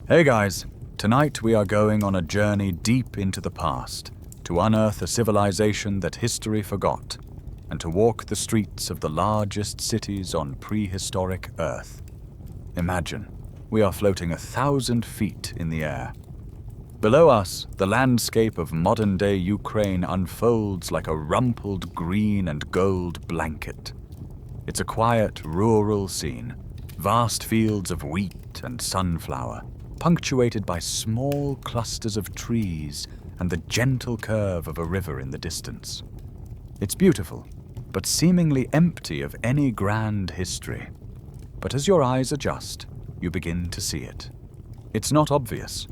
Hey guys, tonight we are going on a journey deep into the past to unearth a civilization that history forgot and to walk the streets of the largest cities on prehistoric Earth. Imagine, we are floating 1,000 feet in the air. Below us, the landscape of modern-day Ukraine unfolds like a rumpled green and gold blanket. It's a quiet, rural scene, vast fields of wheat and sunflower, punctuated by small clusters of trees and the gentle curve of a river in the distance. It's beautiful, but seemingly empty of any grand history. But as your eyes adjust, you begin to see it. It's not obvious,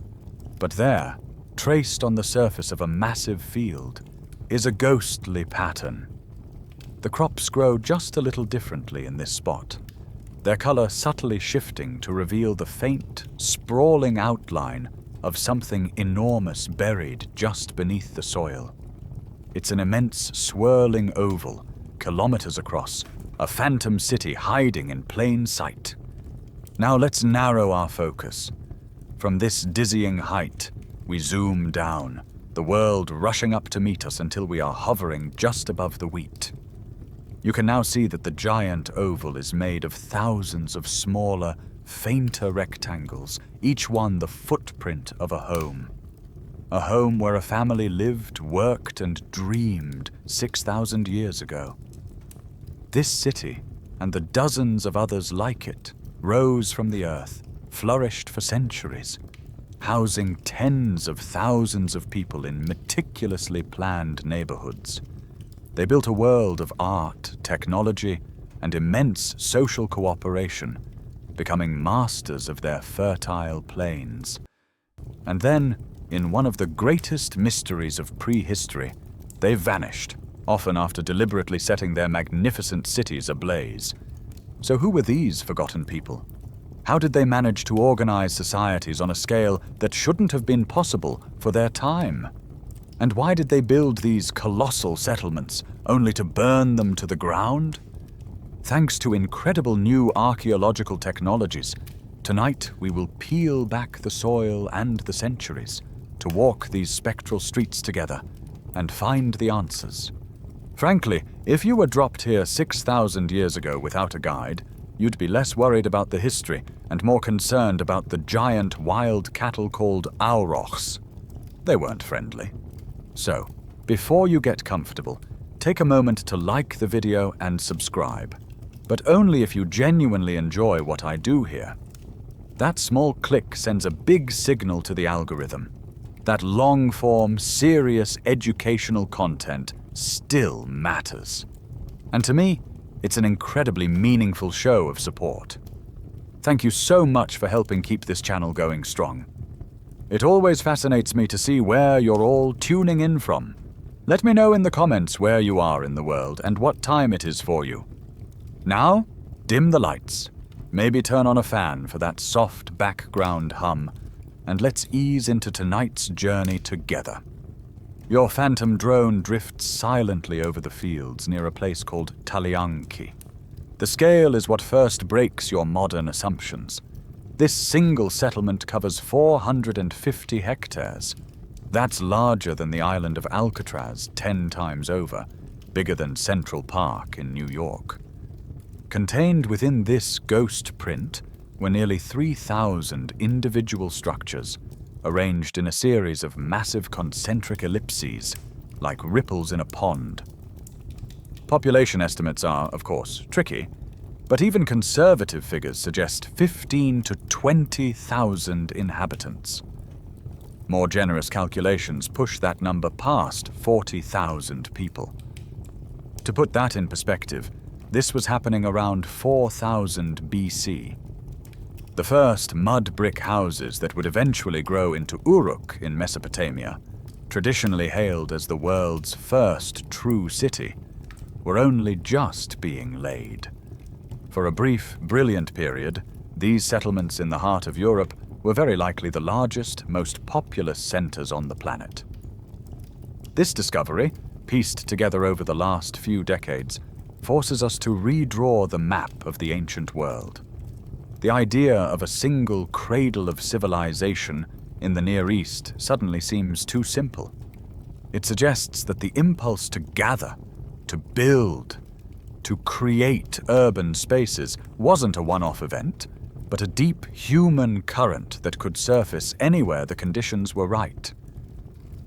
but there, traced on the surface of a massive field, is a ghostly pattern. The crops grow just a little differently in this spot, their color subtly shifting to reveal the faint, sprawling outline of something enormous buried just beneath the soil. It's an immense swirling oval, kilometers across, a phantom city hiding in plain sight. Now let's narrow our focus. From this dizzying height, we zoom down, the world rushing up to meet us until we are hovering just above the wheat. You can now see that the giant oval is made of thousands of smaller, fainter rectangles, each one the footprint of a home. A home where a family lived, worked, and dreamed 6,000 years ago. This city, and the dozens of others like it, rose from the earth, flourished for centuries, housing tens of thousands of people in meticulously planned neighborhoods. They built a world of art, technology, and immense social cooperation, becoming masters of their fertile plains. And then, in one of the greatest mysteries of prehistory, they vanished, often after deliberately setting their magnificent cities ablaze. So who were these forgotten people? How did they manage to organize societies on a scale that shouldn't have been possible for their time? And why did they build these colossal settlements, only to burn them to the ground? Thanks to incredible new archaeological technologies, tonight we will peel back the soil and the centuries to walk these spectral streets together and find the answers. Frankly, if you were dropped here 6,000 years ago without a guide, you'd be less worried about the history and more concerned about the giant wild cattle called aurochs. They weren't friendly. So, before you get comfortable, take a moment to like the video and subscribe, but only if you genuinely enjoy what I do here. That small click sends a big signal to the algorithm. That long-form, serious educational content still matters. And to me, it's an incredibly meaningful show of support. Thank you so much for helping keep this channel going strong. It always fascinates me to see where you're all tuning in from. Let me know in the comments where you are in the world and what time it is for you. Now, dim the lights. Maybe turn on a fan for that soft background hum, and let's ease into tonight's journey together. Your phantom drone drifts silently over the fields near a place called Talianki. The scale is what first breaks your modern assumptions. This single settlement covers 450 hectares. That's larger than the island of Alcatraz 10 times over, bigger than Central Park in New York. Contained within this ghost print were nearly 3,000 individual structures, arranged in a series of massive concentric ellipses, like ripples in a pond. Population estimates are, of course, tricky, but even conservative figures suggest 15 to 20,000 inhabitants. More generous calculations push that number past 40,000 people. To put that in perspective, this was happening around 4000 BC. The first mud brick houses that would eventually grow into Uruk in Mesopotamia, traditionally hailed as the world's first true city, were only just being laid. For a brief, brilliant period, these settlements in the heart of Europe were very likely the largest, most populous centers on the planet. This discovery, pieced together over the last few decades, forces us to redraw the map of the ancient world. The The idea of a single cradle of civilization in the Near East suddenly seems too simple. It suggests that the impulse to gather, to build, to create urban spaces wasn't a one-off event, but a deep human current that could surface anywhere the conditions were right.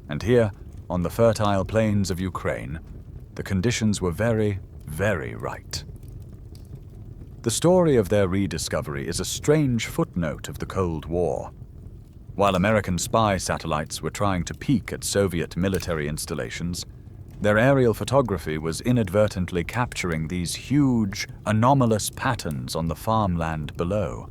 And here, on the fertile plains of Ukraine, the conditions were very, very right. The story of their rediscovery is a strange footnote of the Cold War. While American spy satellites were trying to peek at Soviet military installations, their aerial photography was inadvertently capturing these huge, anomalous patterns on the farmland below.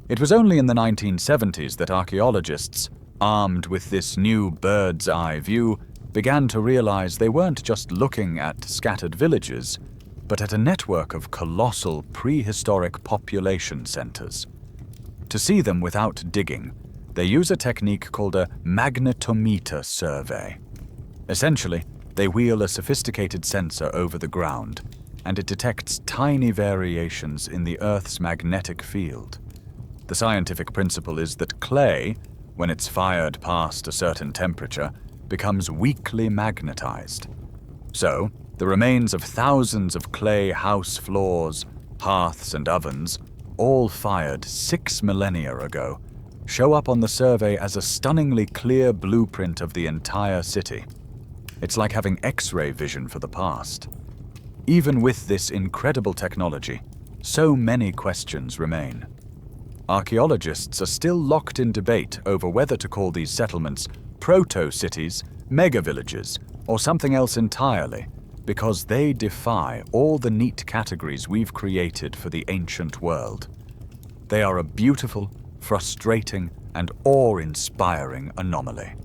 It was only in the 1970s that archaeologists, armed with this new bird's-eye view, began to realize they weren't just looking at scattered villages, but at a network of colossal prehistoric population centers. To see them without digging, they use a technique called a magnetometer survey. Essentially, they wheel a sophisticated sensor over the ground, and it detects tiny variations in the Earth's magnetic field. The scientific principle is that clay, when it's fired past a certain temperature, becomes weakly magnetized. So, the remains of thousands of clay house floors, hearths, and ovens, all fired 6 millennia ago, show up on the survey as a stunningly clear blueprint of the entire city. It's like having X-ray vision for the past. Even with this incredible technology, so many questions remain. Archaeologists are still locked in debate over whether to call these settlements proto-cities, mega-villages, or something else entirely, because they defy all the neat categories we've created for the ancient world. They are a beautiful, frustrating, and awe-inspiring anomaly.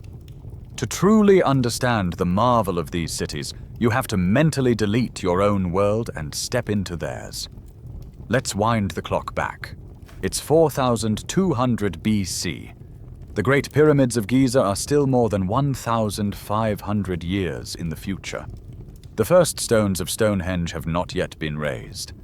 To truly understand the marvel of these cities, you have to mentally delete your own world and step into theirs. Let's wind the clock back. It's 4200 BC. The Great Pyramids of Giza are still more than 1,500 years in the future. The first stones of Stonehenge have not yet been raised,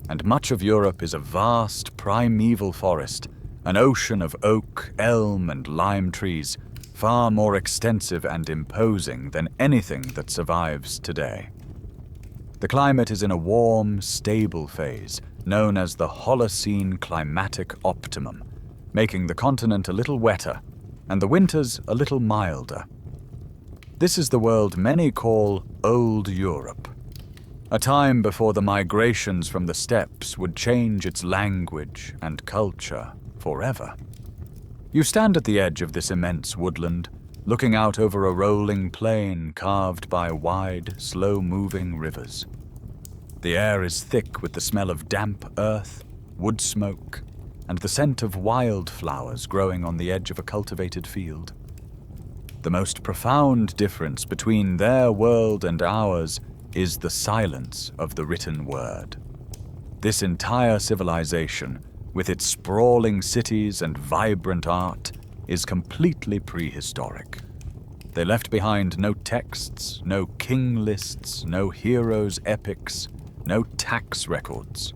and much of Europe is a vast primeval forest, an ocean of oak, elm, and lime trees, far more extensive and imposing than anything that survives today. The climate is in a warm, stable phase, known as the Holocene climatic optimum, making the continent a little wetter, and the winters a little milder. This is the world many call Old Europe, a time before the migrations from the steppes would change its language and culture forever. You stand at the edge of this immense woodland, looking out over a rolling plain carved by wide, slow-moving rivers. The air is thick with the smell of damp earth, wood smoke, and the scent of wildflowers growing on the edge of a cultivated field. The most profound difference between their world and ours is the silence of the written word. This entire civilization, with its sprawling cities and vibrant art, is completely prehistoric. They left behind no texts, no king lists, no heroes' epics, no tax records.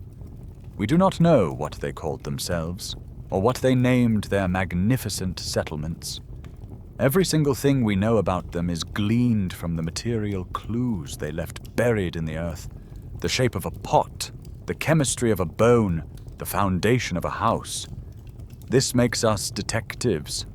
We do not know what they called themselves, or what they named their magnificent settlements. Every single thing we know about them is gleaned from the material clues they left buried in the earth, the shape of a pot, the chemistry of a bone, the foundation of a house. This makes us detectives.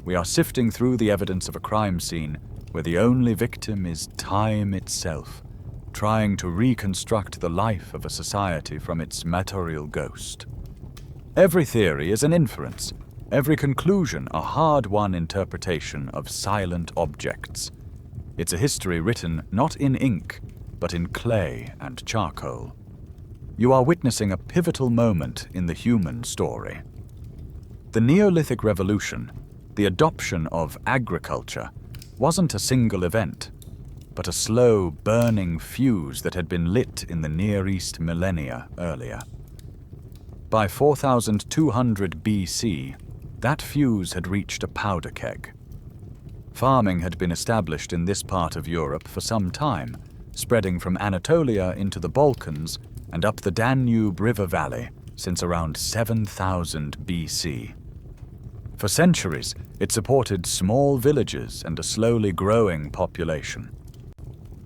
We are sifting through the evidence of a crime scene where the only victim is time itself, trying to reconstruct the life of a society from its material ghost. Every theory is an inference, every conclusion a hard-won interpretation of silent objects. It's a history written not in ink, but in clay and charcoal. You are witnessing a pivotal moment in the human story. The Neolithic Revolution, the adoption of agriculture, wasn't a single event, but a slow, burning fuse that had been lit in the Near East millennia earlier. By 4200 BC, that fuse had reached a powder keg. Farming had been established in this part of Europe for some time, spreading from Anatolia into the Balkans and up the Danube River Valley, since around 7000 BC. For centuries, it supported small villages and a slowly growing population.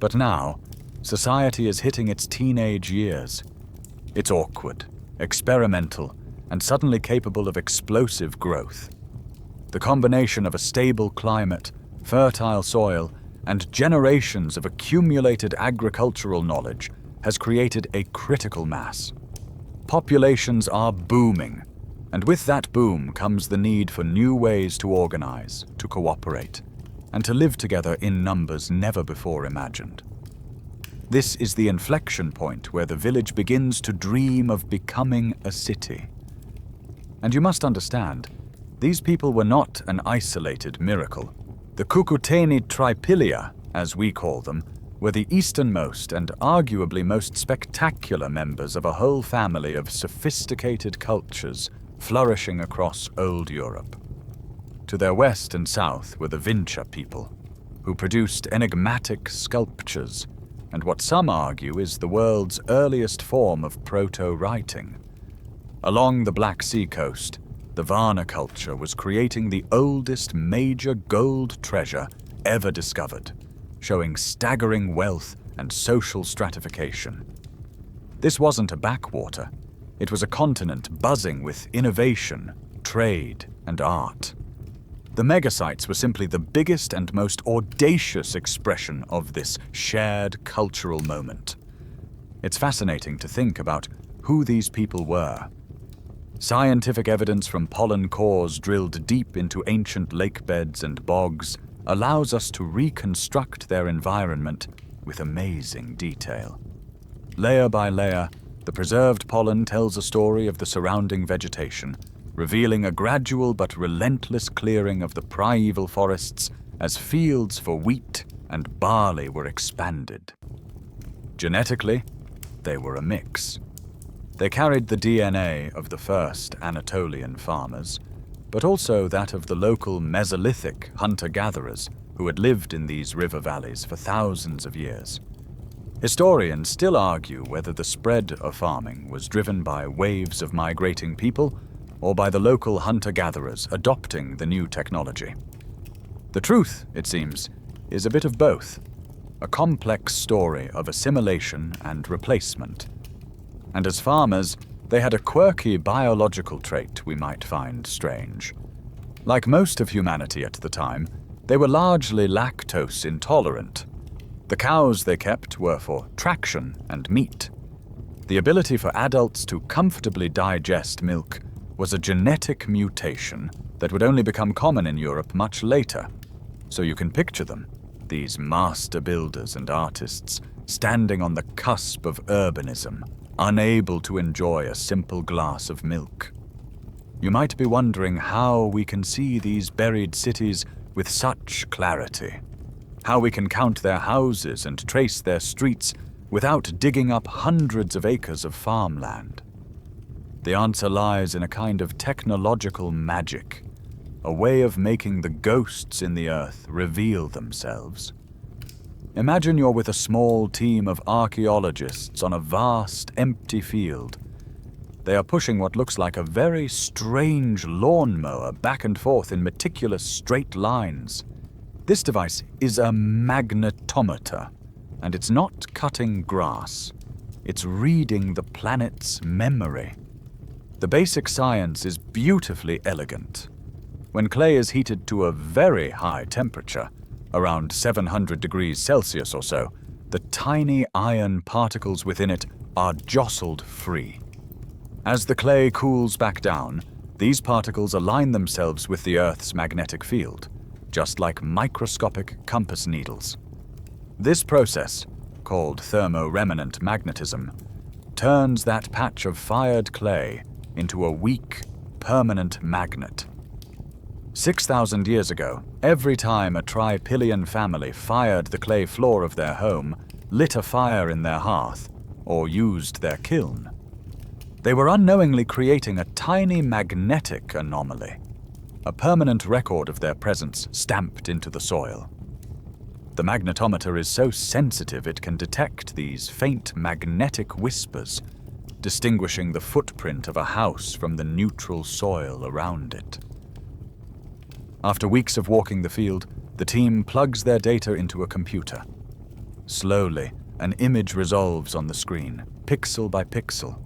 But now, society is hitting its teenage years. It's awkward, experimental, and suddenly capable of explosive growth. The combination of a stable climate, fertile soil, and generations of accumulated agricultural knowledge has created a critical mass. Populations are booming, and with that boom comes the need for new ways to organize, to cooperate, and to live together in numbers never before imagined. This is the inflection point where the village begins to dream of becoming a city. And you must understand, these people were not an isolated miracle. The Cucuteni-Trypillia, as we call them, were the easternmost and arguably most spectacular members of a whole family of sophisticated cultures flourishing across old Europe. To their west and south were the Vincha people, who produced enigmatic sculptures and what some argue is the world's earliest form of proto-writing. Along the Black Sea coast, the Varna culture was creating the oldest major gold treasure ever discovered, showing staggering wealth and social stratification. This wasn't a backwater. It was a continent buzzing with innovation, trade, and art. The megasites were simply the biggest and most audacious expression of this shared cultural moment. It's fascinating to think about who these people were. Scientific evidence from pollen cores drilled deep into ancient lake beds and bogs allows us to reconstruct their environment with amazing detail. Layer by layer, the preserved pollen tells a story of the surrounding vegetation, revealing a gradual but relentless clearing of the primeval forests as fields for wheat and barley were expanded. Genetically, they were a mix. They carried the DNA of the first Anatolian farmers, but also that of the local Mesolithic hunter-gatherers who had lived in these river valleys for thousands of years. Historians still argue whether the spread of farming was driven by waves of migrating people or by the local hunter-gatherers adopting the new technology. The truth, it seems, is a bit of both, a complex story of assimilation and replacement. And as farmers, they had a quirky biological trait we might find strange. Like most of humanity at the time, they were largely lactose intolerant. The cows they kept were for traction and meat. The ability for adults to comfortably digest milk was a genetic mutation that would only become common in Europe much later. So you can picture them, these master builders and artists, standing on the cusp of urbanism, unable to enjoy a simple glass of milk. You might be wondering how we can see these buried cities with such clarity, how we can count their houses and trace their streets without digging up hundreds of acres of farmland. The answer lies in a kind of technological magic, a way of making the ghosts in the earth reveal themselves. Imagine you're with a small team of archaeologists on a vast, empty field. They are pushing what looks like a very strange lawnmower back and forth in meticulous straight lines. This device is a magnetometer, and it's not cutting grass. It's reading the planet's memory. The basic science is beautifully elegant. When clay is heated to a very high temperature, around 700 degrees Celsius or so, the tiny iron particles within it are jostled free. As the clay cools back down, these particles align themselves with the Earth's magnetic field, just like microscopic compass needles. This process, called thermoremanent magnetism, turns that patch of fired clay into a weak, permanent magnet. 6,000 years ago, every time a Trypillian family fired the clay floor of their home, lit a fire in their hearth, or used their kiln, they were unknowingly creating a tiny magnetic anomaly, a permanent record of their presence stamped into the soil. The magnetometer is so sensitive it can detect these faint magnetic whispers, distinguishing the footprint of a house from the neutral soil around it. After weeks of walking the field, the team plugs their data into a computer. Slowly, an image resolves on the screen, pixel by pixel.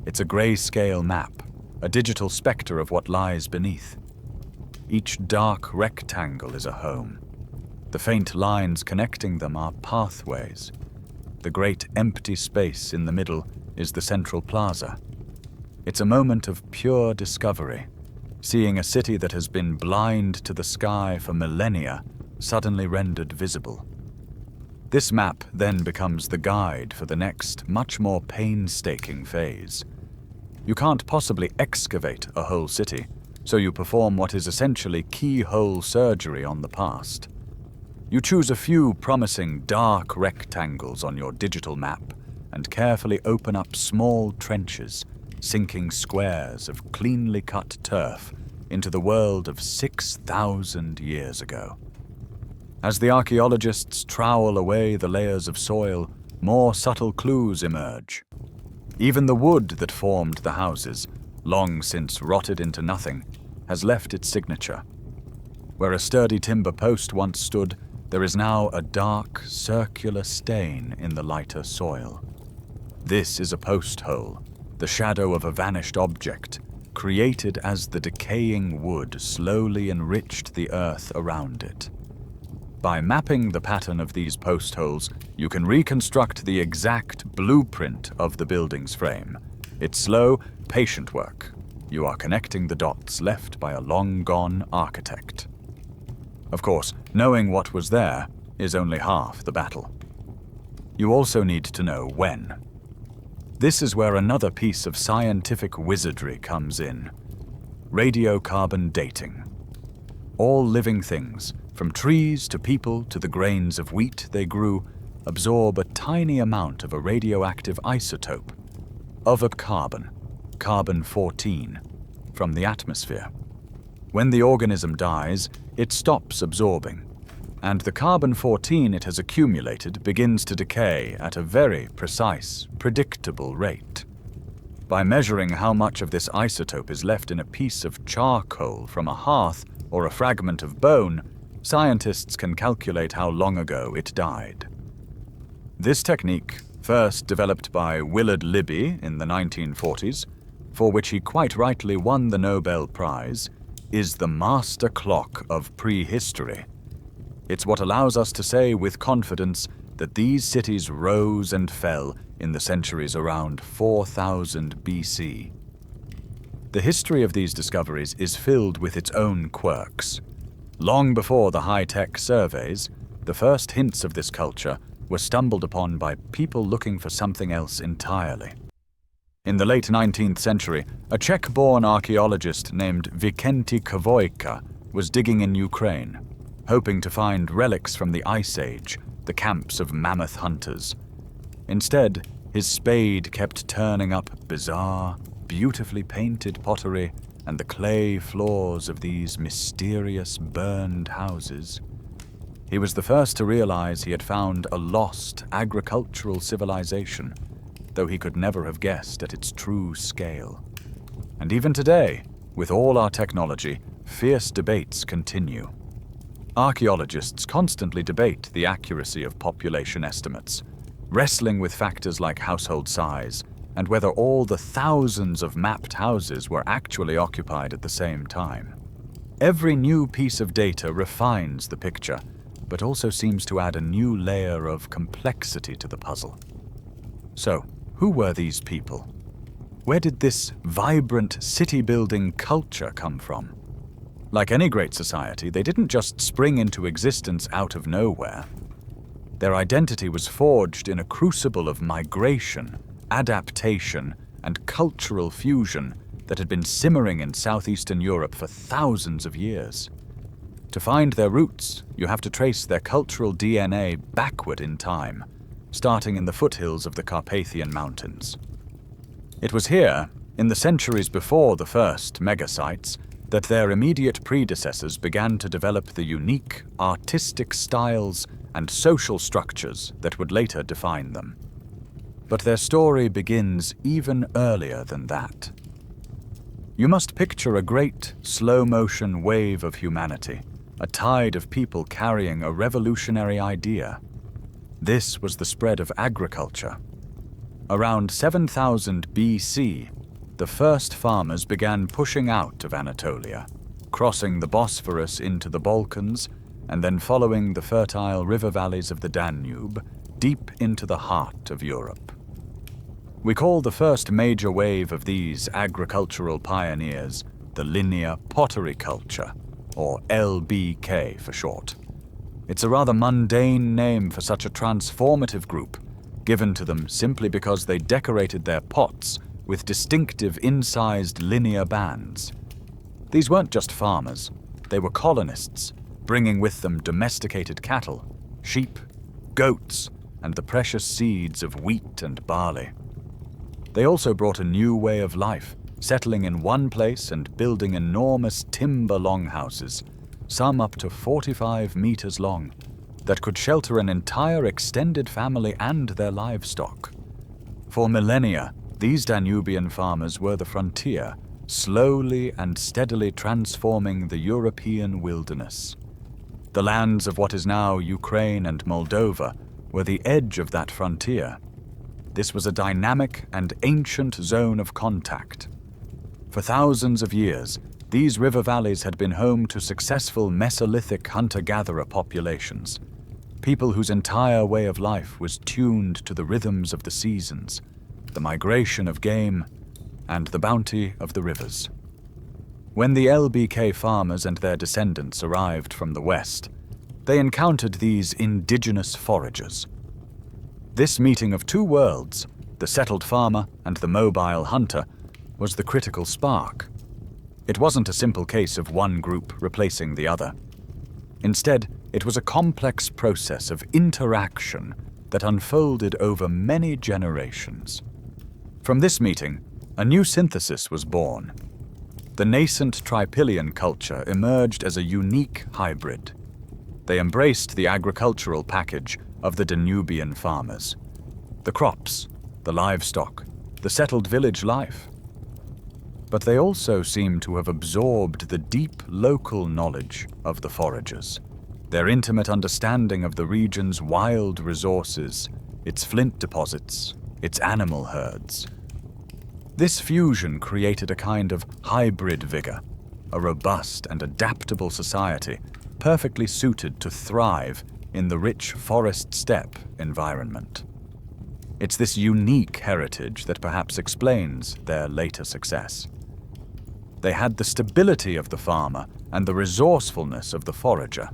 It's a grayscale map, a digital spectre of what lies beneath. Each dark rectangle is a home. The faint lines connecting them are pathways. The great empty space in the middle is the central plaza. It's a moment of pure discovery, seeing a city that has been blind to the sky for millennia suddenly rendered visible. This map then becomes the guide for the next, much more painstaking phase. You can't possibly excavate a whole city, so you perform what is essentially keyhole surgery on the past. You choose a few promising dark rectangles on your digital map and carefully open up small trenches, sinking squares of cleanly cut turf into the world of 6,000 years ago. As the archaeologists trowel away the layers of soil, more subtle clues emerge. Even the wood that formed the houses, long since rotted into nothing, has left its signature. Where a sturdy timber post once stood, there is now a dark, circular stain in the lighter soil. This is a post hole, the shadow of a vanished object, created as the decaying wood slowly enriched the earth around it. By mapping the pattern of these post holes, you can reconstruct the exact blueprint of the building's frame. It's slow, patient work. You are connecting the dots left by a long-gone architect. Of course, knowing what was there is only half the battle. You also need to know when. This is where another piece of scientific wizardry comes in: radiocarbon dating. All living things, from trees to people to the grains of wheat they grew, absorb a tiny amount of a radioactive isotope of a carbon-14, from the atmosphere. When the organism dies, it stops absorbing, and the carbon-14 it has accumulated begins to decay at a very precise, predictable rate. By measuring how much of this isotope is left in a piece of charcoal from a hearth or a fragment of bone, scientists can calculate how long ago it died. This technique, first developed by Willard Libby in the 1940s, for which he quite rightly won the Nobel Prize, is the master clock of prehistory. It's what allows us to say with confidence that these cities rose and fell in the centuries around 4000 BC. The history of these discoveries is filled with its own quirks. Long before the high-tech surveys, the first hints of this culture were stumbled upon by people looking for something else entirely. In the late 19th century, a Czech-born archaeologist named Vikenty Kavoyka was digging in Ukraine, hoping to find relics from the Ice Age, the camps of mammoth hunters. Instead, his spade kept turning up bizarre, beautifully painted pottery and the clay floors of these mysterious burned houses. He was the first to realize he had found a lost agricultural civilization, though he could never have guessed at its true scale. And even today, with all our technology, fierce debates continue. Archaeologists constantly debate the accuracy of population estimates, wrestling with factors like household size and whether all the thousands of mapped houses were actually occupied at the same time. Every new piece of data refines the picture, but also seems to add a new layer of complexity to the puzzle. So, who were these people? Where did this vibrant city-building culture come from? Like any great society, they didn't just spring into existence out of nowhere. Their identity was forged in a crucible of migration, adaptation, and cultural fusion that had been simmering in southeastern Europe for thousands of years. To find their roots, you have to trace their cultural DNA backward in time, starting in the foothills of the Carpathian Mountains. It was here, in the centuries before the first megasites, that their immediate predecessors began to develop the unique artistic styles and social structures that would later define them. But their story begins even earlier than that. You must picture a great, slow-motion wave of humanity, a tide of people carrying a revolutionary idea. This was the spread of agriculture. Around 7000 BC, the first farmers began pushing out of Anatolia, crossing the Bosphorus into the Balkans, and then following the fertile river valleys of the Danube deep into the heart of Europe. We call the first major wave of these agricultural pioneers the linear pottery culture, or LBK for short. It's a rather mundane name for such a transformative group, given to them simply because they decorated their pots with distinctive incised linear bands. These weren't just farmers, they were colonists, bringing with them domesticated cattle, sheep, goats, and the precious seeds of wheat and barley. They also brought a new way of life, settling in one place and building enormous timber longhouses, some up to 45 meters long, that could shelter an entire extended family and their livestock. For millennia, these Danubian farmers were the frontier, slowly and steadily transforming the European wilderness. The lands of what is now Ukraine and Moldova were the edge of that frontier. This was a dynamic and ancient zone of contact. For thousands of years, these river valleys had been home to successful Mesolithic hunter-gatherer populations, people whose entire way of life was tuned to the rhythms of the seasons, the migration of game, and the bounty of the rivers. When the LBK farmers and their descendants arrived from the west, they encountered these indigenous foragers. This meeting of two worlds, the settled farmer and the mobile hunter, was the critical spark. It wasn't a simple case of one group replacing the other. Instead, it was a complex process of interaction that unfolded over many generations. From this meeting, a new synthesis was born. The nascent Trypillian culture emerged as a unique hybrid. They embraced the agricultural package of the Danubian farmers. The crops, the livestock, the settled village life. But they also seem to have absorbed the deep local knowledge of the foragers, their intimate understanding of the region's wild resources, its flint deposits, its animal herds. This fusion created a kind of hybrid vigor, a robust and adaptable society perfectly suited to thrive in the rich forest steppe environment. It's this unique heritage that perhaps explains their later success. They had the stability of the farmer and the resourcefulness of the forager.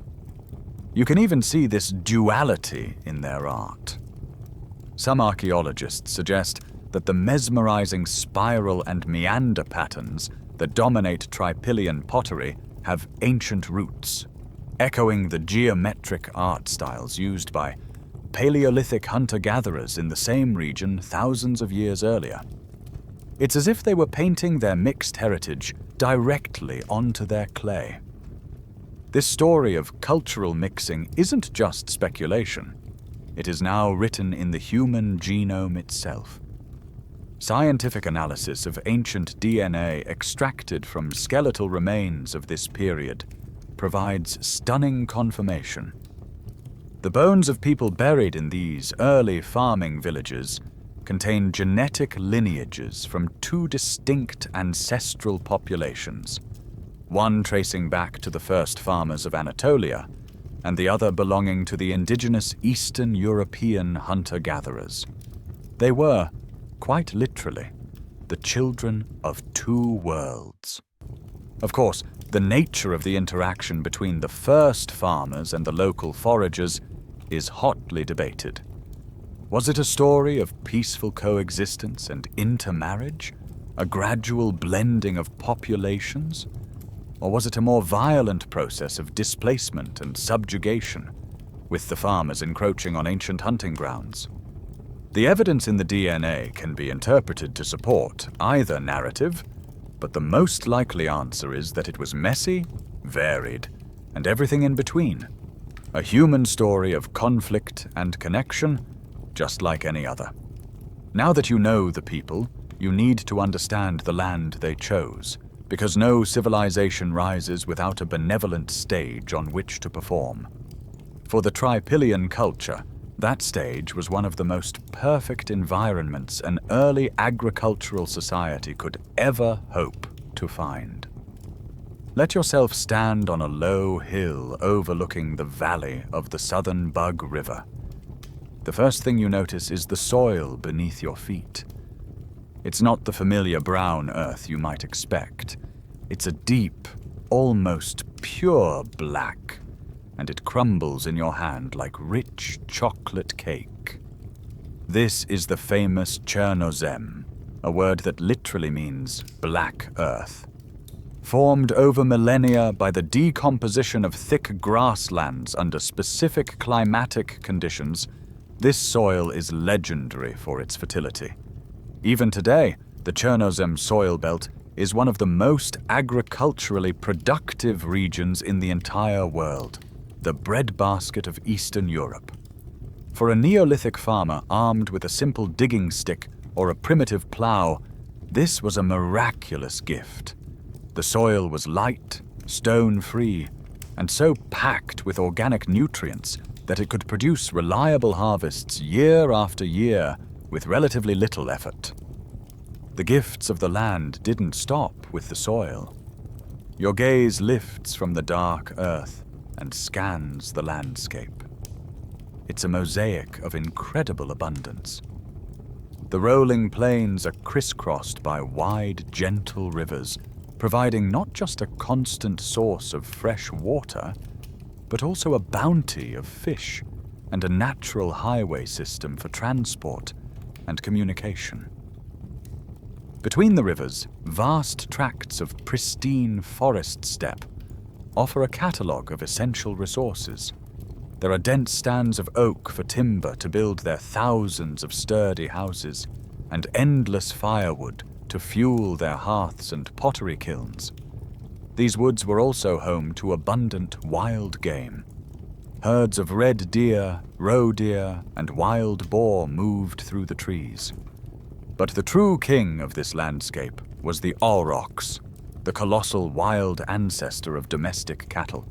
You can even see this duality in their art. Some archaeologists suggest that the mesmerizing spiral and meander patterns that dominate Trypillian pottery have ancient roots, echoing the geometric art styles used by Paleolithic hunter-gatherers in the same region thousands of years earlier. It's as if they were painting their mixed heritage directly onto their clay. This story of cultural mixing isn't just speculation. It is now written in the human genome itself. Scientific analysis of ancient DNA extracted from skeletal remains of this period provides stunning confirmation. The bones of people buried in these early farming villages contain genetic lineages from two distinct ancestral populations, one tracing back to the first farmers of Anatolia, and the other belonging to the indigenous Eastern European hunter-gatherers. They were, quite literally, the children of two worlds. Of course, the nature of the interaction between the first farmers and the local foragers is hotly debated. Was it a story of peaceful coexistence and intermarriage, a gradual blending of populations? Or was it a more violent process of displacement and subjugation, with the farmers encroaching on ancient hunting grounds? The evidence in the DNA can be interpreted to support either narrative, but the most likely answer is that it was messy, varied, and everything in between. A human story of conflict and connection, just like any other. Now that you know the people, you need to understand the land they chose, because no civilization rises without a benevolent stage on which to perform. For the Trypillian culture, that stage was one of the most perfect environments an early agricultural society could ever hope to find. Let yourself stand on a low hill overlooking the valley of the Southern Bug River. The first thing you notice is the soil beneath your feet. It's not the familiar brown earth you might expect. It's a deep, almost pure black, and it crumbles in your hand like rich chocolate cake. This is the famous Chernozem, a word that literally means black earth. Formed over millennia by the decomposition of thick grasslands under specific climatic conditions, this soil is legendary for its fertility. Even today, the Chernozem soil belt is one of the most agriculturally productive regions in the entire world, the breadbasket of Eastern Europe. For a Neolithic farmer armed with a simple digging stick or a primitive plow, this was a miraculous gift. The soil was light, stone-free, and so packed with organic nutrients that it could produce reliable harvests year after year with relatively little effort. The gifts of the land didn't stop with the soil. Your gaze lifts from the dark earth and scans the landscape. It's a mosaic of incredible abundance. The rolling plains are crisscrossed by wide, gentle rivers, providing not just a constant source of fresh water, but also a bounty of fish and a natural highway system for transport and communication. Between the rivers, vast tracts of pristine forest steppe offer a catalogue of essential resources. There are dense stands of oak for timber to build their thousands of sturdy houses, and endless firewood to fuel their hearths and pottery kilns. These woods were also home to abundant wild game. Herds of red deer, roe deer, and wild boar moved through the trees. But the true king of this landscape was the aurochs, the colossal wild ancestor of domestic cattle.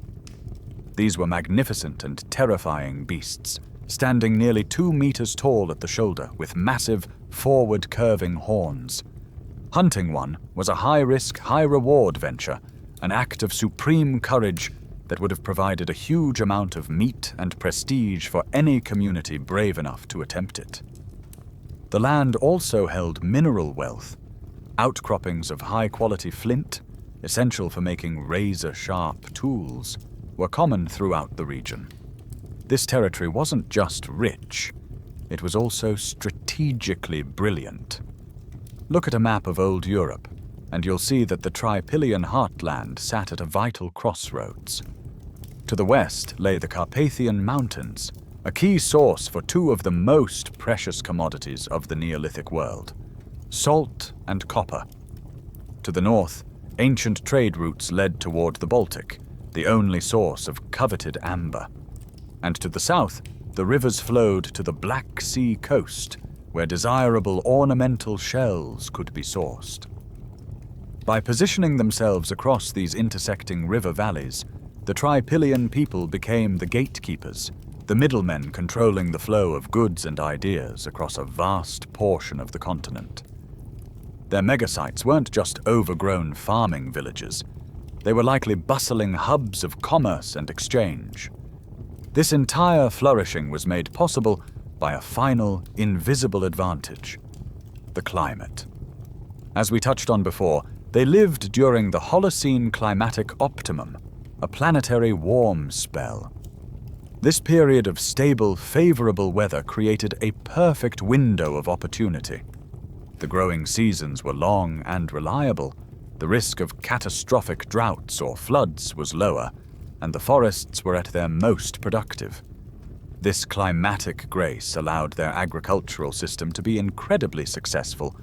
These were magnificent and terrifying beasts, standing nearly 2 meters tall at the shoulder with massive, forward-curving horns. Hunting one was a high-risk, high-reward venture, an act of supreme courage that would have provided a huge amount of meat and prestige for any community brave enough to attempt it. The land also held mineral wealth. Outcroppings of high-quality flint, essential for making razor-sharp tools, were common throughout the region. This territory wasn't just rich, it was also strategically brilliant. Look at a map of old Europe, and you'll see that the Trypillian heartland sat at a vital crossroads. To the west lay the Carpathian Mountains, a key source for two of the most precious commodities of the Neolithic world, salt and copper. To the north, ancient trade routes led toward the Baltic, the only source of coveted amber. And to the south, the rivers flowed to the Black Sea coast, where desirable ornamental shells could be sourced. By positioning themselves across these intersecting river valleys, the Trypillian people became the gatekeepers, the middlemen controlling the flow of goods and ideas across a vast portion of the continent. Their megasites weren't just overgrown farming villages. They were likely bustling hubs of commerce and exchange. This entire flourishing was made possible by a final, invisible advantage: the climate. As we touched on before, they lived during the Holocene climatic optimum, a planetary warm spell. This period of stable, favorable weather created a perfect window of opportunity. The growing seasons were long and reliable, the risk of catastrophic droughts or floods was lower, and the forests were at their most productive. This climatic grace allowed their agricultural system to be incredibly successful,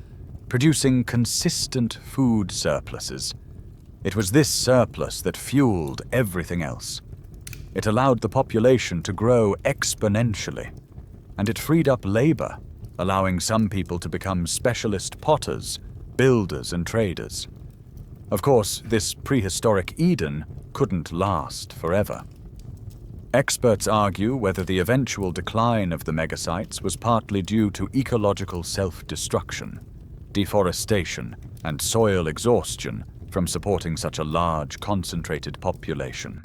producing consistent food surpluses. It was this surplus that fueled everything else. It allowed the population to grow exponentially, and it freed up labor, allowing some people to become specialist potters, builders, and traders. Of course, this prehistoric Eden couldn't last forever. Experts argue whether the eventual decline of the megasites was partly due to ecological self-destruction, deforestation, and soil exhaustion from supporting such a large, concentrated population.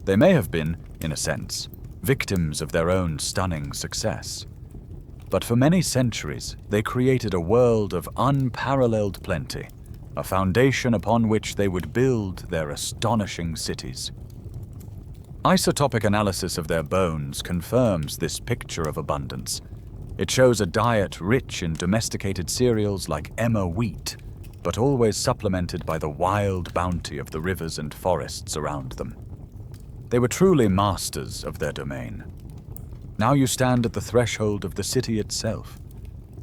They may have been, in a sense, victims of their own stunning success. But for many centuries, they created a world of unparalleled plenty, a foundation upon which they would build their astonishing cities. Isotopic analysis of their bones confirms this picture of abundance. It shows a diet rich in domesticated cereals like Emma wheat, but always supplemented by the wild bounty of the rivers and forests around them. They were truly masters of their domain. Now you stand at the threshold of the city itself.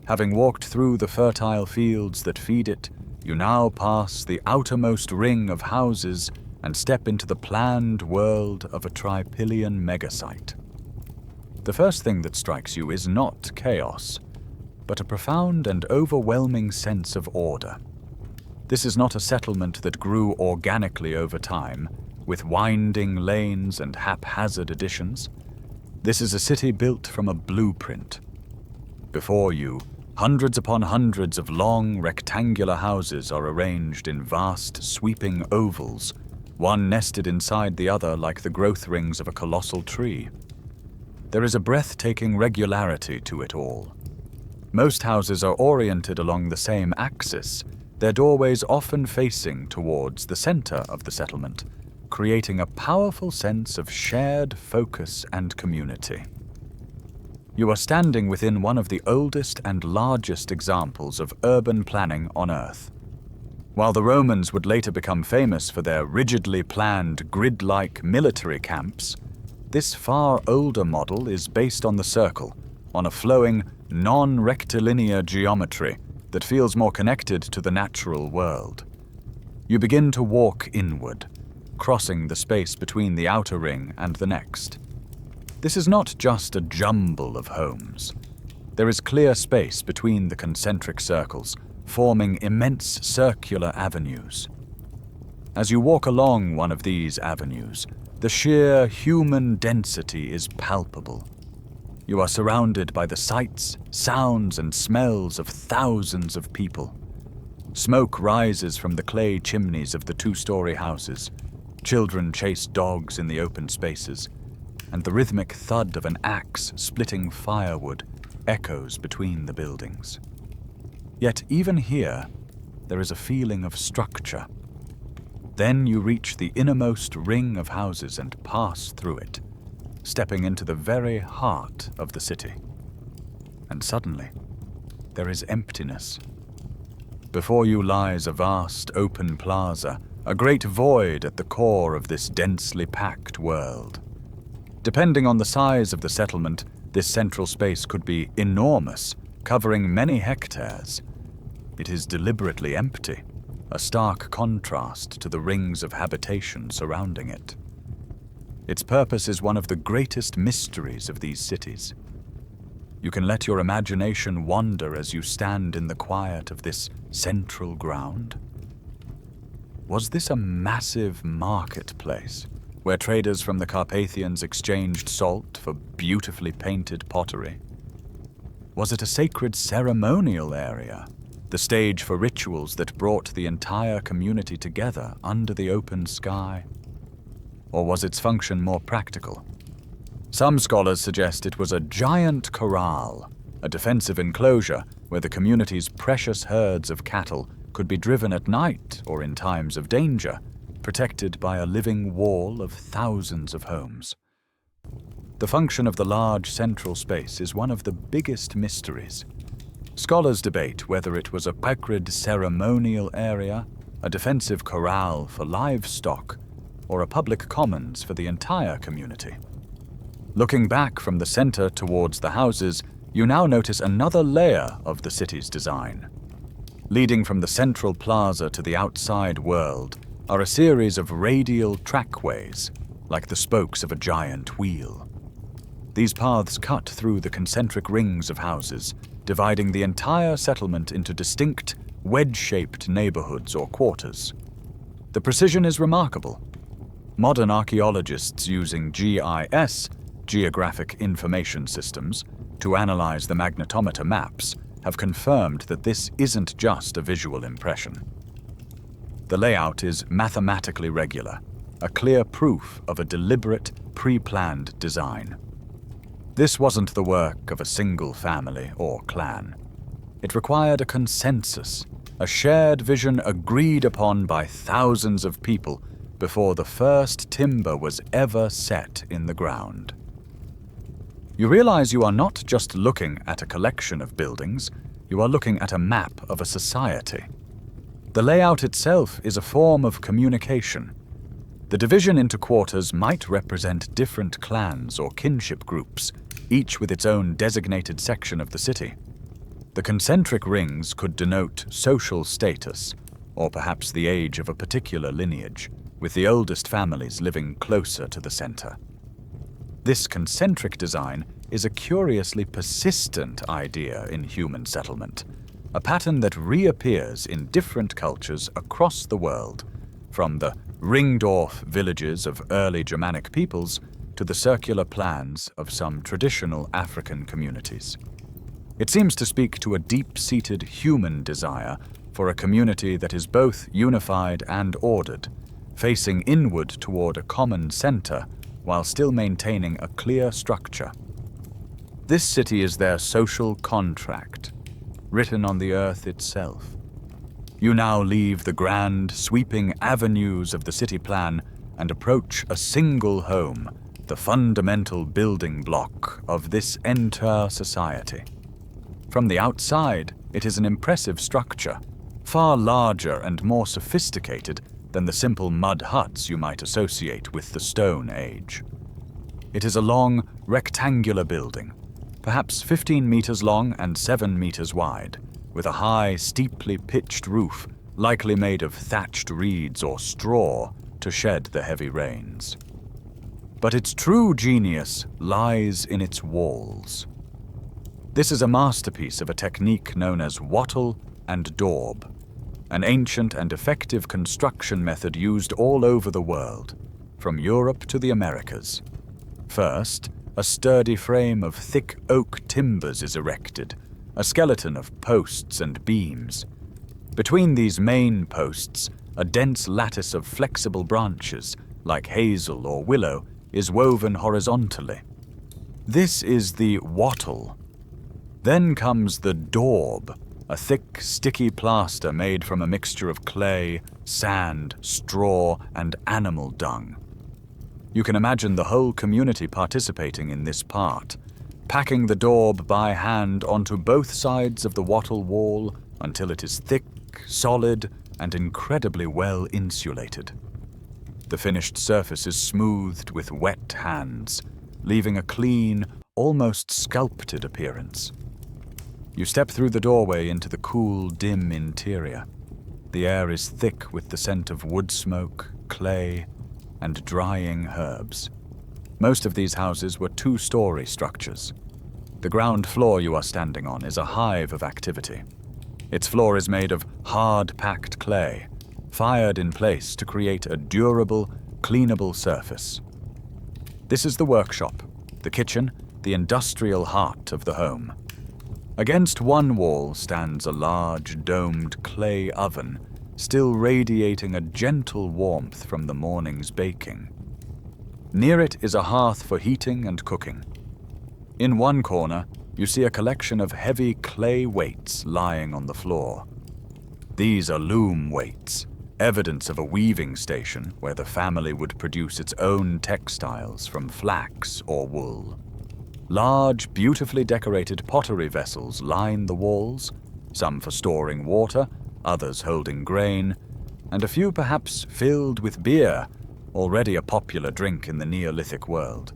Having walked through the fertile fields that feed it, you now pass the outermost ring of houses and step into the planned world of a Trypillian megasite. The first thing that strikes you is not chaos, but a profound and overwhelming sense of order. This is not a settlement that grew organically over time, with winding lanes and haphazard additions. This is a city built from a blueprint. Before you, hundreds upon hundreds of long, rectangular houses are arranged in vast, sweeping ovals, one nested inside the other like the growth rings of a colossal tree. There is a breathtaking regularity to it all. Most houses are oriented along the same axis, their doorways often facing towards the center of the settlement, creating a powerful sense of shared focus and community. You are standing within one of the oldest and largest examples of urban planning on Earth. While the Romans would later become famous for their rigidly planned, grid-like military camps, this far older model is based on the circle, on a flowing, non-rectilinear geometry that feels more connected to the natural world. You begin to walk inward, crossing the space between the outer ring and the next. This is not just a jumble of homes. There is clear space between the concentric circles, forming immense circular avenues. As you walk along one of these avenues, the sheer human density is palpable. You are surrounded by the sights, sounds, and smells of thousands of people. Smoke rises from the clay chimneys of the two-story houses. Children chase dogs in the open spaces, and the rhythmic thud of an axe splitting firewood echoes between the buildings. Yet even here, there is a feeling of structure. Then you reach the innermost ring of houses and pass through it, stepping into the very heart of the city. And suddenly, there is emptiness. Before you lies a vast open plaza, a great void at the core of this densely packed world. Depending on the size of the settlement, this central space could be enormous, covering many hectares. It is deliberately empty, a stark contrast to the rings of habitation surrounding it. Its purpose is one of the greatest mysteries of these cities. You can let your imagination wander as you stand in the quiet of this central ground. Was this a massive marketplace, where traders from the Carpathians exchanged salt for beautifully painted pottery? Was it a sacred ceremonial area, the stage for rituals that brought the entire community together under the open sky? Or was its function more practical? Some scholars suggest it was a giant corral, a defensive enclosure where the community's precious herds of cattle could be driven at night or in times of danger, protected by a living wall of thousands of homes. The function of the large central space is one of the biggest mysteries. Scholars debate whether it was a sacred ceremonial area, a defensive corral for livestock, or a public commons for the entire community. Looking back from the center towards the houses, you now notice another layer of the city's design. Leading from the central plaza to the outside world are a series of radial trackways, like the spokes of a giant wheel. These paths cut through the concentric rings of houses, dividing the entire settlement into distinct, wedge-shaped neighborhoods or quarters. The precision is remarkable. Modern archaeologists using GIS, Geographic Information Systems, to analyze the magnetometer maps have confirmed that this isn't just a visual impression. The layout is mathematically regular, a clear proof of a deliberate, pre-planned design. This wasn't the work of a single family or clan. It required a consensus, a shared vision agreed upon by thousands of people before the first timber was ever set in the ground. You realize you are not just looking at a collection of buildings, you are looking at a map of a society. The layout itself is a form of communication. The division into quarters might represent different clans or kinship groups, each with its own designated section of the city. The concentric rings could denote social status, or perhaps the age of a particular lineage, with the oldest families living closer to the center. This concentric design is a curiously persistent idea in human settlement, a pattern that reappears in different cultures across the world, from the ringed-off villages of early Germanic peoples to the circular plans of some traditional African communities. It seems to speak to a deep-seated human desire for a community that is both unified and ordered, facing inward toward a common center while still maintaining a clear structure. This city is their social contract, written on the earth itself. You now leave the grand, sweeping avenues of the city plan and approach a single home, the fundamental building block of this entire society. From the outside, it is an impressive structure, far larger and more sophisticated than the simple mud huts you might associate with the Stone Age. It is a long, rectangular building, perhaps 15 meters long and 7 meters wide, with a high, steeply pitched roof, likely made of thatched reeds or straw to shed the heavy rains. But its true genius lies in its walls. This is a masterpiece of a technique known as wattle and daub, an ancient and effective construction method used all over the world, from Europe to the Americas. First, a sturdy frame of thick oak timbers is erected, a skeleton of posts and beams. Between these main posts, a dense lattice of flexible branches, like hazel or willow, is woven horizontally. This is the wattle. Then comes the daub, a thick, sticky plaster made from a mixture of clay, sand, straw, and animal dung. You can imagine the whole community participating in this part, packing the daub by hand onto both sides of the wattle wall until it is thick, solid, and incredibly well insulated. The finished surface is smoothed with wet hands, leaving a clean, almost sculpted appearance. You step through the doorway into the cool, dim interior. The air is thick with the scent of wood smoke, clay, and drying herbs. Most of these houses were two-story structures. The ground floor you are standing on is a hive of activity. Its floor is made of hard-packed clay, fired in place to create a durable, cleanable surface. This is the workshop, the kitchen, the industrial heart of the home. Against one wall stands a large, domed clay oven, still radiating a gentle warmth from the morning's baking. Near it is a hearth for heating and cooking. In one corner, you see a collection of heavy clay weights lying on the floor. These are loom weights, evidence of a weaving station where the family would produce its own textiles from flax or wool. Large, beautifully decorated pottery vessels line the walls, some for storing water, others holding grain, and a few perhaps filled with beer, already a popular drink in the Neolithic world.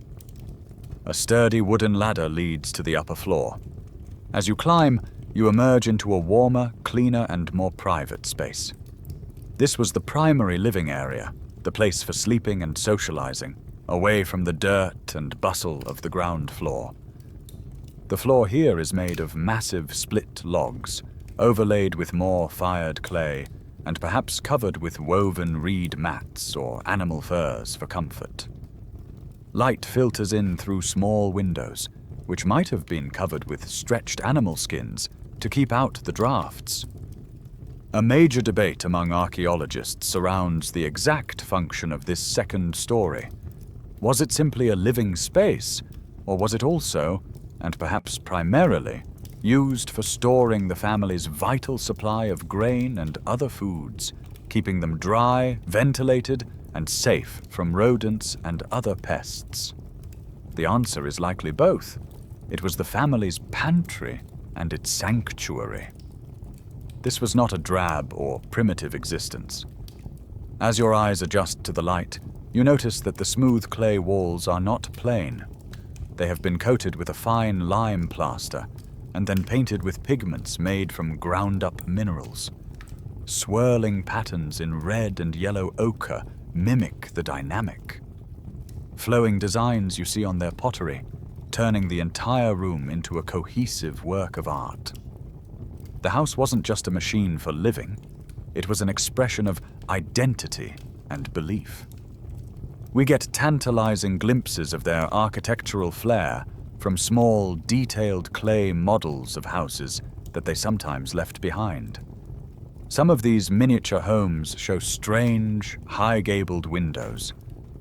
A sturdy wooden ladder leads to the upper floor. As you climb, you emerge into a warmer, cleaner, and more private space. This was the primary living area, the place for sleeping and socializing, away from the dirt and bustle of the ground floor. The floor here is made of massive split logs, overlaid with more fired clay, and perhaps covered with woven reed mats or animal furs for comfort. Light filters in through small windows, which might have been covered with stretched animal skins to keep out the drafts. A major debate among archaeologists surrounds the exact function of this second story. Was it simply a living space, or was it also, and perhaps primarily, used for storing the family's vital supply of grain and other foods, keeping them dry, ventilated, and safe from rodents and other pests? The answer is likely both. It was the family's pantry and its sanctuary. This was not a drab or primitive existence. As your eyes adjust to the light, you notice that the smooth clay walls are not plain. They have been coated with a fine lime plaster and then painted with pigments made from ground-up minerals. Swirling patterns in red and yellow ochre mimic the dynamic. Flowing designs you see on their pottery, turning the entire room into a cohesive work of art. The house wasn't just a machine for living, it was an expression of identity and belief. We get tantalizing glimpses of their architectural flair from small, detailed clay models of houses that they sometimes left behind. Some of these miniature homes show strange, high-gabled windows,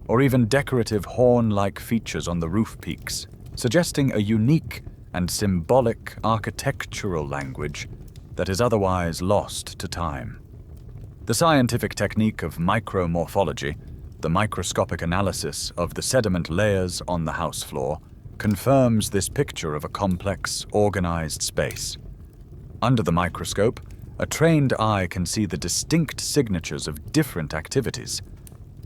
or even decorative horn-like features on the roof peaks, suggesting a unique and symbolic architectural language that is otherwise lost to time. The scientific technique of micromorphology, the microscopic analysis of the sediment layers on the house floor, confirms this picture of a complex, organized space. Under the microscope, a trained eye can see the distinct signatures of different activities.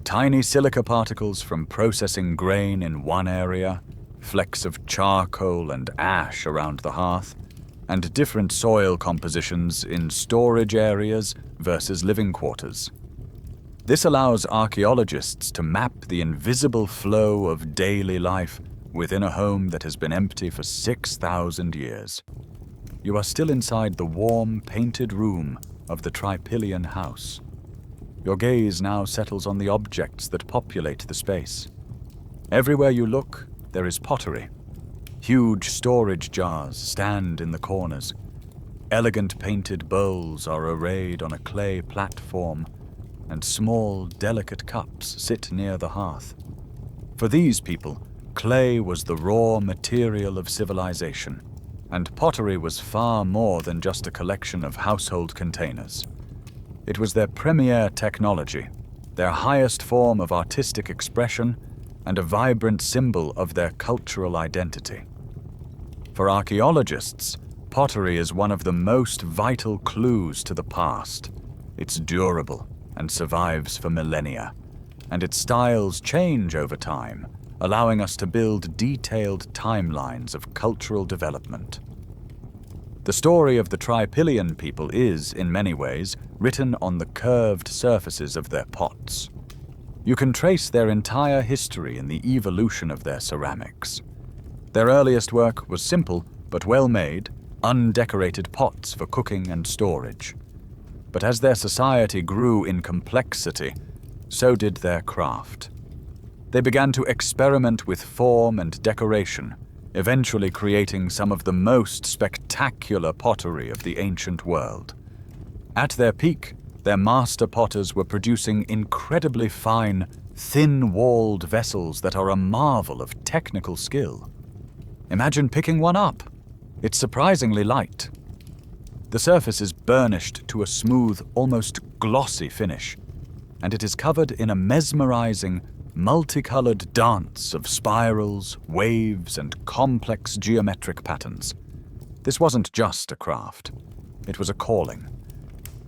Tiny silica particles from processing grain in one area, flecks of charcoal and ash around the hearth, and different soil compositions in storage areas versus living quarters. This allows archaeologists to map the invisible flow of daily life within a home that has been empty for 6,000 years. You are still inside the warm, painted room of the Trypillian house. Your gaze now settles on the objects that populate the space. Everywhere you look, there is pottery. Huge storage jars stand in the corners. Elegant painted bowls are arrayed on a clay platform, and small, delicate cups sit near the hearth. For these people, clay was the raw material of civilization, and pottery was far more than just a collection of household containers. It was their premier technology, their highest form of artistic expression, and a vibrant symbol of their cultural identity. For archaeologists, pottery is one of the most vital clues to the past. It's durable and survives for millennia, and its styles change over time, allowing us to build detailed timelines of cultural development. The story of the Trypillian people is, in many ways, written on the curved surfaces of their pots. You can trace their entire history in the evolution of their ceramics. Their earliest work was simple but well-made, undecorated pots for cooking and storage. But as their society grew in complexity, so did their craft. They began to experiment with form and decoration, eventually creating some of the most spectacular pottery of the ancient world. At their peak, their master potters were producing incredibly fine, thin-walled vessels that are a marvel of technical skill. Imagine picking one up. It's surprisingly light. The surface is burnished to a smooth, almost glossy finish, and it is covered in a mesmerizing, multicolored dance of spirals, waves, and complex geometric patterns. This wasn't just a craft. It was a calling.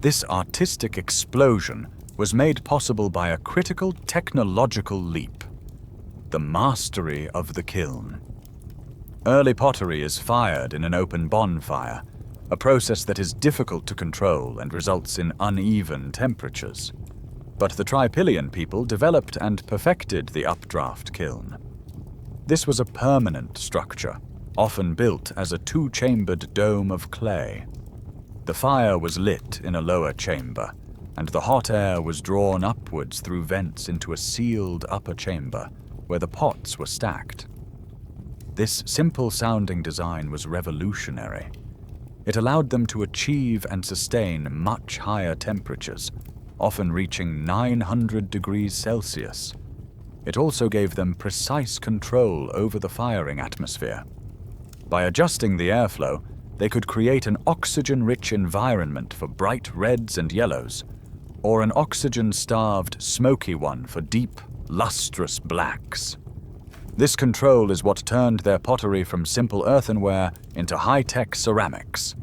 This artistic explosion was made possible by a critical technological leap: the mastery of the kiln. Early pottery is fired in an open bonfire, a process that is difficult to control and results in uneven temperatures. But the Trypillian people developed and perfected the updraft kiln. This was a permanent structure, often built as a two-chambered dome of clay. The fire was lit in a lower chamber, and the hot air was drawn upwards through vents into a sealed upper chamber, where the pots were stacked. This simple-sounding design was revolutionary. It allowed them to achieve and sustain much higher temperatures, often reaching 900 degrees Celsius. It also gave them precise control over the firing atmosphere. By adjusting the airflow, they could create an oxygen-rich environment for bright reds and yellows, or an oxygen-starved, smoky one for deep, lustrous blacks. This control is what turned their pottery from simple earthenware into high-tech ceramics.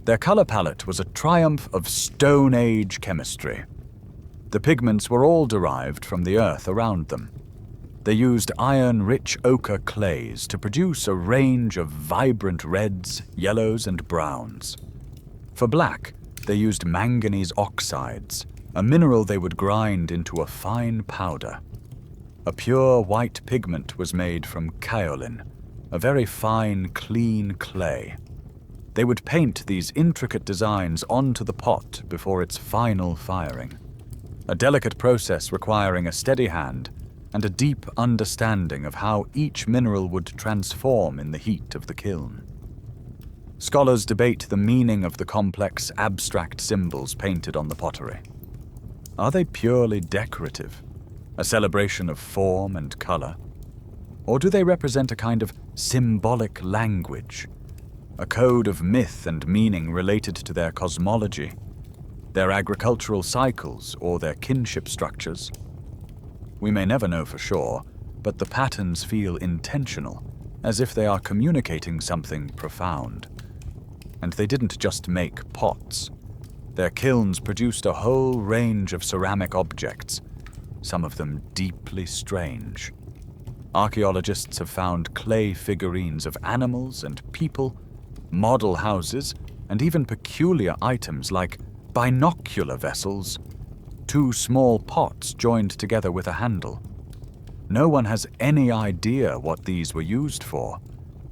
Their color palette was a triumph of Stone Age chemistry. The pigments were all derived from the earth around them. They used iron-rich ochre clays to produce a range of vibrant reds, yellows, and browns. For black, they used manganese oxides, a mineral they would grind into a fine powder. A pure white pigment was made from kaolin, a very fine, clean clay. They would paint these intricate designs onto the pot before its final firing, a delicate process requiring a steady hand and a deep understanding of how each mineral would transform in the heat of the kiln. Scholars debate the meaning of the complex, abstract symbols painted on the pottery. Are they purely decorative, a celebration of form and color? Or do they represent a kind of symbolic language, a code of myth and meaning related to their cosmology, their agricultural cycles, or their kinship structures? We may never know for sure, but the patterns feel intentional, as if they are communicating something profound. And they didn't just make pots. Their kilns produced a whole range of ceramic objects, some of them deeply strange. Archaeologists have found clay figurines of animals and people, model houses, and even peculiar items like binocular vessels, two small pots joined together with a handle. No one has any idea what these were used for.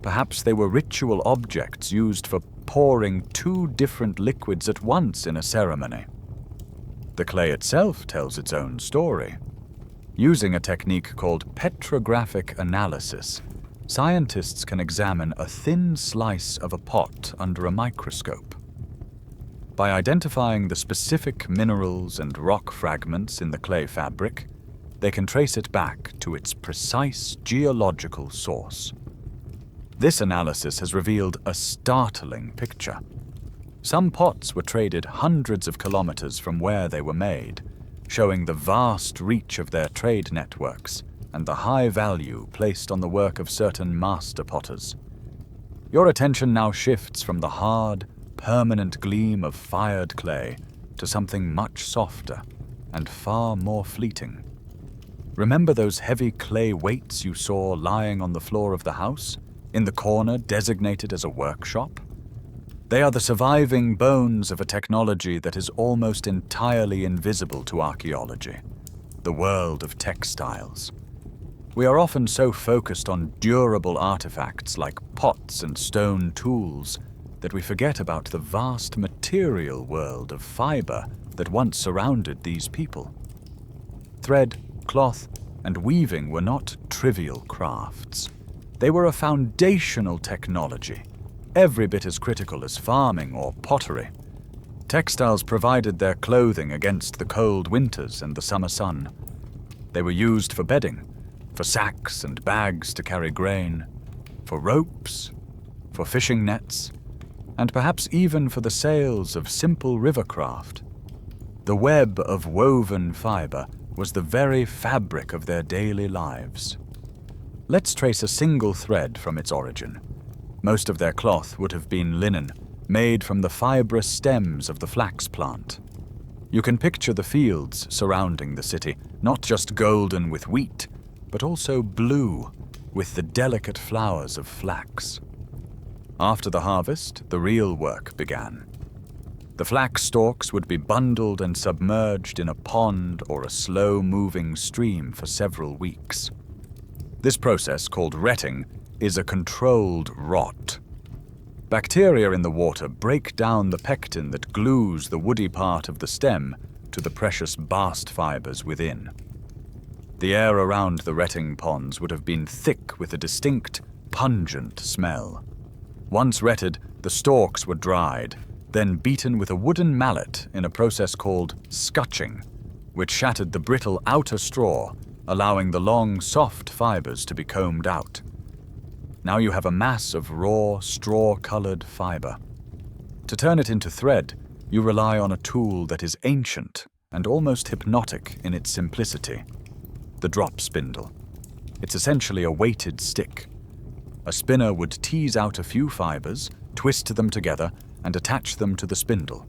Perhaps they were ritual objects used for pouring two different liquids at once in a ceremony. The clay itself tells its own story. Using a technique called petrographic analysis, scientists can examine a thin slice of a pot under a microscope. By identifying the specific minerals and rock fragments in the clay fabric, they can trace it back to its precise geological source. This analysis has revealed a startling picture. Some pots were traded hundreds of kilometers from where they were made, showing the vast reach of their trade networks and the high value placed on the work of certain master potters. Your attention now shifts from the hard, permanent gleam of fired clay to something much softer and far more fleeting. Remember those heavy clay weights you saw lying on the floor of the house, in the corner designated as a workshop? They are the surviving bones of a technology that is almost entirely invisible to archaeology, the world of textiles. We are often so focused on durable artifacts like pots and stone tools that we forget about the vast material world of fiber that once surrounded these people. Thread, cloth, and weaving were not trivial crafts. They were a foundational technology, every bit as critical as farming or pottery. Textiles provided their clothing against the cold winters and the summer sun. They were used for bedding, for sacks and bags to carry grain, for ropes, for fishing nets, and perhaps even for the sails of simple rivercraft. The web of woven fiber was the very fabric of their daily lives. Let's trace a single thread from its origin. Most of their cloth would have been linen, made from the fibrous stems of the flax plant. You can picture the fields surrounding the city, not just golden with wheat, but also blue with the delicate flowers of flax. After the harvest, the real work began. The flax stalks would be bundled and submerged in a pond or a slow-moving stream for several weeks. This process, called retting, is a controlled rot. Bacteria in the water break down the pectin that glues the woody part of the stem to the precious bast fibers within. The air around the retting ponds would have been thick with a distinct, pungent smell. Once retted, the stalks were dried, then beaten with a wooden mallet in a process called scutching, which shattered the brittle outer straw, allowing the long, soft fibers to be combed out. Now you have a mass of raw, straw-colored fiber. To turn it into thread, you rely on a tool that is ancient and almost hypnotic in its simplicity: the drop spindle. It's essentially a weighted stick. A spinner would tease out a few fibers, twist them together, and attach them to the spindle.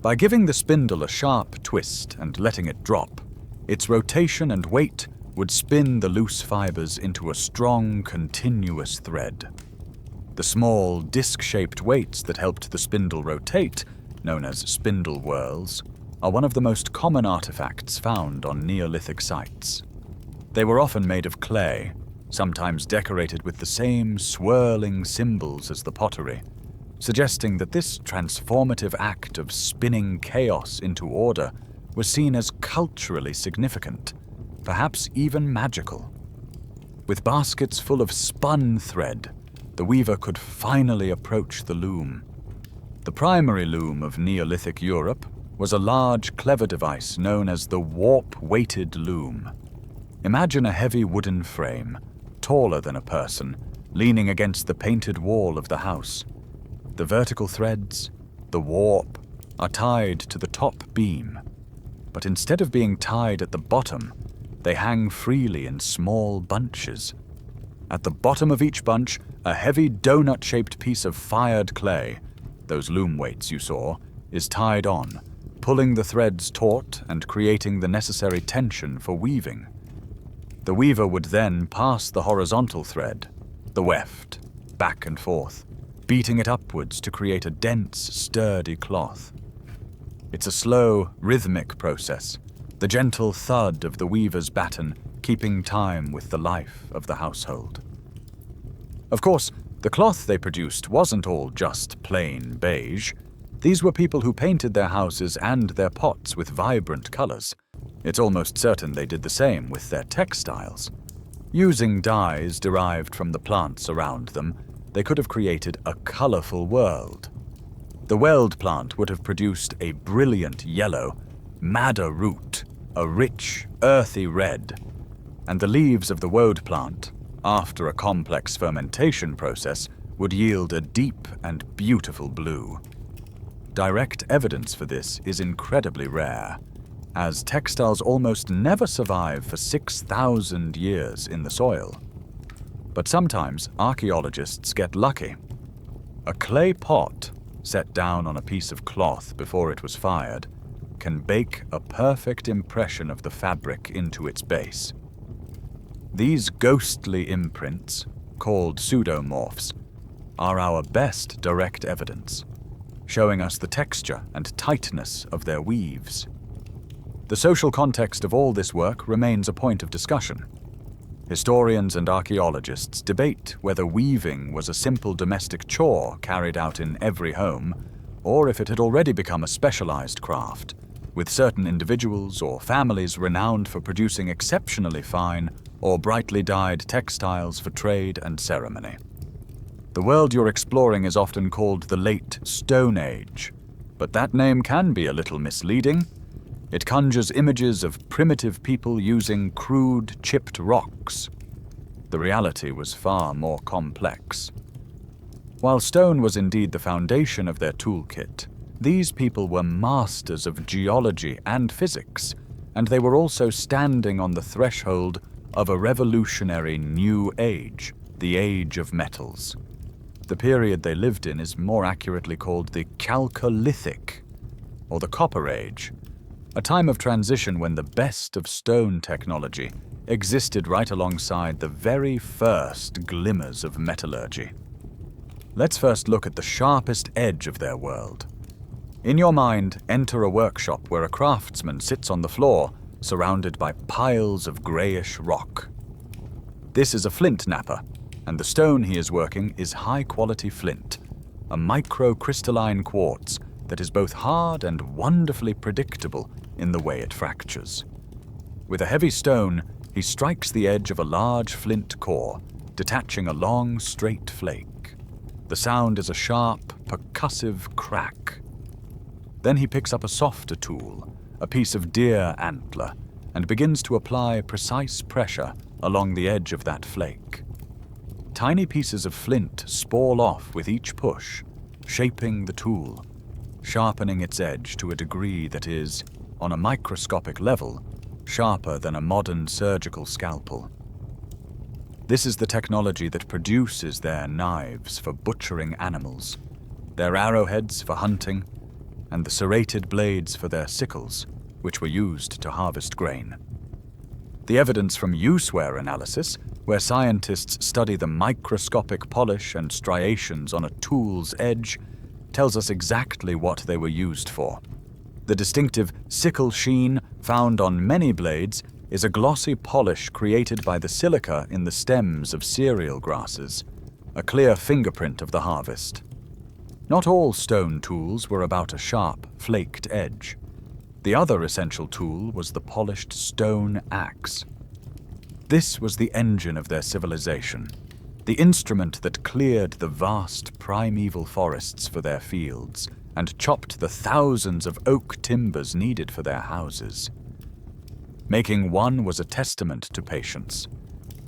By giving the spindle a sharp twist and letting it drop, its rotation and weight would spin the loose fibers into a strong, continuous thread. The small, disc-shaped weights that helped the spindle rotate, known as spindle whorls, are one of the most common artifacts found on Neolithic sites. They were often made of clay, sometimes decorated with the same swirling symbols as the pottery, suggesting that this transformative act of spinning chaos into order was seen as culturally significant, perhaps even magical. With baskets full of spun thread, the weaver could finally approach the loom. The primary loom of Neolithic Europe was a large, clever device known as the warp-weighted loom. Imagine a heavy wooden frame, taller than a person, leaning against the painted wall of the house. The vertical threads, the warp, are tied to the top beam, but instead of being tied at the bottom, they hang freely in small bunches. At the bottom of each bunch, a heavy donut-shaped piece of fired clay, those loom weights you saw, is tied on, pulling the threads taut and creating the necessary tension for weaving. The weaver would then pass the horizontal thread, the weft, back and forth, beating it upwards to create a dense, sturdy cloth. It's a slow, rhythmic process, the gentle thud of the weaver's baton keeping time with the life of the household. Of course, the cloth they produced wasn't all just plain beige. These were people who painted their houses and their pots with vibrant colors. It's almost certain they did the same with their textiles. Using dyes derived from the plants around them, they could have created a colorful world. The weld plant would have produced a brilliant yellow, madder root, a rich, earthy red, and the leaves of the woad plant, after a complex fermentation process, would yield a deep and beautiful blue. Direct evidence for this is incredibly rare, as textiles almost never survive for 6,000 years in the soil. But sometimes archaeologists get lucky. A clay pot, set down on a piece of cloth before it was fired, can bake a perfect impression of the fabric into its base. These ghostly imprints, called pseudomorphs, are our best direct evidence, showing us the texture and tightness of their weaves. The social context of all this work remains a point of discussion. Historians and archaeologists debate whether weaving was a simple domestic chore carried out in every home, or if it had already become a specialized craft, with certain individuals or families renowned for producing exceptionally fine or brightly dyed textiles for trade and ceremony. The world you're exploring is often called the Late Stone Age, but that name can be a little misleading. It conjures images of primitive people using crude, chipped rocks. The reality was far more complex. While stone was indeed the foundation of their toolkit, these people were masters of geology and physics, and they were also standing on the threshold of a revolutionary new age, the Age of Metals. The period they lived in is more accurately called the Chalcolithic, or the Copper Age, a time of transition when the best of stone technology existed right alongside the very first glimmers of metallurgy. Let's first look at the sharpest edge of their world. In your mind, enter a workshop where a craftsman sits on the floor, surrounded by piles of greyish rock. This is a flint napper, and the stone he is working is high-quality flint, a microcrystalline quartz that is both hard and wonderfully predictable in the way it fractures. With a heavy stone, he strikes the edge of a large flint core, detaching a long, straight flake. The sound is a sharp, percussive crack. Then he picks up a softer tool, a piece of deer antler, and begins to apply precise pressure along the edge of that flake. Tiny pieces of flint sprawl off with each push, shaping the tool, sharpening its edge to a degree that is, on a microscopic level, sharper than a modern surgical scalpel. This is the technology that produces their knives for butchering animals, their arrowheads for hunting, and the serrated blades for their sickles, which were used to harvest grain. The evidence from use-wear analysis, where scientists study the microscopic polish and striations on a tool's edge, tells us exactly what they were used for. The distinctive sickle sheen found on many blades is a glossy polish created by the silica in the stems of cereal grasses, a clear fingerprint of the harvest. Not all stone tools were about a sharp, flaked edge. The other essential tool was the polished stone axe. This was the engine of their civilization, the instrument that cleared the vast primeval forests for their fields and chopped the thousands of oak timbers needed for their houses. Making one was a testament to patience.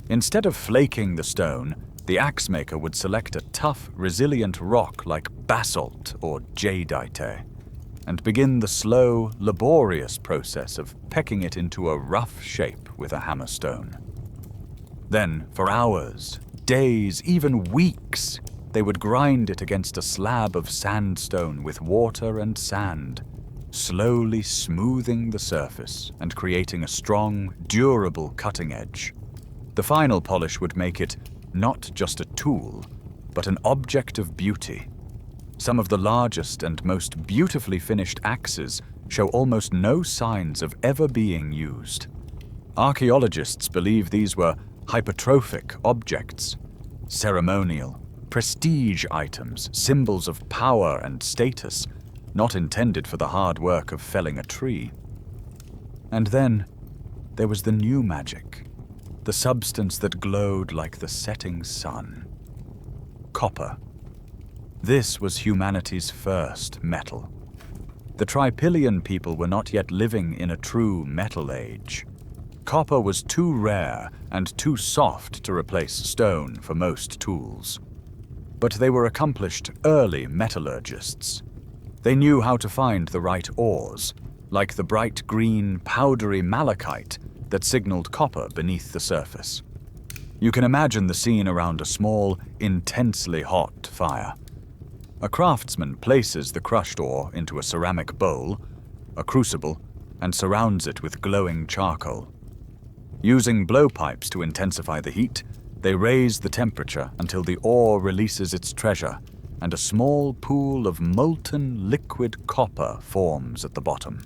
Instead of flaking the stone, the axe maker would select a tough, resilient rock like basalt or jadeite, and begin the slow, laborious process of pecking it into a rough shape with a hammerstone. Then, for hours, days, even weeks, they would grind it against a slab of sandstone with water and sand, slowly smoothing the surface and creating a strong, durable cutting edge. The final polish would make it not just a tool, but an object of beauty. Some of the largest and most beautifully finished axes show almost no signs of ever being used. Archaeologists believe these were hypertrophic objects, ceremonial, prestige items, symbols of power and status, not intended for the hard work of felling a tree. And then there was the new magic, the substance that glowed like the setting sun. Copper. This was humanity's first metal. The Trypillian people were not yet living in a true metal age. Copper was too rare and too soft to replace stone for most tools. But they were accomplished early metallurgists. They knew how to find the right ores, like the bright green, powdery malachite that signaled copper beneath the surface. You can imagine the scene around a small, intensely hot fire. A craftsman places the crushed ore into a ceramic bowl, a crucible, and surrounds it with glowing charcoal. Using blowpipes to intensify the heat, they raise the temperature until the ore releases its treasure, and a small pool of molten liquid copper forms at the bottom.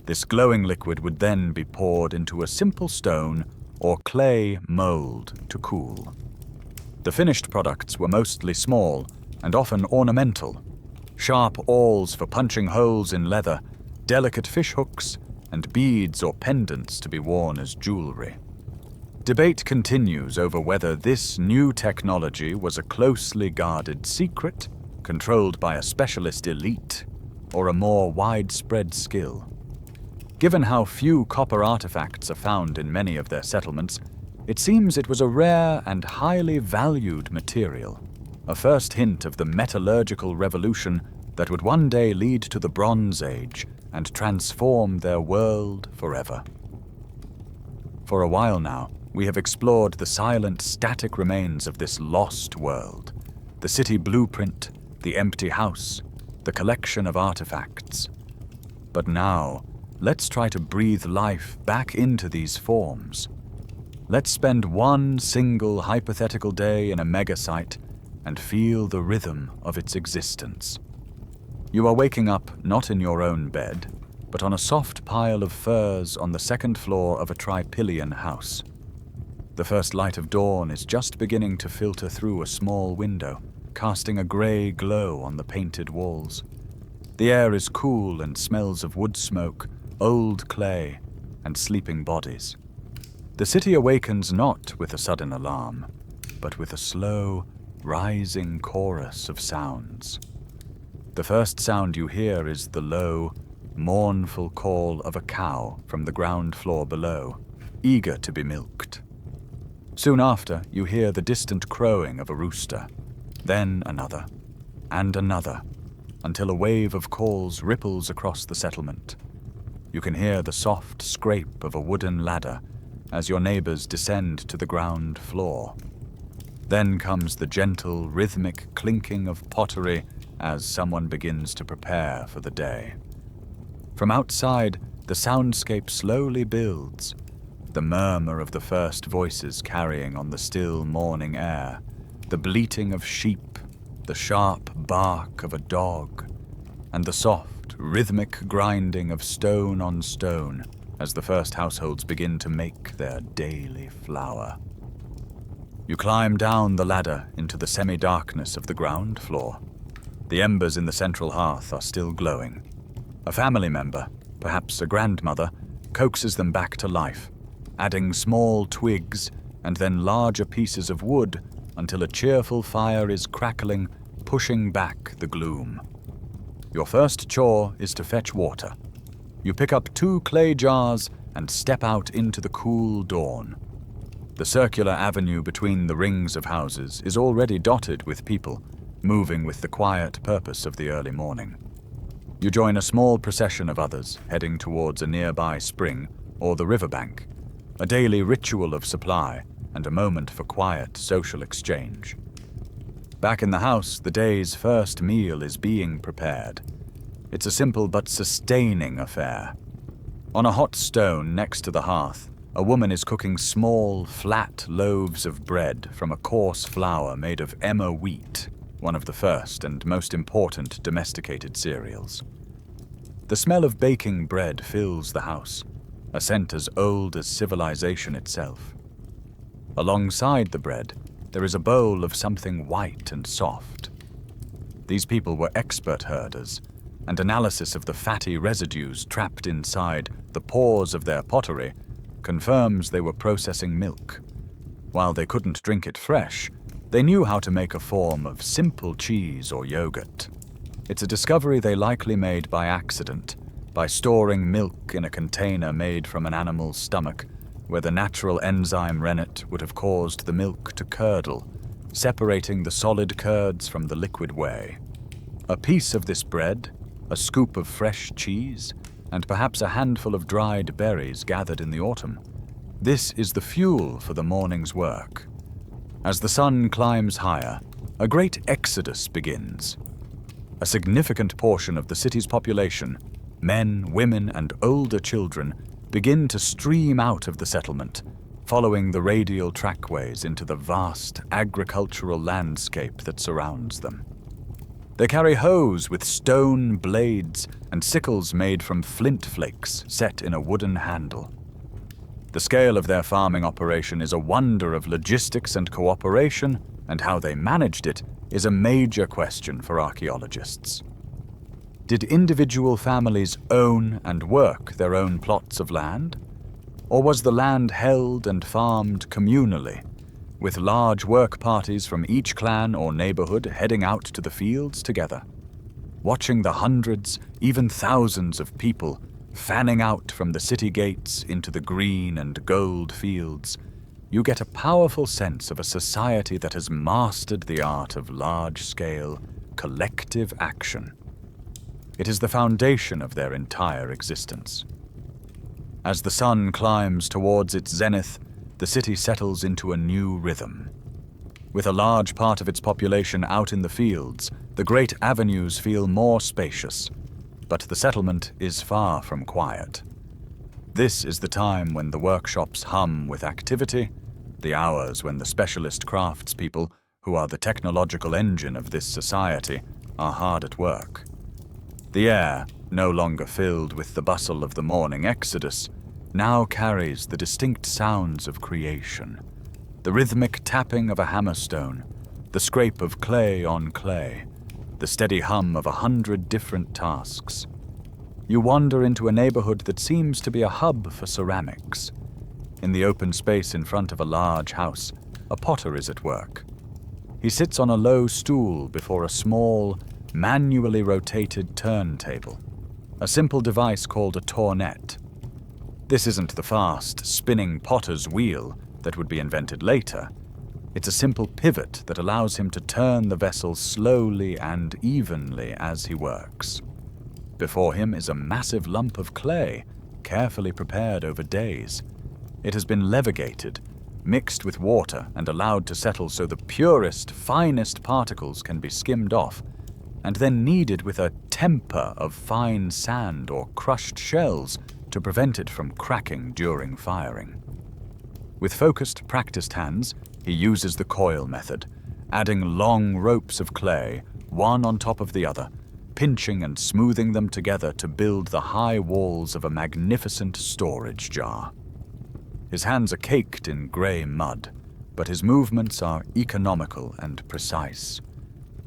This glowing liquid would then be poured into a simple stone or clay mold to cool. The finished products were mostly small and often ornamental, sharp awls for punching holes in leather, delicate fish hooks, and beads or pendants to be worn as jewelry. Debate continues over whether this new technology was a closely guarded secret, controlled by a specialist elite, or a more widespread skill. Given how few copper artifacts are found in many of their settlements, it seems it was a rare and highly valued material, a first hint of the metallurgical revolution that would one day lead to the Bronze Age and transform their world forever. For a while now, we have explored the silent, static remains of this lost world, the city blueprint, the empty house, the collection of artifacts. But now, let's try to breathe life back into these forms. Let's spend one single hypothetical day in a megasite and feel the rhythm of its existence. You are waking up not in your own bed, but on a soft pile of furs on the second floor of a Trypillian house. The first light of dawn is just beginning to filter through a small window, casting a grey glow on the painted walls. The air is cool and smells of wood smoke, old clay, and sleeping bodies. The city awakens not with a sudden alarm, but with a slow, rising chorus of sounds. The first sound you hear is the low, mournful call of a cow from the ground floor below, eager to be milked. Soon after, you hear the distant crowing of a rooster, then another, and another, until a wave of calls ripples across the settlement. You can hear the soft scrape of a wooden ladder as your neighbors descend to the ground floor. Then comes the gentle, rhythmic clinking of pottery as someone begins to prepare for the day. From outside, the soundscape slowly builds, the murmur of the first voices carrying on the still morning air, the bleating of sheep, the sharp bark of a dog, and the soft, rhythmic grinding of stone on stone as the first households begin to make their daily flour. You climb down the ladder into the semi-darkness of the ground floor. The embers in the central hearth are still glowing. A family member, perhaps a grandmother, coaxes them back to life, adding small twigs and then larger pieces of wood until a cheerful fire is crackling, pushing back the gloom. Your first chore is to fetch water. You pick up 2 clay jars and step out into the cool dawn. The circular avenue between the rings of houses is already dotted with people, moving with the quiet purpose of the early morning. You join a small procession of others heading towards a nearby spring or the riverbank, a daily ritual of supply and a moment for quiet social exchange. Back in the house, the day's first meal is being prepared. It's a simple but sustaining affair. On a hot stone next to the hearth, a woman is cooking small, flat loaves of bread from a coarse flour made of emmer wheat, one of the first and most important domesticated cereals. The smell of baking bread fills the house, a scent as old as civilization itself. Alongside the bread, there is a bowl of something white and soft. These people were expert herders, and analysis of the fatty residues trapped inside the pores of their pottery confirms they were processing milk. While they couldn't drink it fresh, they knew how to make a form of simple cheese or yogurt. It's a discovery they likely made by accident, by storing milk in a container made from an animal's stomach, where the natural enzyme rennet would have caused the milk to curdle, separating the solid curds from the liquid whey. A piece of this bread, a scoop of fresh cheese, and perhaps a handful of dried berries gathered in the autumn. This is the fuel for the morning's work. As the sun climbs higher, a great exodus begins. A significant portion of the city's population, men, women, and older children, begin to stream out of the settlement, following the radial trackways into the vast agricultural landscape that surrounds them. They carry hoes with stone blades and sickles made from flint flakes set in a wooden handle. The scale of their farming operation is a wonder of logistics and cooperation, and how they managed it is a major question for archaeologists. Did individual families own and work their own plots of land? Or was the land held and farmed communally, with large work parties from each clan or neighborhood heading out to the fields together? Watching the hundreds, even thousands of people fanning out from the city gates into the green and gold fields, you get a powerful sense of a society that has mastered the art of large-scale, collective action. It is the foundation of their entire existence. As the sun climbs towards its zenith, the city settles into a new rhythm. With a large part of its population out in the fields, the great avenues feel more spacious, but the settlement is far from quiet. This is the time when the workshops hum with activity, the hours when the specialist craftspeople, who are the technological engine of this society, are hard at work. The air, no longer filled with the bustle of the morning exodus, now carries the distinct sounds of creation. The rhythmic tapping of a hammerstone, the scrape of clay on clay, the steady hum of 100 different tasks. You wander into a neighborhood that seems to be a hub for ceramics. In the open space in front of a large house, a potter is at work. He sits on a low stool before a small, manually rotated turntable, a simple device called a tournet. This isn't the fast, spinning potter's wheel that would be invented later. It's a simple pivot that allows him to turn the vessel slowly and evenly as he works. Before him is a massive lump of clay, carefully prepared over days. It has been levigated, mixed with water, and allowed to settle so the purest, finest particles can be skimmed off, and then kneaded with a temper of fine sand or crushed shells to prevent it from cracking during firing. With focused, practiced hands, he uses the coil method, adding long ropes of clay, one on top of the other, pinching and smoothing them together to build the high walls of a magnificent storage jar. His hands are caked in grey mud, but his movements are economical and precise.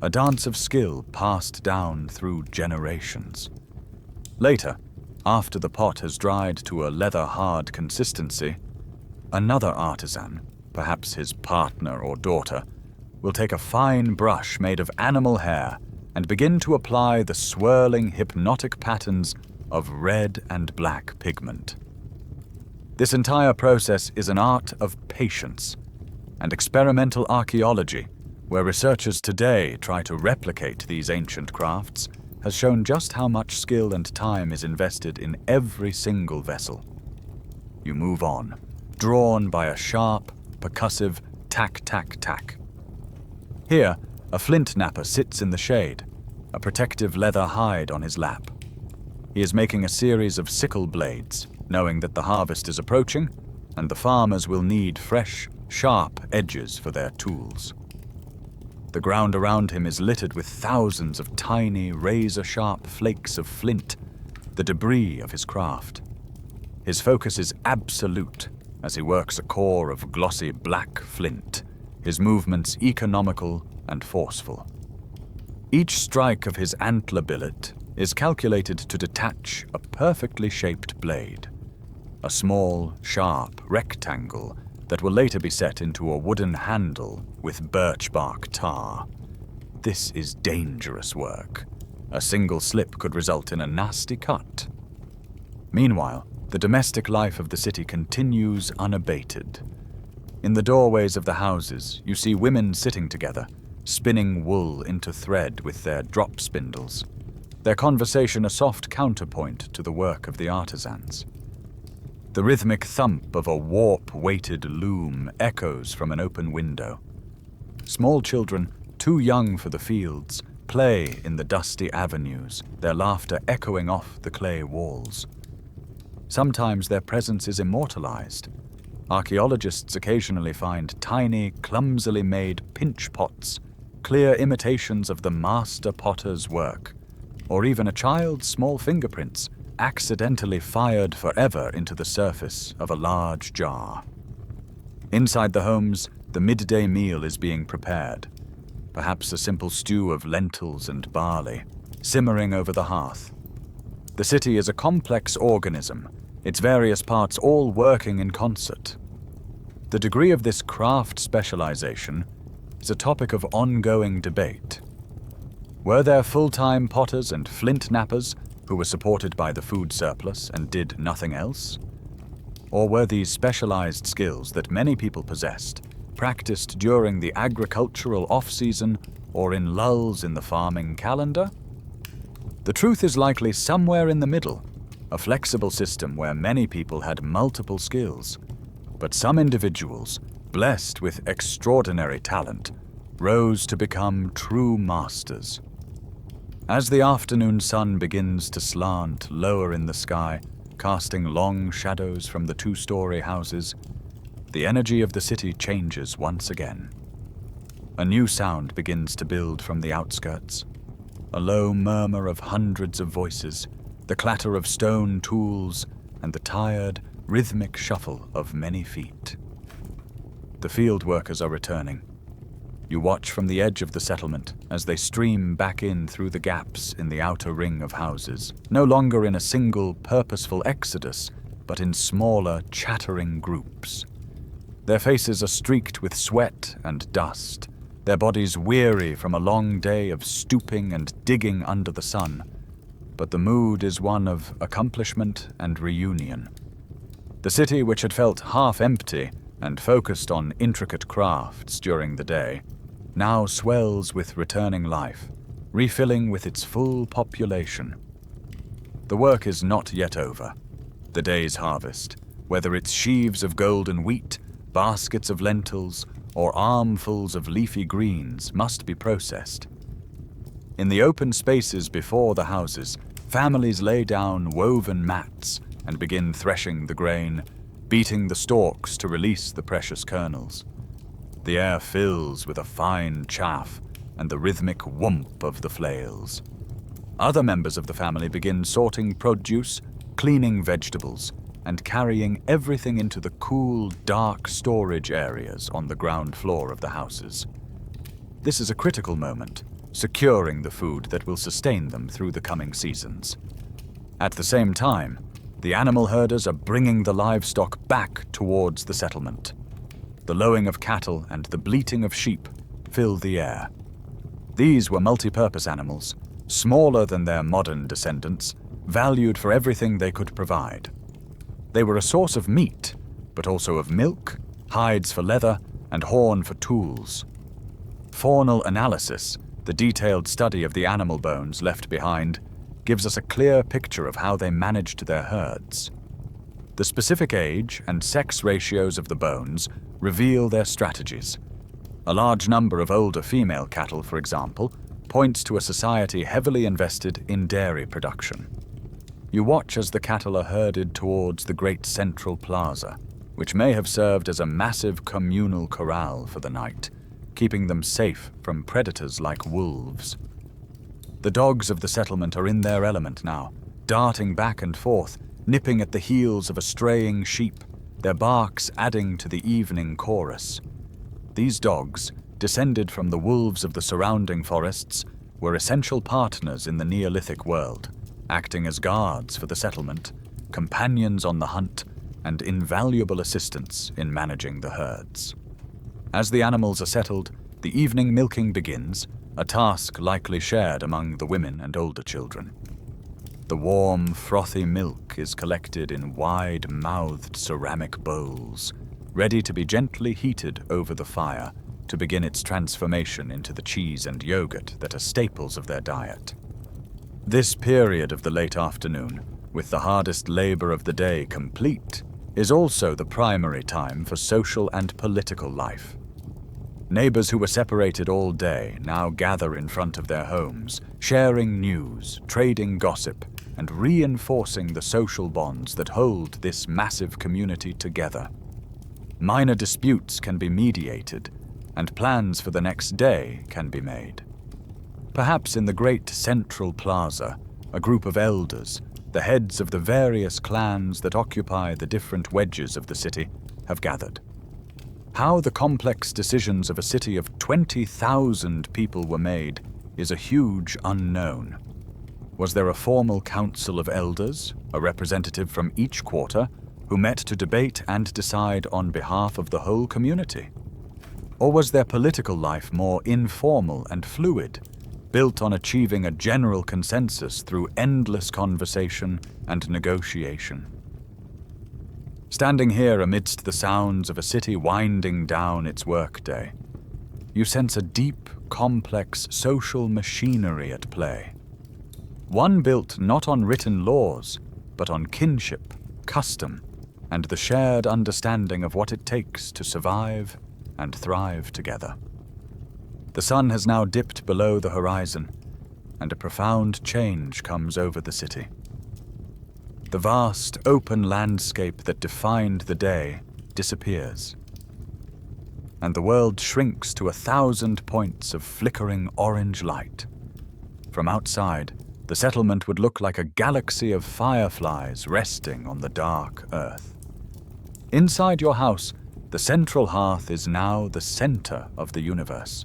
A dance of skill passed down through generations. Later, after the pot has dried to a leather-hard consistency, another artisan, perhaps his partner or daughter, will take a fine brush made of animal hair and begin to apply the swirling hypnotic patterns of red and black pigment. This entire process is an art of patience and experimental archaeology, where researchers today try to replicate these ancient crafts, has shown just how much skill and time is invested in every single vessel. You move on, drawn by a sharp, percussive tack-tack-tack. Here, a flint napper sits in the shade, a protective leather hide on his lap. He is making a series of sickle blades, knowing that the harvest is approaching, and the farmers will need fresh, sharp edges for their tools. The ground around him is littered with thousands of tiny, razor-sharp flakes of flint, the debris of his craft. His focus is absolute as he works a core of glossy black flint, his movements economical and forceful. Each strike of his antler billet is calculated to detach a perfectly shaped blade, a small, sharp rectangle that will later be set into a wooden handle with birch bark tar. This is dangerous work. A single slip could result in a nasty cut. Meanwhile, the domestic life of the city continues unabated. In the doorways of the houses, you see women sitting together, spinning wool into thread with their drop spindles, their conversation a soft counterpoint to the work of the artisans. The rhythmic thump of a warp-weighted loom echoes from an open window. Small children, too young for the fields, play in the dusty avenues, their laughter echoing off the clay walls. Sometimes their presence is immortalized. Archaeologists occasionally find tiny, clumsily made pinch pots, clear imitations of the master potter's work, or even a child's small fingerprints accidentally fired forever into the surface of a large jar. Inside the homes, the midday meal is being prepared, perhaps a simple stew of lentils and barley, simmering over the hearth. The city is a complex organism, its various parts all working in concert. The degree of this craft specialization is a topic of ongoing debate. Were there full-time potters and flint nappers who were supported by the food surplus and did nothing else? Or were these specialized skills that many people possessed practiced during the agricultural off-season or in lulls in the farming calendar? The truth is likely somewhere in the middle, a flexible system where many people had multiple skills, but some individuals, blessed with extraordinary talent, rose to become true masters. As the afternoon sun begins to slant lower in the sky, casting long shadows from the two-story houses, the energy of the city changes once again. A new sound begins to build from the outskirts. a low murmur of hundreds of voices, the clatter of stone tools, and the tired, rhythmic shuffle of many feet. The field workers are returning. You watch from the edge of the settlement as they stream back in through the gaps in the outer ring of houses, no longer in a single, purposeful exodus, but in smaller, chattering groups. Their faces are streaked with sweat and dust, their bodies weary from a long day of stooping and digging under the sun, but the mood is one of accomplishment and reunion. The city, which had felt half empty and focused on intricate crafts during the day, now swells with returning life, refilling with its full population. The work is not yet over. The day's harvest, whether it's sheaves of golden wheat, baskets of lentils, or armfuls of leafy greens, must be processed. In the open spaces before the houses, families lay down woven mats and begin threshing the grain, beating the stalks to release the precious kernels. The air fills with a fine chaff and the rhythmic whomp of the flails. Other members of the family begin sorting produce, cleaning vegetables, and carrying everything into the cool, dark storage areas on the ground floor of the houses. This is a critical moment, securing the food that will sustain them through the coming seasons. At the same time, the animal herders are bringing the livestock back towards the settlement. The lowing of cattle and the bleating of sheep fill the air. These were multi-purpose animals, smaller than their modern descendants, valued for everything they could provide. They were a source of meat, but also of milk, hides for leather, and horn for tools. Faunal analysis, the detailed study of the animal bones left behind, gives us a clear picture of how they managed their herds. The specific age and sex ratios of the bones reveal their strategies. A large number of older female cattle, for example, points to a society heavily invested in dairy production. You watch as the cattle are herded towards the great central plaza, which may have served as a massive communal corral for the night, keeping them safe from predators like wolves. The dogs of the settlement are in their element now, darting back and forth, nipping at the heels of a straying sheep, their barks adding to the evening chorus. These dogs, descended from the wolves of the surrounding forests, were essential partners in the Neolithic world, acting as guards for the settlement, companions on the hunt, and invaluable assistants in managing the herds. As the animals are settled, the evening milking begins, a task likely shared among the women and older children. The warm, frothy milk is collected in wide-mouthed ceramic bowls, ready to be gently heated over the fire to begin its transformation into the cheese and yogurt that are staples of their diet. This period of the late afternoon, with the hardest labor of the day complete, is also the primary time for social and political life. Neighbors who were separated all day now gather in front of their homes, sharing news, trading gossip, and reinforcing the social bonds that hold this massive community together. Minor disputes can be mediated, and plans for the next day can be made. Perhaps in the great central plaza, a group of elders, the heads of the various clans that occupy the different wedges of the city, have gathered. How the complex decisions of a city of 20,000 people were made is a huge unknown. Was there a formal council of elders, a representative from each quarter, who met to debate and decide on behalf of the whole community? Or was their political life more informal and fluid, built on achieving a general consensus through endless conversation and negotiation? Standing here amidst the sounds of a city winding down its workday, you sense a deep, complex social machinery at play. One built not on written laws, but on kinship, custom, and the shared understanding of what it takes to survive and thrive together. The sun has now dipped below the horizon, and a profound change comes over the city. The vast, open landscape that defined the day disappears, and the world shrinks to 1,000 points of flickering orange light. From outside, the settlement would look like a galaxy of fireflies resting on the dark earth. Inside your house, the central hearth is now the center of the universe.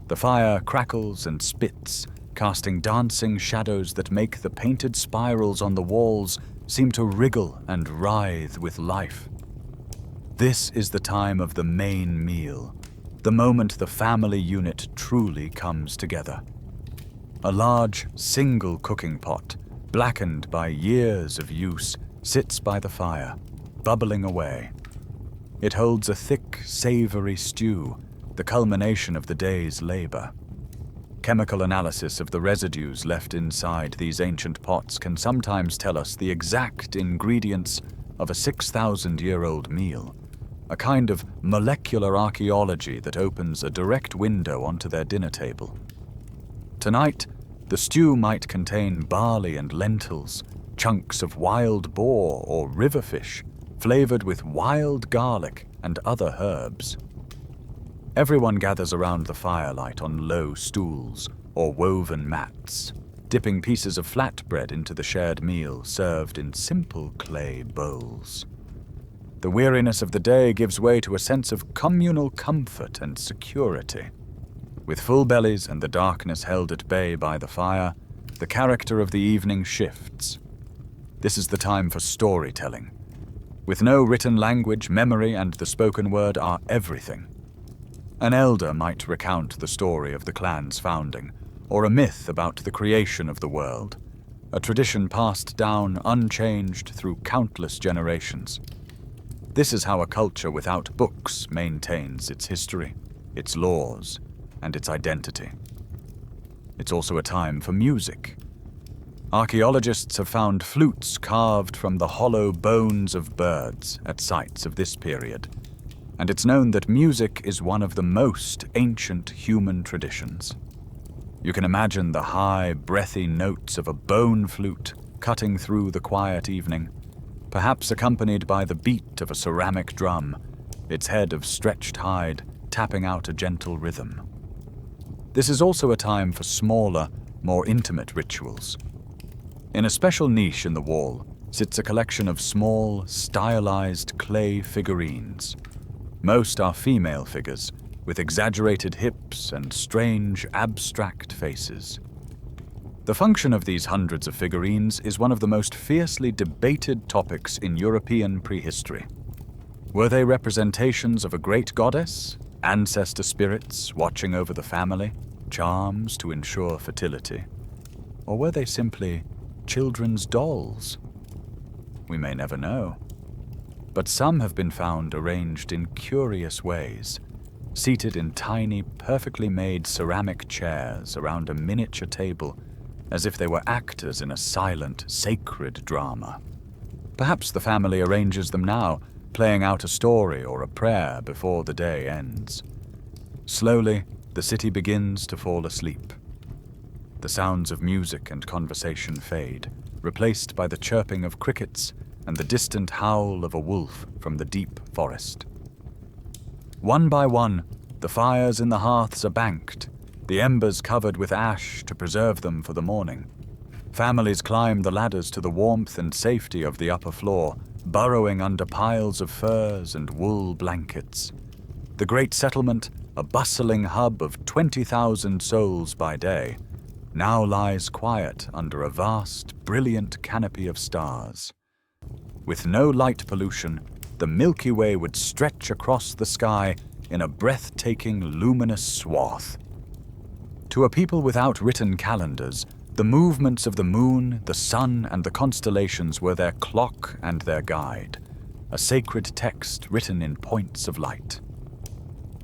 The fire crackles and spits, casting dancing shadows that make the painted spirals on the walls seem to wriggle and writhe with life. This is the time of the main meal, the moment the family unit truly comes together. A large, single cooking pot, blackened by years of use, sits by the fire, bubbling away. It holds a thick, savory stew, the culmination of the day's labor. Chemical analysis of the residues left inside these ancient pots can sometimes tell us the exact ingredients of a 6,000-year-old meal, a kind of molecular archaeology that opens a direct window onto their dinner table. Tonight, the stew might contain barley and lentils, chunks of wild boar or river fish, flavored with wild garlic and other herbs. Everyone gathers around the firelight on low stools or woven mats, dipping pieces of flatbread into the shared meal served in simple clay bowls. The weariness of the day gives way to a sense of communal comfort and security. With full bellies and the darkness held at bay by the fire, the character of the evening shifts. This is the time for storytelling. With no written language, memory and the spoken word are everything. An elder might recount the story of the clan's founding, or a myth about the creation of the world, a tradition passed down unchanged through countless generations. This is how a culture without books maintains its history, its laws, and its identity. It's also a time for music. Archaeologists have found flutes carved from the hollow bones of birds at sites of this period, and it's known that music is one of the most ancient human traditions. You can imagine the high, breathy notes of a bone flute cutting through the quiet evening, perhaps accompanied by the beat of a ceramic drum, its head of stretched hide tapping out a gentle rhythm. This is also a time for smaller, more intimate rituals. In a special niche in the wall sits a collection of small, stylized clay figurines. Most are female figures, with exaggerated hips and strange, abstract faces. The function of these hundreds of figurines is one of the most fiercely debated topics in European prehistory. Were they representations of a great goddess, ancestor spirits watching over the family, charms to ensure fertility? Or were they simply children's dolls? We may never know. But some have been found arranged in curious ways, seated in tiny, perfectly made ceramic chairs around a miniature table, as if they were actors in a silent, sacred drama. Perhaps the family arranges them now, playing out a story or a prayer before the day ends. Slowly, the city begins to fall asleep. The sounds of music and conversation fade, replaced by the chirping of crickets and the distant howl of a wolf from the deep forest. One by one, the fires in the hearths are banked, the embers covered with ash to preserve them for the morning. Families climb the ladders to the warmth and safety of the upper floor, burrowing under piles of furs and wool blankets. The great settlement, a bustling hub of 20,000 souls by day, now lies quiet under a vast, brilliant canopy of stars. With no light pollution, the Milky Way would stretch across the sky in a breathtaking, luminous swath. To a people without written calendars, the movements of the moon, the sun, and the constellations were their clock and their guide, a sacred text written in points of light.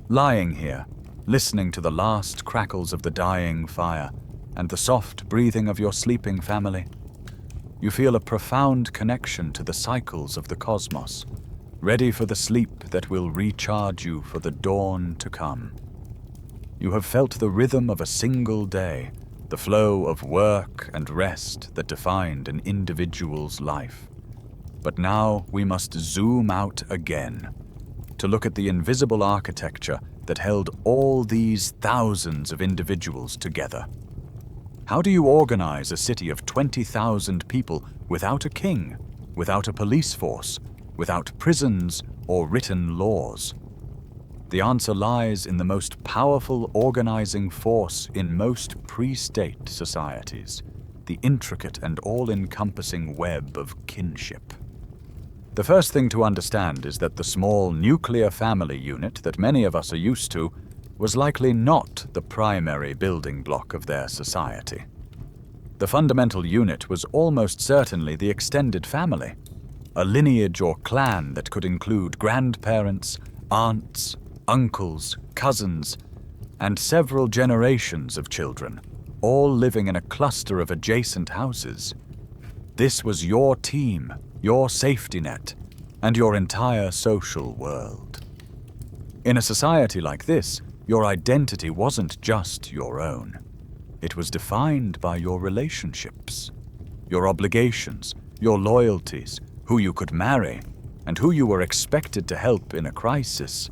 Lying here, listening to the last crackles of the dying fire and the soft breathing of your sleeping family, you feel a profound connection to the cycles of the cosmos, ready for the sleep that will recharge you for the dawn to come. You have felt the rhythm of a single day, the flow of work and rest that defined an individual's life. But now we must zoom out again, to look at the invisible architecture that held all these thousands of individuals together. How do you organize a city of 20,000 people without a king, without a police force, without prisons or written laws? The answer lies in the most powerful organizing force in most pre-state societies, the intricate and all-encompassing web of kinship. The first thing to understand is that the small nuclear family unit that many of us are used to was likely not the primary building block of their society. The fundamental unit was almost certainly the extended family, a lineage or clan that could include grandparents, aunts, uncles, cousins, and several generations of children, all living in a cluster of adjacent houses. This was your team, your safety net, and your entire social world. In a society like this, your identity wasn't just your own. It was defined by your relationships, your obligations, your loyalties, who you could marry, and who you were expected to help in a crisis,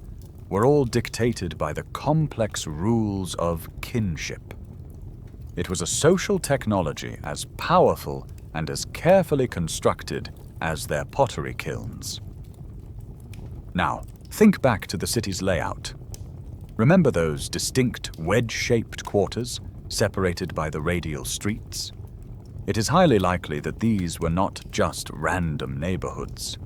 were all dictated by the complex rules of kinship. It was a social technology as powerful and as carefully constructed as their pottery kilns. Now, think back to the city's layout. Remember those distinct wedge-shaped quarters separated by the radial streets? It is highly likely that these were not just random neighborhoods.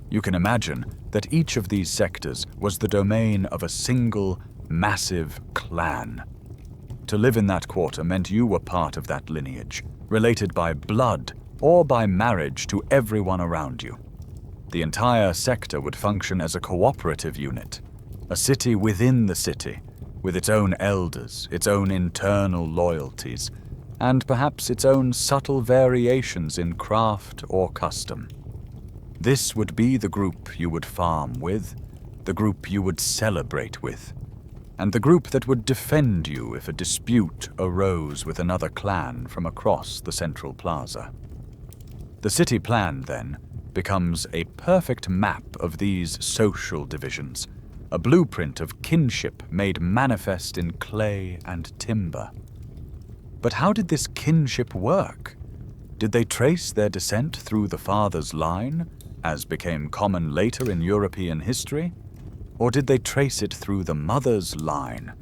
You can imagine that each of these sectors was the domain of a single, massive clan. To live in that quarter meant you were part of that lineage, related by blood or by marriage to everyone around you. The entire sector would function as a cooperative unit, a city within the city, with its own elders, its own internal loyalties, and perhaps its own subtle variations in craft or custom. This would be the group you would farm with, the group you would celebrate with, and the group that would defend you if a dispute arose with another clan from across the central plaza. The city plan, then, becomes a perfect map of these social divisions, a blueprint of kinship made manifest in clay and timber. But how did this kinship work? Did they trace their descent through the father's line, as became common later in European history? Or did they trace it through the mother's line?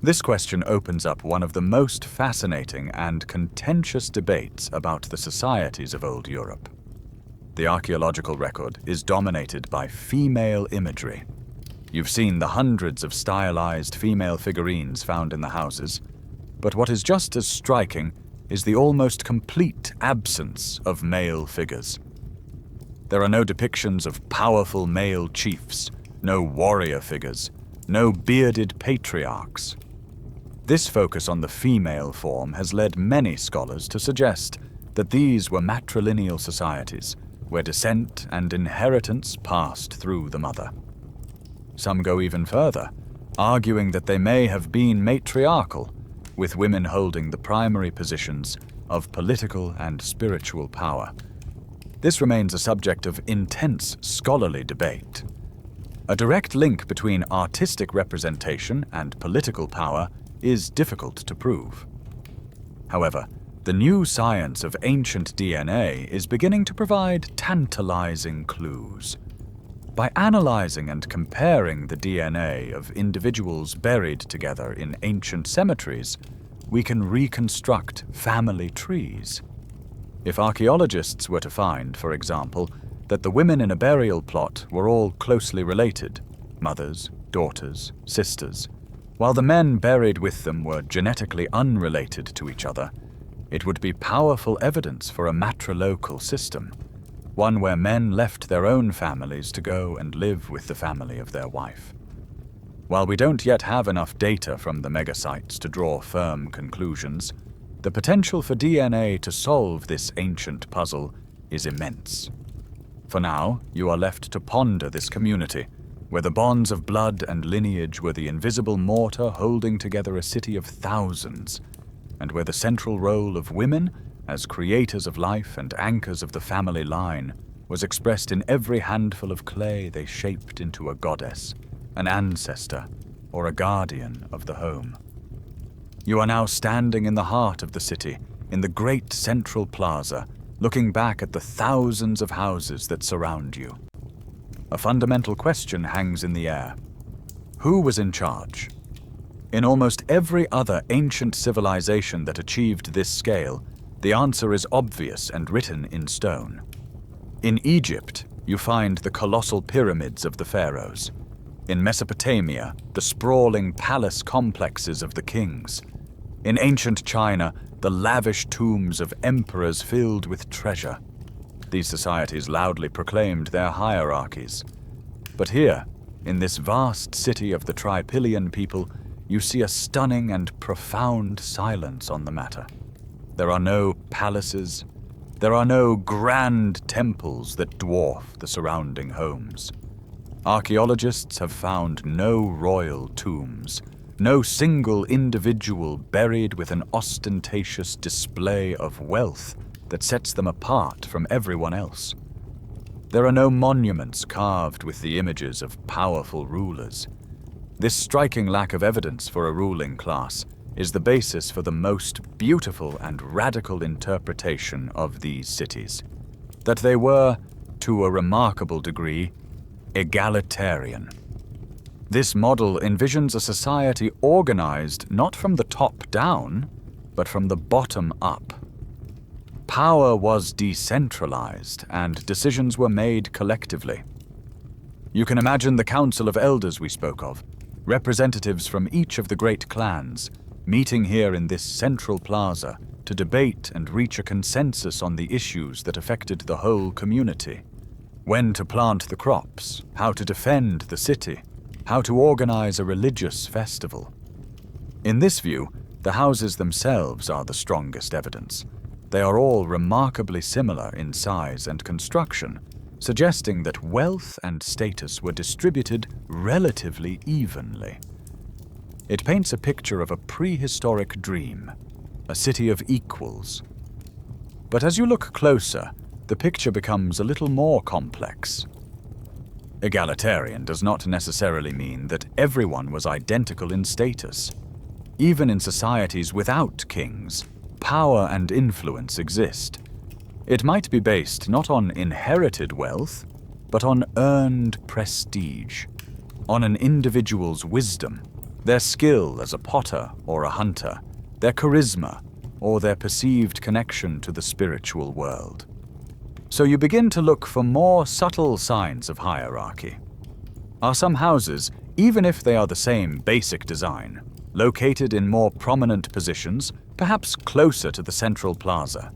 This question opens up one of the most fascinating and contentious debates about the societies of old Europe. The archaeological record is dominated by female imagery. You've seen the hundreds of stylized female figurines found in the houses, but what is just as striking is the almost complete absence of male figures. There are no depictions of powerful male chiefs, no warrior figures, no bearded patriarchs. This focus on the female form has led many scholars to suggest that these were matrilineal societies, where descent and inheritance passed through the mother. Some go even further, arguing that they may have been matriarchal, with women holding the primary positions of political and spiritual power. This remains a subject of intense scholarly debate. A direct link between artistic representation and political power is difficult to prove. However, the new science of ancient DNA is beginning to provide tantalizing clues. By analyzing and comparing the DNA of individuals buried together in ancient cemeteries, we can reconstruct family trees. If archaeologists were to find, for example, that the women in a burial plot were all closely related, mothers, daughters, sisters, while the men buried with them were genetically unrelated to each other, it would be powerful evidence for a matrilocal system, one where men left their own families to go and live with the family of their wife. While we don't yet have enough data from the megasites to draw firm conclusions, the potential for DNA to solve this ancient puzzle is immense. For now, you are left to ponder this community, where the bonds of blood and lineage were the invisible mortar holding together a city of thousands, and where the central role of women, as creators of life and anchors of the family line, was expressed in every handful of clay they shaped into a goddess, an ancestor, or a guardian of the home. You are now standing in the heart of the city, in the great central plaza, looking back at the thousands of houses that surround you. A fundamental question hangs in the air. Who was in charge? In almost every other ancient civilization that achieved this scale, the answer is obvious and written in stone. In Egypt, you find the colossal pyramids of the pharaohs. In Mesopotamia, the sprawling palace complexes of the kings. In ancient China, the lavish tombs of emperors filled with treasure. These societies loudly proclaimed their hierarchies. But here, in this vast city of the Trypillian people, you see a stunning and profound silence on the matter. There are no palaces. There are no grand temples that dwarf the surrounding homes. Archaeologists have found no royal tombs, no single individual buried with an ostentatious display of wealth that sets them apart from everyone else. There are no monuments carved with the images of powerful rulers. This striking lack of evidence for a ruling class is the basis for the most beautiful and radical interpretation of these cities, that they were, to a remarkable degree, egalitarian. This model envisions a society organized not from the top down, but from the bottom up. Power was decentralized, and decisions were made collectively. You can imagine the council of elders we spoke of, representatives from each of the great clans, meeting here in this central plaza to debate and reach a consensus on the issues that affected the whole community. When to plant the crops, how to defend the city, how to organize a religious festival. In this view, the houses themselves are the strongest evidence. They are all remarkably similar in size and construction, suggesting that wealth and status were distributed relatively evenly. It paints a picture of a prehistoric dream, a city of equals. But as you look closer, the picture becomes a little more complex. Egalitarian does not necessarily mean that everyone was identical in status. Even in societies without kings, power and influence exist. It might be based not on inherited wealth, but on earned prestige, on an individual's wisdom, their skill as a potter or a hunter, their charisma, or their perceived connection to the spiritual world. So you begin to look for more subtle signs of hierarchy. Are some houses, even if they are the same basic design, located in more prominent positions, perhaps closer to the central plaza?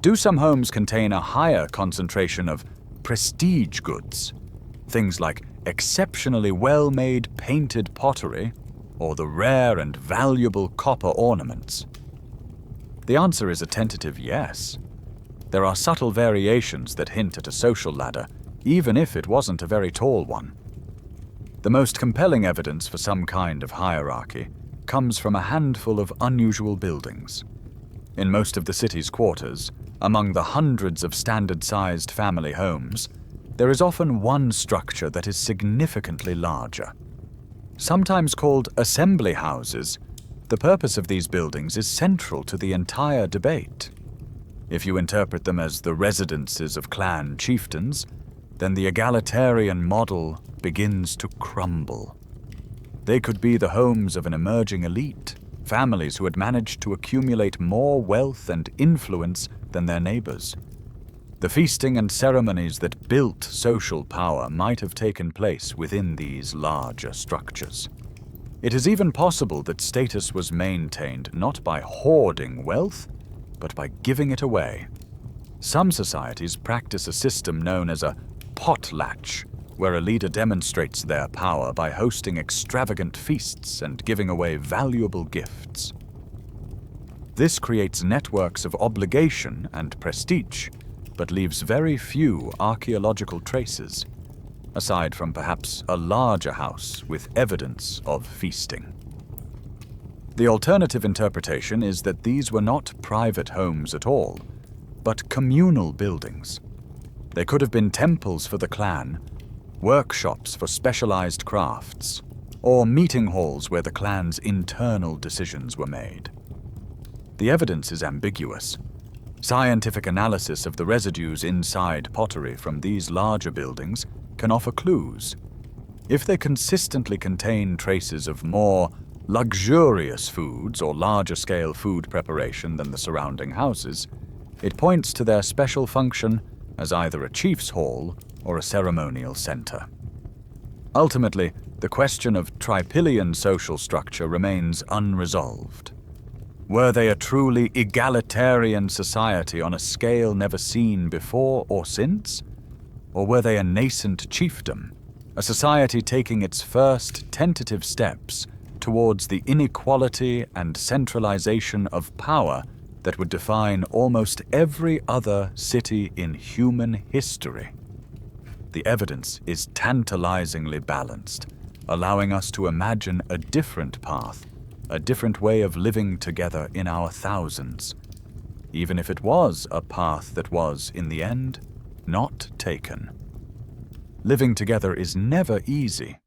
Do some homes contain a higher concentration of prestige goods, things like exceptionally well-made painted pottery or the rare and valuable copper ornaments? The answer is a tentative yes. There are subtle variations that hint at a social ladder, even if it wasn't a very tall one. The most compelling evidence for some kind of hierarchy comes from a handful of unusual buildings. In most of the city's quarters, among the hundreds of standard-sized family homes, there is often one structure that is significantly larger. Sometimes called assembly houses, the purpose of these buildings is central to the entire debate. If you interpret them as the residences of clan chieftains, then the egalitarian model begins to crumble. They could be the homes of an emerging elite, families who had managed to accumulate more wealth and influence than their neighbors. The feasting and ceremonies that built social power might have taken place within these larger structures. It is even possible that status was maintained not by hoarding wealth, but by giving it away. Some societies practice a system known as a potlatch, where a leader demonstrates their power by hosting extravagant feasts and giving away valuable gifts. This creates networks of obligation and prestige, but leaves very few archaeological traces, aside from perhaps a larger house with evidence of feasting. The alternative interpretation is that these were not private homes at all, but communal buildings. They could have been temples for the clan, workshops for specialized crafts, or meeting halls where the clan's internal decisions were made. The evidence is ambiguous. Scientific analysis of the residues inside pottery from these larger buildings can offer clues. If they consistently contain traces of more luxurious foods or larger-scale food preparation than the surrounding houses, it points to their special function as either a chief's hall or a ceremonial center. Ultimately, the question of Trypillian social structure remains unresolved. Were they a truly egalitarian society on a scale never seen before or since? Or were they a nascent chiefdom, a society taking its first tentative steps towards the inequality and centralization of power that would define almost every other city in human history? The evidence is tantalizingly balanced, allowing us to imagine a different path, a different way of living together in our thousands, even if it was a path that was, in the end, not taken. Living together is never easy.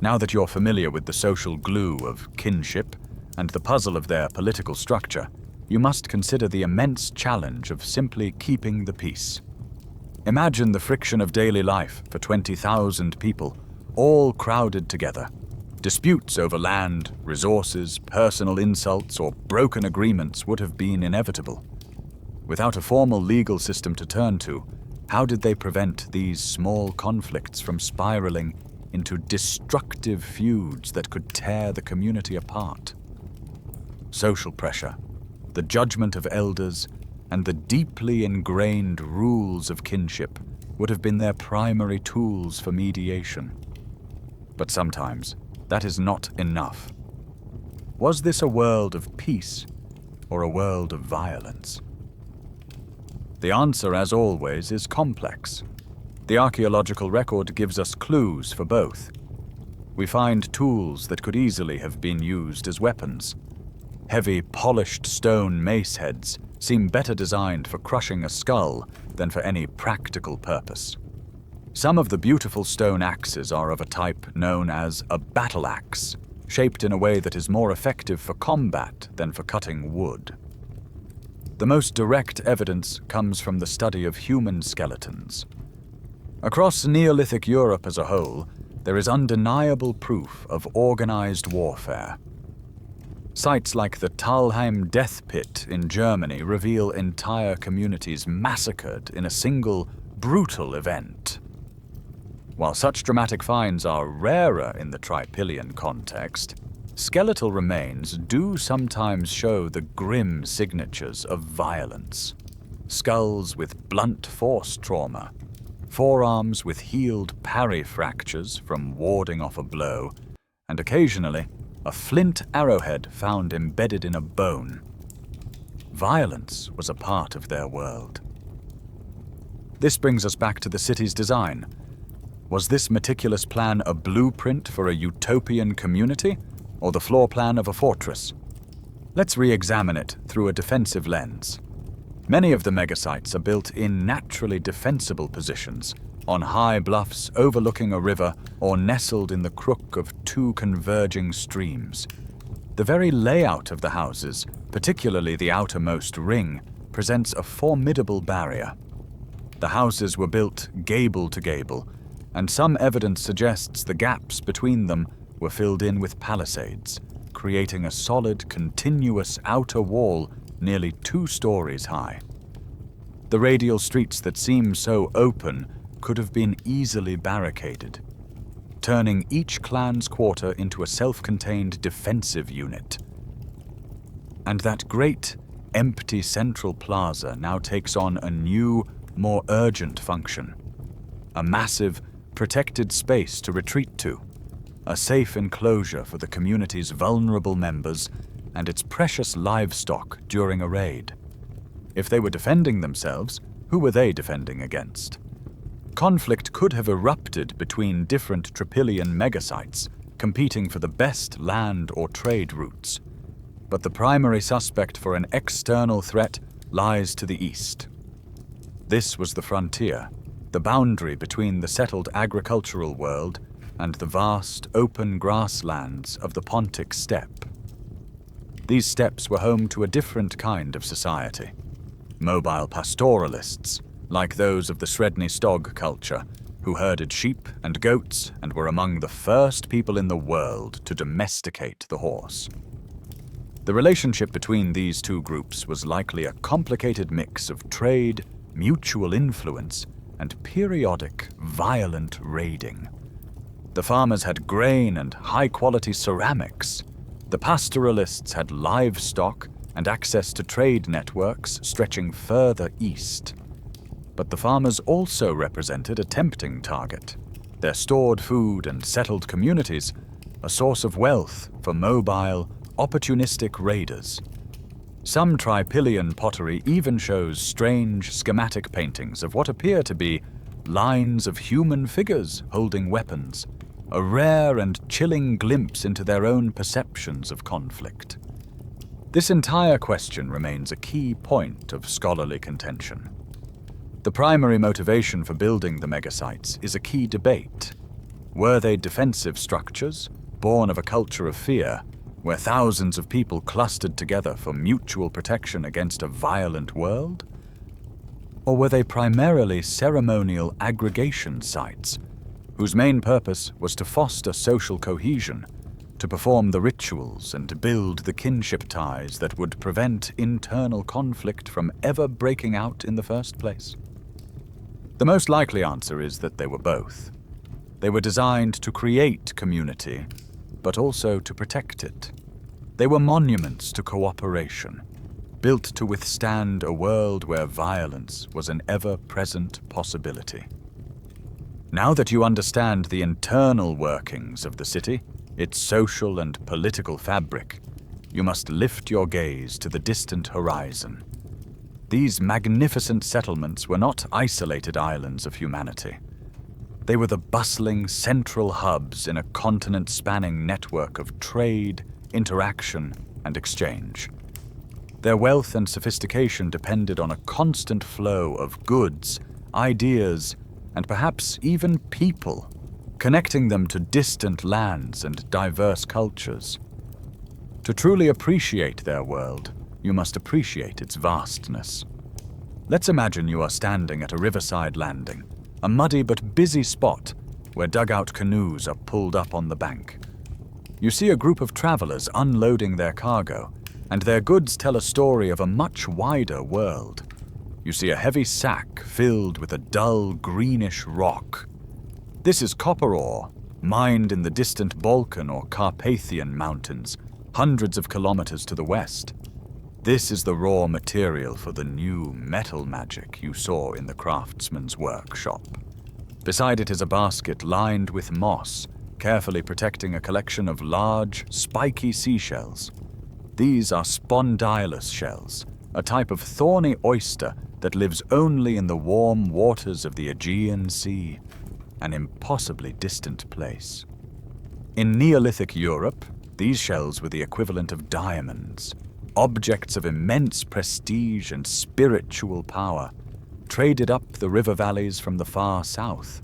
Now that you're familiar with the social glue of kinship and the puzzle of their political structure, you must consider the immense challenge of simply keeping the peace. Imagine the friction of daily life for 20,000 people, all crowded together. Disputes over land, resources, personal insults, or broken agreements would have been inevitable. Without a formal legal system to turn to, how did they prevent these small conflicts from spiraling into destructive feuds that could tear the community apart? Social pressure, the judgment of elders, and the deeply ingrained rules of kinship would have been their primary tools for mediation. But sometimes, that is not enough. Was this a world of peace or a world of violence? The answer, as always, is complex. The archaeological record gives us clues for both. We find tools that could easily have been used as weapons. Heavy, polished stone mace heads seem better designed for crushing a skull than for any practical purpose. Some of the beautiful stone axes are of a type known as a battle axe, shaped in a way that is more effective for combat than for cutting wood. The most direct evidence comes from the study of human skeletons. Across Neolithic Europe as a whole, there is undeniable proof of organized warfare. Sites like the Talheim death pit in Germany reveal entire communities massacred in a single, brutal event. While such dramatic finds are rarer in the Trypillian context, skeletal remains do sometimes show the grim signatures of violence. Skulls with blunt force trauma, forearms with healed parry fractures from warding off a blow, and occasionally a flint arrowhead found embedded in a bone. Violence was a part of their world. This brings us back to the city's design. Was this meticulous plan a blueprint for a utopian community, or the floor plan of a fortress? Let's re-examine it through a defensive lens. Many of the megasites are built in naturally defensible positions, on high bluffs overlooking a river or nestled in the crook of two converging streams. The very layout of the houses, particularly the outermost ring, presents a formidable barrier. The houses were built gable to gable, and some evidence suggests the gaps between them were filled in with palisades, creating a solid, continuous outer wall nearly 2 stories high. The radial streets that seem so open could have been easily barricaded, turning each clan's quarter into a self-contained defensive unit. And that great, empty central plaza now takes on a new, more urgent function. A massive, protected space to retreat to, a safe enclosure for the community's vulnerable members and its precious livestock during a raid. If they were defending themselves, who were they defending against? Conflict could have erupted between different Trypillian megasites, competing for the best land or trade routes. But the primary suspect for an external threat lies to the east. This was the frontier, the boundary between the settled agricultural world and the vast, open grasslands of the Pontic steppe. These steppes were home to a different kind of society. Mobile pastoralists, like those of the Sredni Stog culture, who herded sheep and goats and were among the first people in the world to domesticate the horse. The relationship between these two groups was likely a complicated mix of trade, mutual influence, and periodic, violent raiding. The farmers had grain and high-quality ceramics. The pastoralists had livestock and access to trade networks stretching further east. But the farmers also represented a tempting target. Their stored food and settled communities, a source of wealth for mobile, opportunistic raiders. Some Trypillian pottery even shows strange schematic paintings of what appear to be lines of human figures holding weapons, a rare and chilling glimpse into their own perceptions of conflict. This entire question remains a key point of scholarly contention. The primary motivation for building the megasites is a key debate. Were they defensive structures, born of a culture of fear, where thousands of people clustered together for mutual protection against a violent world? Or were they primarily ceremonial aggregation sites, whose main purpose was to foster social cohesion, to perform the rituals and build the kinship ties that would prevent internal conflict from ever breaking out in the first place? The most likely answer is that they were both. They were designed to create community, but also to protect it. They were monuments to cooperation, built to withstand a world where violence was an ever-present possibility. Now that you understand the internal workings of the city, its social and political fabric, you must lift your gaze to the distant horizon. These magnificent settlements were not isolated islands of humanity. They were the bustling central hubs in a continent-spanning network of trade, interaction, and exchange. Their wealth and sophistication depended on a constant flow of goods, ideas, and perhaps even people, connecting them to distant lands and diverse cultures. To truly appreciate their world, you must appreciate its vastness. Let's imagine you are standing at a riverside landing, a muddy but busy spot where dugout canoes are pulled up on the bank. You see a group of travelers unloading their cargo, and their goods tell a story of a much wider world. You see a heavy sack filled with a dull greenish rock. This is copper ore, mined in the distant Balkan or Carpathian mountains, hundreds of kilometers to the west. This is the raw material for the new metal magic you saw in the craftsman's workshop. Beside it is a basket lined with moss, carefully protecting a collection of large, spiky seashells. These are spondylus shells, a type of thorny oyster that lives only in the warm waters of the Aegean Sea, an impossibly distant place. In Neolithic Europe, these shells were the equivalent of diamonds, objects of immense prestige and spiritual power, traded up the river valleys from the far south.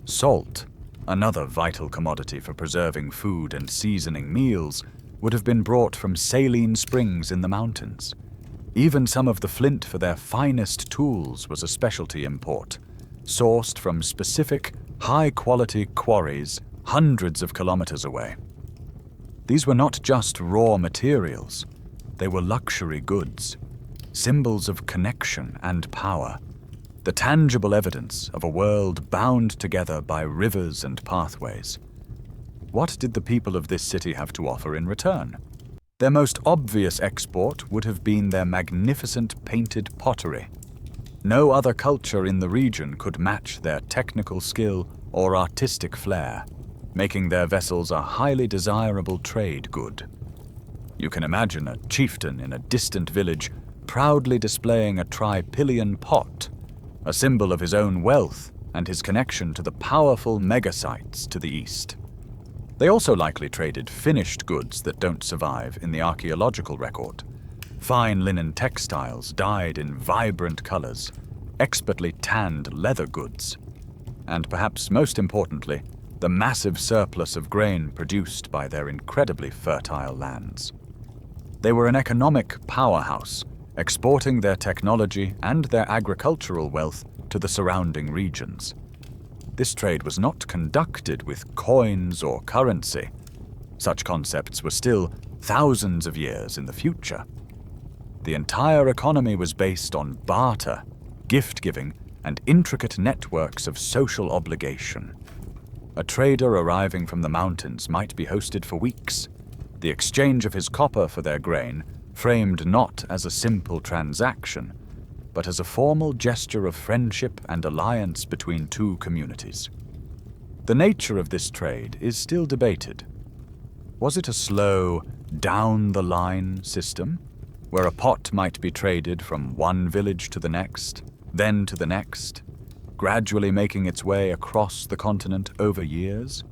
Salt, another vital commodity for preserving food and seasoning meals, would have been brought from saline springs in the mountains. Even some of the flint for their finest tools was a specialty import, sourced from specific, high-quality quarries hundreds of kilometers away. These were not just raw materials. They were luxury goods, symbols of connection and power, the tangible evidence of a world bound together by rivers and pathways. What did the people of this city have to offer in return? Their most obvious export would have been their magnificent painted pottery. No other culture in the region could match their technical skill or artistic flair, making their vessels a highly desirable trade good. You can imagine a chieftain in a distant village proudly displaying a Trypillian pot, a symbol of his own wealth and his connection to the powerful megasites to the east. They also likely traded finished goods that don't survive in the archaeological record. Fine linen textiles dyed in vibrant colors, expertly tanned leather goods, and perhaps most importantly, the massive surplus of grain produced by their incredibly fertile lands. They were an economic powerhouse, exporting their technology and their agricultural wealth to the surrounding regions. This trade was not conducted with coins or currency. Such concepts were still thousands of years in the future. The entire economy was based on barter, gift-giving, and intricate networks of social obligation. A trader arriving from the mountains might be hosted for weeks, the exchange of his copper for their grain framed not as a simple transaction, but as a formal gesture of friendship and alliance between two communities. The nature of this trade is still debated. Was it a slow, down-the-line system, where a pot might be traded from one village to the next, then to the next, gradually making its way across the continent over years?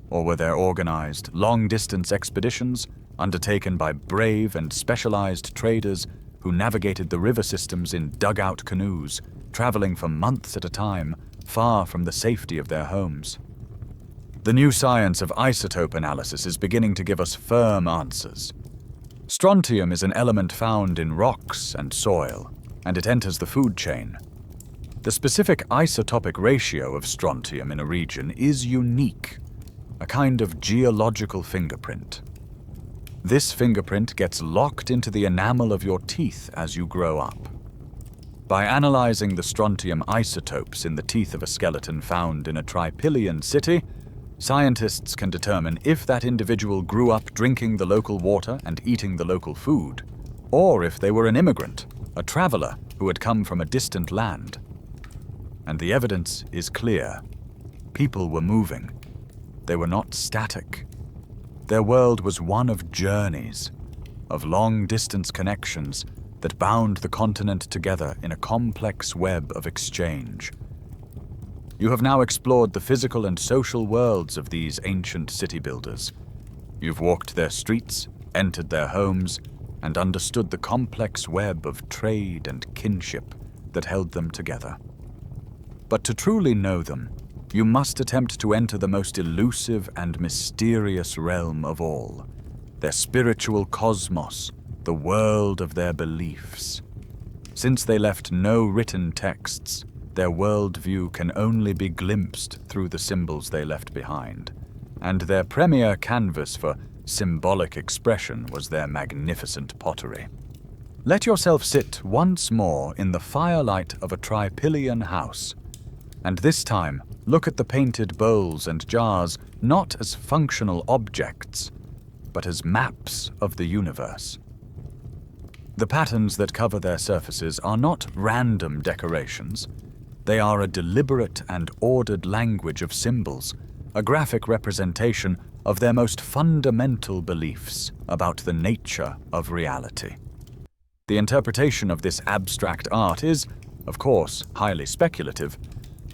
Or were there organized, long-distance expeditions undertaken by brave and specialized traders who navigated the river systems in dugout canoes, traveling for months at a time, far from the safety of their homes? The new science of isotope analysis is beginning to give us firm answers. Strontium is an element found in rocks and soil, and it enters the food chain. The specific isotopic ratio of strontium in a region is unique, a kind of geological fingerprint. This fingerprint gets locked into the enamel of your teeth as you grow up. By analyzing the strontium isotopes in the teeth of a skeleton found in a Trypillian city, scientists can determine if that individual grew up drinking the local water and eating the local food, or if they were an immigrant, a traveler who had come from a distant land. And the evidence is clear. People were moving. They were not static. Their world was one of journeys, of long-distance connections that bound the continent together in a complex web of exchange. You have now explored the physical and social worlds of these ancient city builders. You've walked their streets, entered their homes, and understood the complex web of trade and kinship that held them together. But to truly know them, you must attempt to enter the most elusive and mysterious realm of all, their spiritual cosmos, the world of their beliefs. Since they left no written texts, their worldview can only be glimpsed through the symbols they left behind, and their premier canvas for symbolic expression was their magnificent pottery. Let yourself sit once more in the firelight of a Trypillian house, and this time look at the painted bowls and jars not as functional objects, but as maps of the universe. The patterns that cover their surfaces are not random decorations. They are a deliberate and ordered language of symbols, a graphic representation of their most fundamental beliefs about the nature of reality. The interpretation of this abstract art is, of course, highly speculative,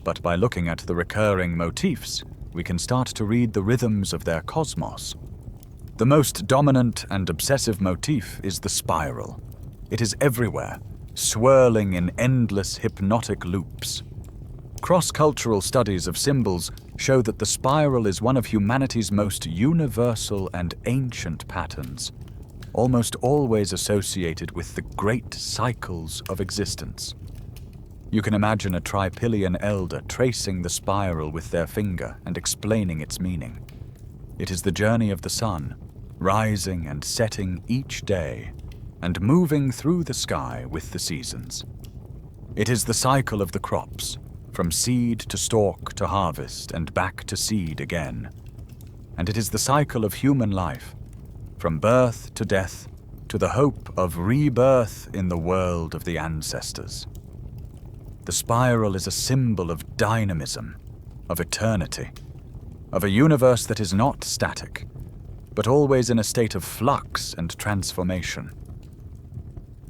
but by looking at the recurring motifs, we can start to read the rhythms of their cosmos. The most dominant and obsessive motif is the spiral. It is everywhere, swirling in endless hypnotic loops. Cross-cultural studies of symbols show that the spiral is one of humanity's most universal and ancient patterns, almost always associated with the great cycles of existence. You can imagine a Trypillian elder tracing the spiral with their finger and explaining its meaning. It is the journey of the sun, rising and setting each day, and moving through the sky with the seasons. It is the cycle of the crops, from seed to stalk to harvest and back to seed again. And it is the cycle of human life, from birth to death to the hope of rebirth in the world of the ancestors. The spiral is a symbol of dynamism, of eternity, of a universe that is not static, but always in a state of flux and transformation.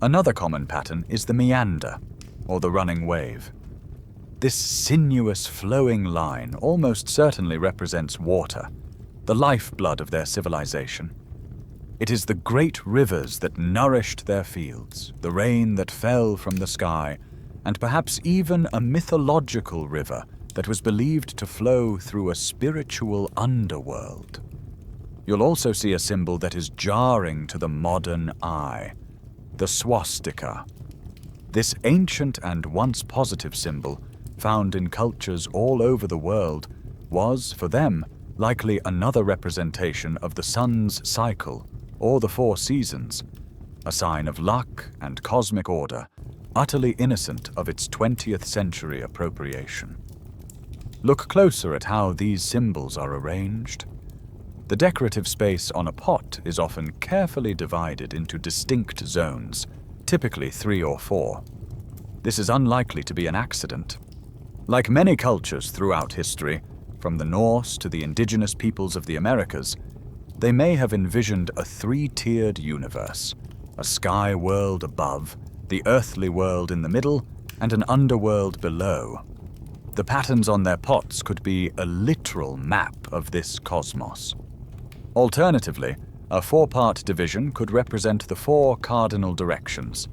Another common pattern is the meander, or the running wave. This sinuous flowing line almost certainly represents water, the lifeblood of their civilization. It is the great rivers that nourished their fields, the rain that fell from the sky, and perhaps even a mythological river that was believed to flow through a spiritual underworld. You'll also see a symbol that is jarring to the modern eye, the swastika. This ancient and once positive symbol, found in cultures all over the world, was, for them, likely another representation of the sun's cycle, or the 4 seasons, a sign of luck and cosmic order, utterly innocent of its 20th century appropriation. Look closer at how these symbols are arranged. The decorative space on a pot is often carefully divided into distinct zones, typically 3 or 4. This is unlikely to be an accident. Like many cultures throughout history, from the Norse to the indigenous peoples of the Americas, they may have envisioned a 3-tiered universe, a sky world above, the earthly world in the middle, and an underworld below. The patterns on their pots could be a literal map of this cosmos. Alternatively, a 4-part division could represent the 4 cardinal directions,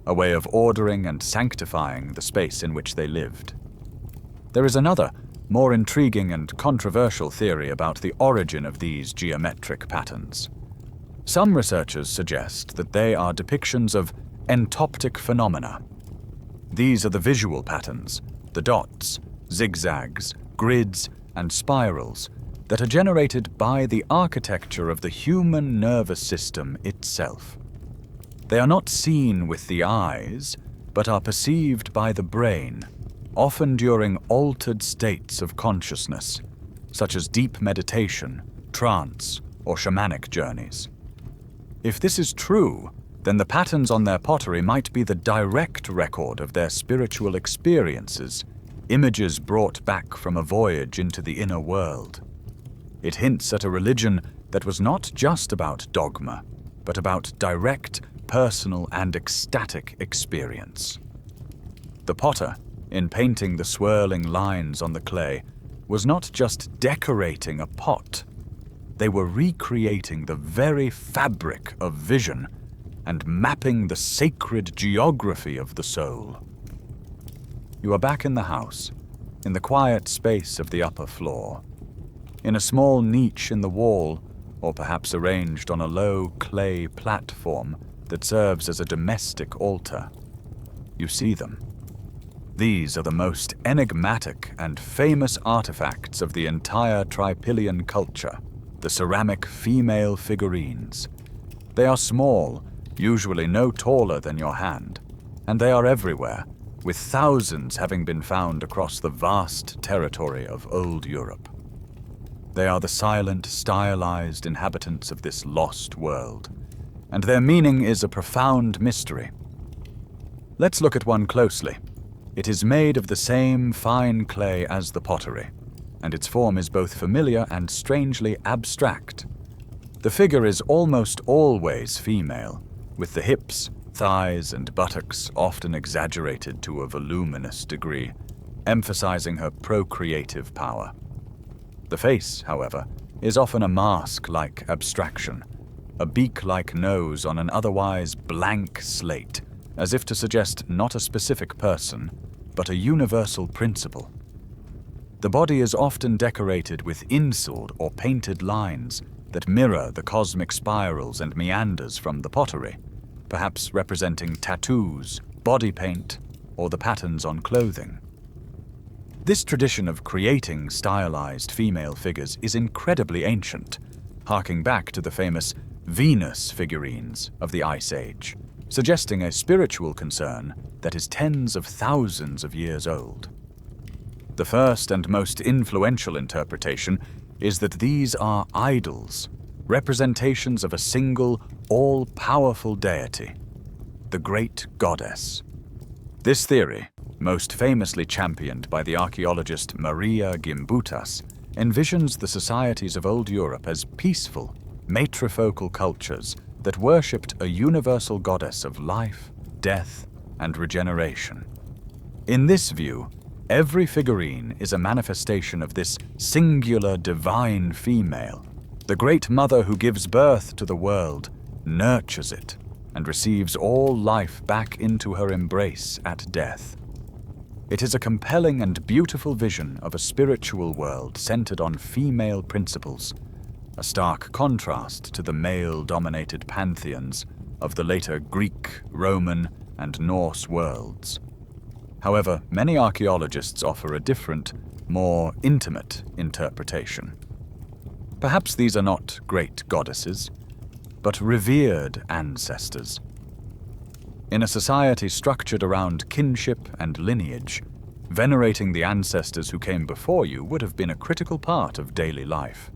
a way of ordering and sanctifying the space in which they lived. There is another, more intriguing and controversial theory about the origin of these geometric patterns. Some researchers suggest that they are depictions of entoptic phenomena. These are the visual patterns, the dots, zigzags, grids, and spirals that are generated by the architecture of the human nervous system itself. They are not seen with the eyes, but are perceived by the brain, often during altered states of consciousness, such as deep meditation, trance, or shamanic journeys. If this is true, then the patterns on their pottery might be the direct record of their spiritual experiences, images brought back from a voyage into the inner world. It hints at a religion that was not just about dogma, but about direct, personal, and ecstatic experience. The potter, in painting the swirling lines on the clay, was not just decorating a pot. They were recreating the very fabric of vision and mapping the sacred geography of the soul. You are back in the house, in the quiet space of the upper floor. In a small niche in the wall, or perhaps arranged on a low clay platform that serves as a domestic altar, you see them. These are the most enigmatic and famous artifacts of the entire Trypillian culture, the ceramic female figurines. They are small, usually no taller than your hand, and they are everywhere, with thousands having been found across the vast territory of Old Europe. They are the silent, stylized inhabitants of this lost world, and their meaning is a profound mystery. Let's look at one closely. It is made of the same fine clay as the pottery, and its form is both familiar and strangely abstract. The figure is almost always female, with the hips, thighs, and buttocks often exaggerated to a voluminous degree, emphasizing her procreative power. The face, however, is often a mask-like abstraction, a beak-like nose on an otherwise blank slate, as if to suggest not a specific person, but a universal principle. The body is often decorated with insuled or painted lines that mirror the cosmic spirals and meanders from the pottery, perhaps representing tattoos, body paint, or the patterns on clothing. This tradition of creating stylized female figures is incredibly ancient, harking back to the famous Venus figurines of the Ice Age, suggesting a spiritual concern that is tens of thousands of years old. The first and most influential interpretation is that these are idols, representations of a single, all-powerful deity, the Great Goddess. This theory, most famously championed by the archaeologist Maria Gimbutas, envisions the societies of Old Europe as peaceful, matrifocal cultures that worshipped a universal goddess of life, death, and regeneration. In this view, every figurine is a manifestation of this singular divine female, the great mother who gives birth to the world, nurtures it, and receives all life back into her embrace at death. It is a compelling and beautiful vision of a spiritual world centered on female principles, a stark contrast to the male-dominated pantheons of the later Greek, Roman, and Norse worlds. However, many archaeologists offer a different, more intimate interpretation. Perhaps these are not great goddesses, but revered ancestors. In a society structured around kinship and lineage, venerating the ancestors who came before you would have been a critical part of daily life.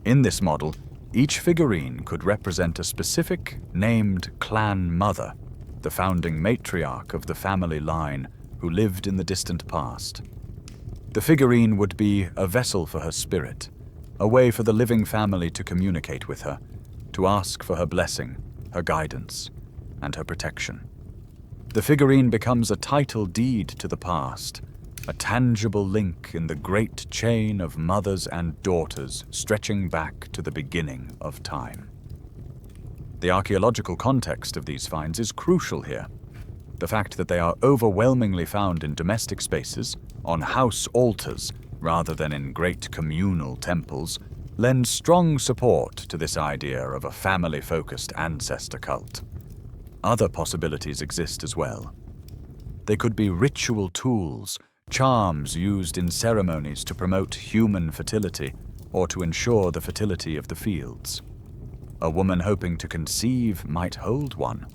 In this model, each figurine could represent a specific, named clan mother, the founding matriarch of the family line who lived in the distant past. The figurine would be a vessel for her spirit, a way for the living family to communicate with her, to ask for her blessing, her guidance, and her protection. The figurine becomes a title deed to the past, a tangible link in the great chain of mothers and daughters stretching back to the beginning of time. The archaeological context of these finds is crucial here. The fact that they are overwhelmingly found in domestic spaces, on house altars, rather than in great communal temples, lends strong support to this idea of a family-focused ancestor cult. Other possibilities exist as well. They could be ritual tools, charms used in ceremonies to promote human fertility or to ensure the fertility of the fields. A woman hoping to conceive might hold one,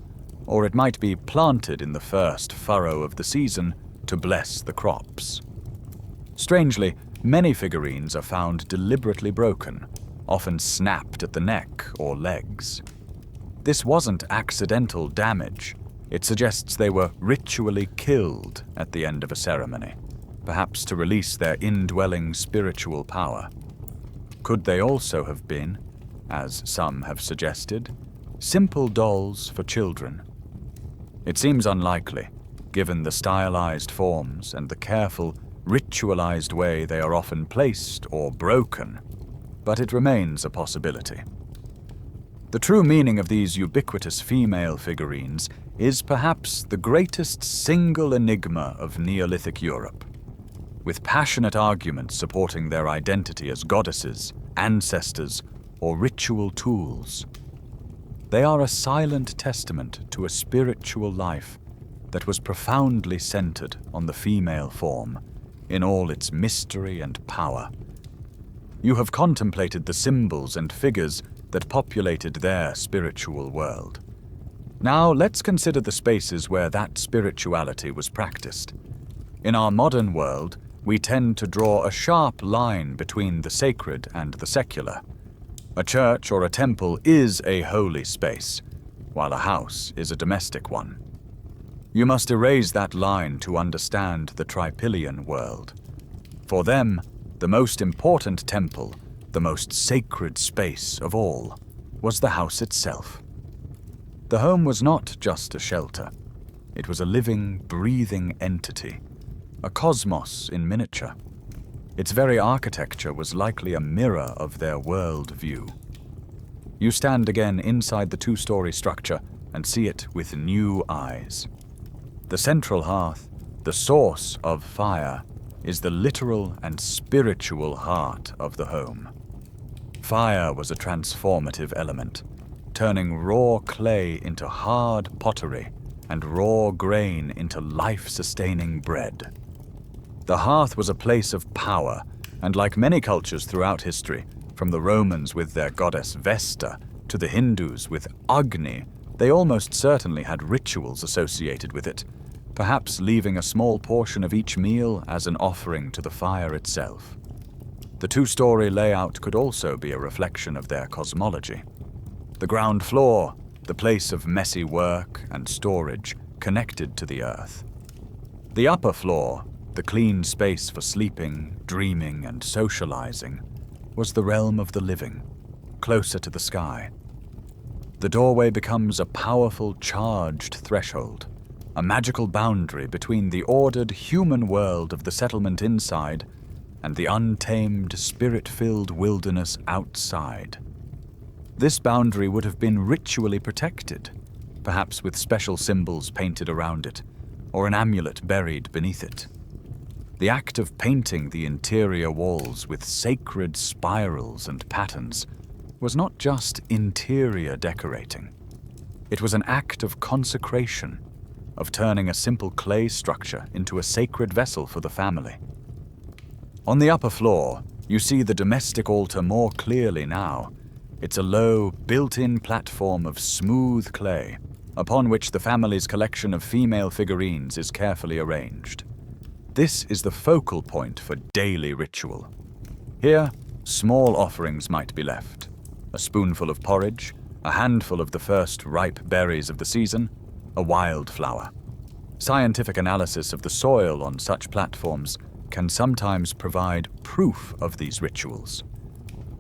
or it might be planted in the first furrow of the season to bless the crops. Strangely, many figurines are found deliberately broken, often snapped at the neck or legs. This wasn't accidental damage. It suggests they were ritually killed at the end of a ceremony, perhaps to release their indwelling spiritual power. Could they also have been, as some have suggested, simple dolls for children? It seems unlikely, given the stylized forms and the careful, ritualized way they are often placed or broken, but it remains a possibility. The true meaning of these ubiquitous female figurines is perhaps the greatest single enigma of Neolithic Europe, with passionate arguments supporting their identity as goddesses, ancestors, or ritual tools. They are a silent testament to a spiritual life that was profoundly centered on the female form, in all its mystery and power. You have contemplated the symbols and figures that populated their spiritual world. Now let's consider the spaces where that spirituality was practiced. In our modern world, we tend to draw a sharp line between the sacred and the secular. A church or a temple is a holy space, while a house is a domestic one. You must erase that line to understand the Trypillian world. For them, the most important temple, the most sacred space of all, was the house itself. The home was not just a shelter. It was a living, breathing entity, a cosmos in miniature. Its very architecture was likely a mirror of their world view. You stand again inside the two-story structure and see it with new eyes. The central hearth, the source of fire, is the literal and spiritual heart of the home. Fire was a transformative element, turning raw clay into hard pottery and raw grain into life-sustaining bread. The hearth was a place of power, and like many cultures throughout history, from the Romans with their goddess Vesta to the Hindus with Agni, they almost certainly had rituals associated with it, perhaps leaving a small portion of each meal as an offering to the fire itself. The two-story layout could also be a reflection of their cosmology. The ground floor, the place of messy work and storage, connected to the earth. The upper floor, the clean space for sleeping, dreaming, and socializing, was the realm of the living, closer to the sky. The doorway becomes a powerful, charged threshold, a magical boundary between the ordered human world of the settlement inside and the untamed, spirit-filled wilderness outside. This boundary would have been ritually protected, perhaps with special symbols painted around it, or an amulet buried beneath it. The act of painting the interior walls with sacred spirals and patterns was not just interior decorating. It was an act of consecration, of turning a simple clay structure into a sacred vessel for the family. On the upper floor, you see the domestic altar more clearly now. It's a low, built-in platform of smooth clay, upon which the family's collection of female figurines is carefully arranged. This is the focal point for daily ritual. Here, small offerings might be left: a spoonful of porridge, a handful of the first ripe berries of the season, a wildflower. Scientific analysis of the soil on such platforms can sometimes provide proof of these rituals.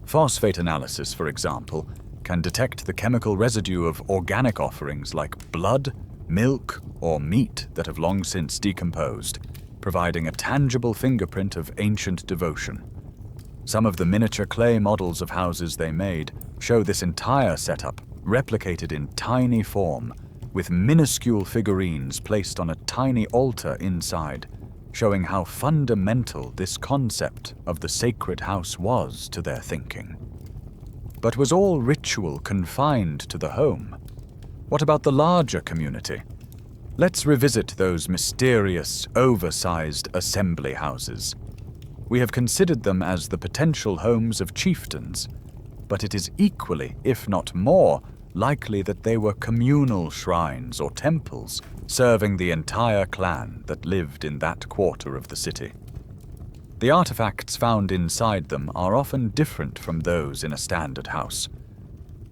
Phosphate analysis, for example, can detect the chemical residue of organic offerings like blood, milk, or meat that have long since decomposed, providing a tangible fingerprint of ancient devotion. Some of the miniature clay models of houses they made show this entire setup replicated in tiny form, with minuscule figurines placed on a tiny altar inside, showing how fundamental this concept of the sacred house was to their thinking. But was all ritual confined to the home? What about the larger community? Let's revisit those mysterious, oversized assembly houses. We have considered them as the potential homes of chieftains, but it is equally, if not more, likely that they were communal shrines or temples serving the entire clan that lived in that quarter of the city. The artifacts found inside them are often different from those in a standard house.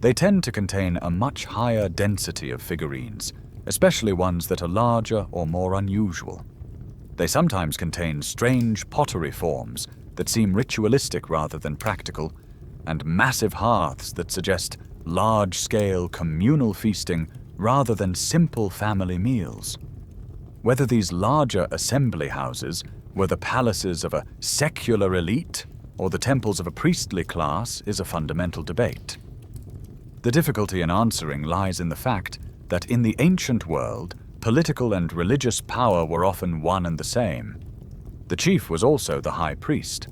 They tend to contain a much higher density of figurines, especially ones that are larger or more unusual. They sometimes contain strange pottery forms that seem ritualistic rather than practical, and massive hearths that suggest large-scale communal feasting rather than simple family meals. Whether these larger assembly houses were the palaces of a secular elite or the temples of a priestly class is a fundamental debate. The difficulty in answering lies in the fact that in the ancient world, political and religious power were often one and the same. The chief was also the high priest.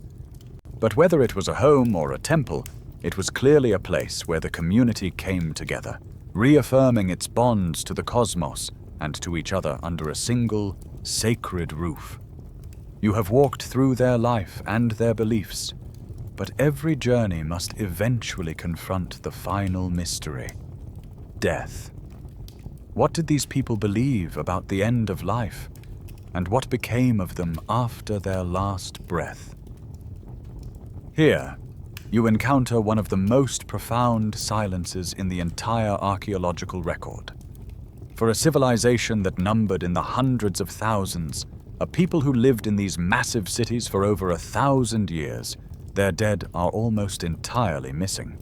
But whether it was a home or a temple, it was clearly a place where the community came together, reaffirming its bonds to the cosmos and to each other under a single, sacred roof. You have walked through their life and their beliefs, but every journey must eventually confront the final mystery: death. What did these people believe about the end of life, and what became of them after their last breath? Here, you encounter one of the most profound silences in the entire archaeological record. For a civilization that numbered in the hundreds of thousands, a people who lived in these massive cities for over 1,000 years, their dead are almost entirely missing.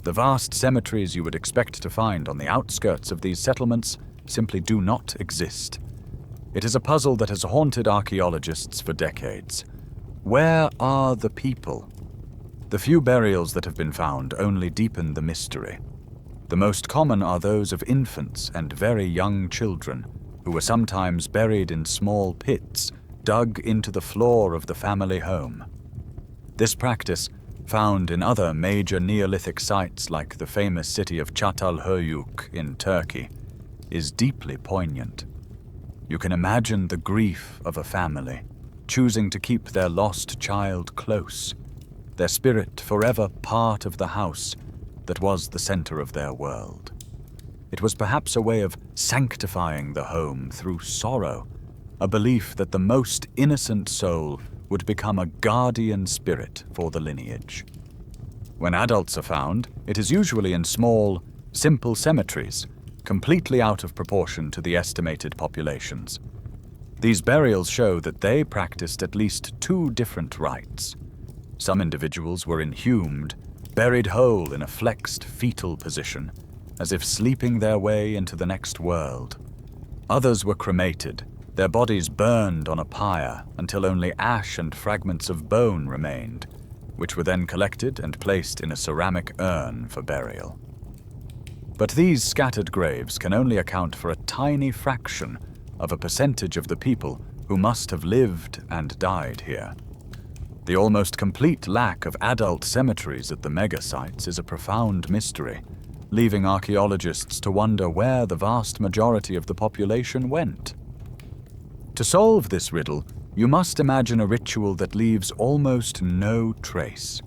The vast cemeteries you would expect to find on the outskirts of these settlements simply do not exist. It is a puzzle that has haunted archaeologists for decades. Where are the people? The few burials that have been found only deepen the mystery. The most common are those of infants and very young children, who were sometimes buried in small pits dug into the floor of the family home. This practice, found in other major Neolithic sites like the famous city of Çatalhöyük in Turkey, is deeply poignant. You can imagine the grief of a family, choosing to keep their lost child close, their spirit forever part of the house that was the center of their world. It was perhaps a way of sanctifying the home through sorrow, a belief that the most innocent soul would become a guardian spirit for the lineage. When adults are found, it is usually in small, simple cemeteries, completely out of proportion to the estimated populations. These burials show that they practiced at least 2 different rites. Some individuals were inhumed, buried whole in a flexed fetal position, as if sleeping their way into the next world. Others were cremated, their bodies burned on a pyre until only ash and fragments of bone remained, which were then collected and placed in a ceramic urn for burial. But these scattered graves can only account for a tiny fraction of a percentage of the people who must have lived and died here. The almost complete lack of adult cemeteries at the mega-sites is a profound mystery, leaving archaeologists to wonder where the vast majority of the population went. To solve this riddle, you must imagine a ritual that leaves almost no trace.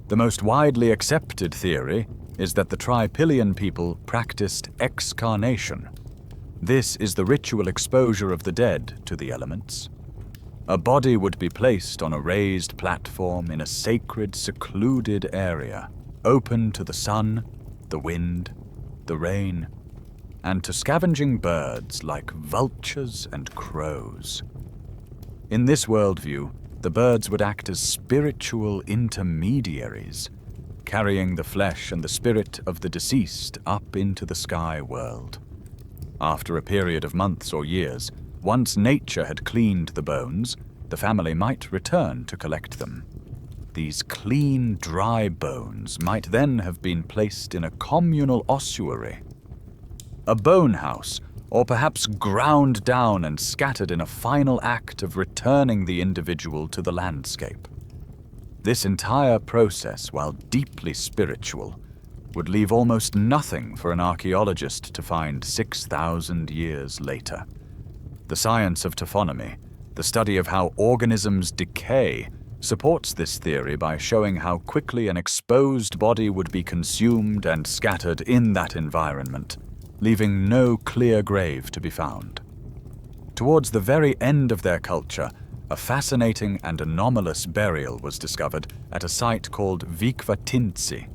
The most widely accepted theory is that the Trypillian people practiced excarnation. This is the ritual exposure of the dead to the elements. A body would be placed on a raised platform in a sacred, secluded area, open to the sun, the wind, the rain, and to scavenging birds like vultures and crows. In this worldview, the birds would act as spiritual intermediaries, carrying the flesh and the spirit of the deceased up into the sky world. After a period of months or years, once nature had cleaned the bones, the family might return to collect them. These clean, dry bones might then have been placed in a communal ossuary, a bone house, or perhaps ground down and scattered in a final act of returning the individual to the landscape. This entire process, while deeply spiritual, would leave almost nothing for an archaeologist to find 6,000 years later. The science of taphonomy, the study of how organisms decay, supports this theory by showing how quickly an exposed body would be consumed and scattered in that environment, leaving no clear grave to be found. Towards the very end of their culture, a fascinating and anomalous burial was discovered at a site called Vikvatinsi.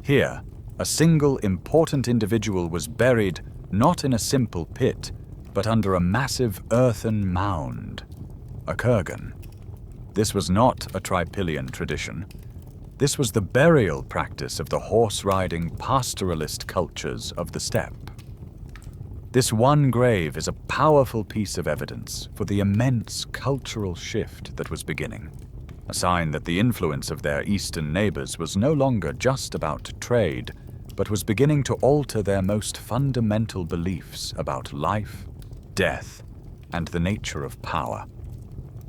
Here, a single important individual was buried not in a simple pit, but under a massive earthen mound, a kurgan. This was not a Trypillian tradition. This was the burial practice of the horse-riding pastoralist cultures of the steppe. This one grave is a powerful piece of evidence for the immense cultural shift that was beginning, a sign that the influence of their eastern neighbors was no longer just about trade, but was beginning to alter their most fundamental beliefs about life, death, and the nature of power.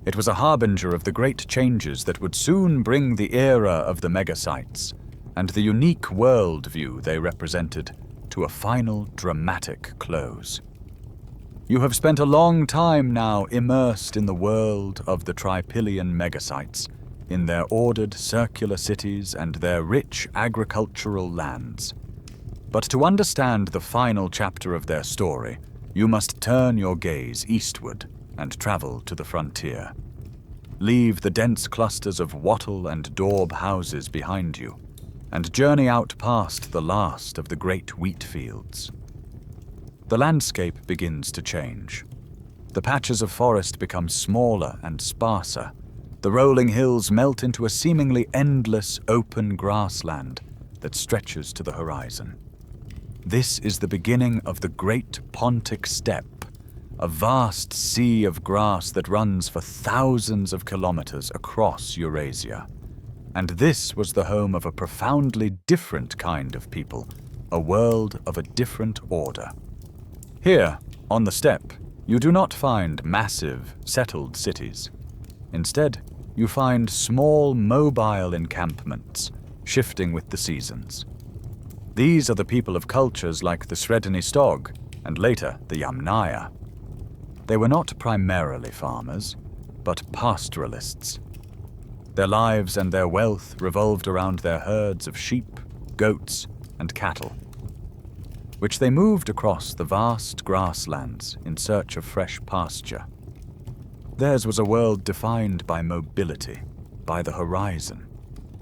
It was a harbinger of the great changes that would soon bring the era of the megasites and the unique worldview they represented to a final dramatic close. You have spent a long time now immersed in the world of the Trypillian megasites, in their ordered circular cities and their rich agricultural lands. But to understand the final chapter of their story, you must turn your gaze eastward and travel to the frontier. Leave the dense clusters of wattle and daub houses behind you, and journey out past the last of the great wheat fields. The landscape begins to change. The patches of forest become smaller and sparser. The rolling hills melt into a seemingly endless open grassland that stretches to the horizon. This is the beginning of the Great Pontic Steppe, a vast sea of grass that runs for thousands of kilometers across Eurasia. And this was the home of a profoundly different kind of people, a world of a different order. Here, on the steppe, you do not find massive, settled cities. Instead, you find small, mobile encampments, shifting with the seasons. These are the people of cultures like the Sredni Stog, and later the Yamnaya. They were not primarily farmers, but pastoralists. Their lives and their wealth revolved around their herds of sheep, goats, and cattle, which they moved across the vast grasslands in search of fresh pasture. Theirs was a world defined by mobility, by the horizon,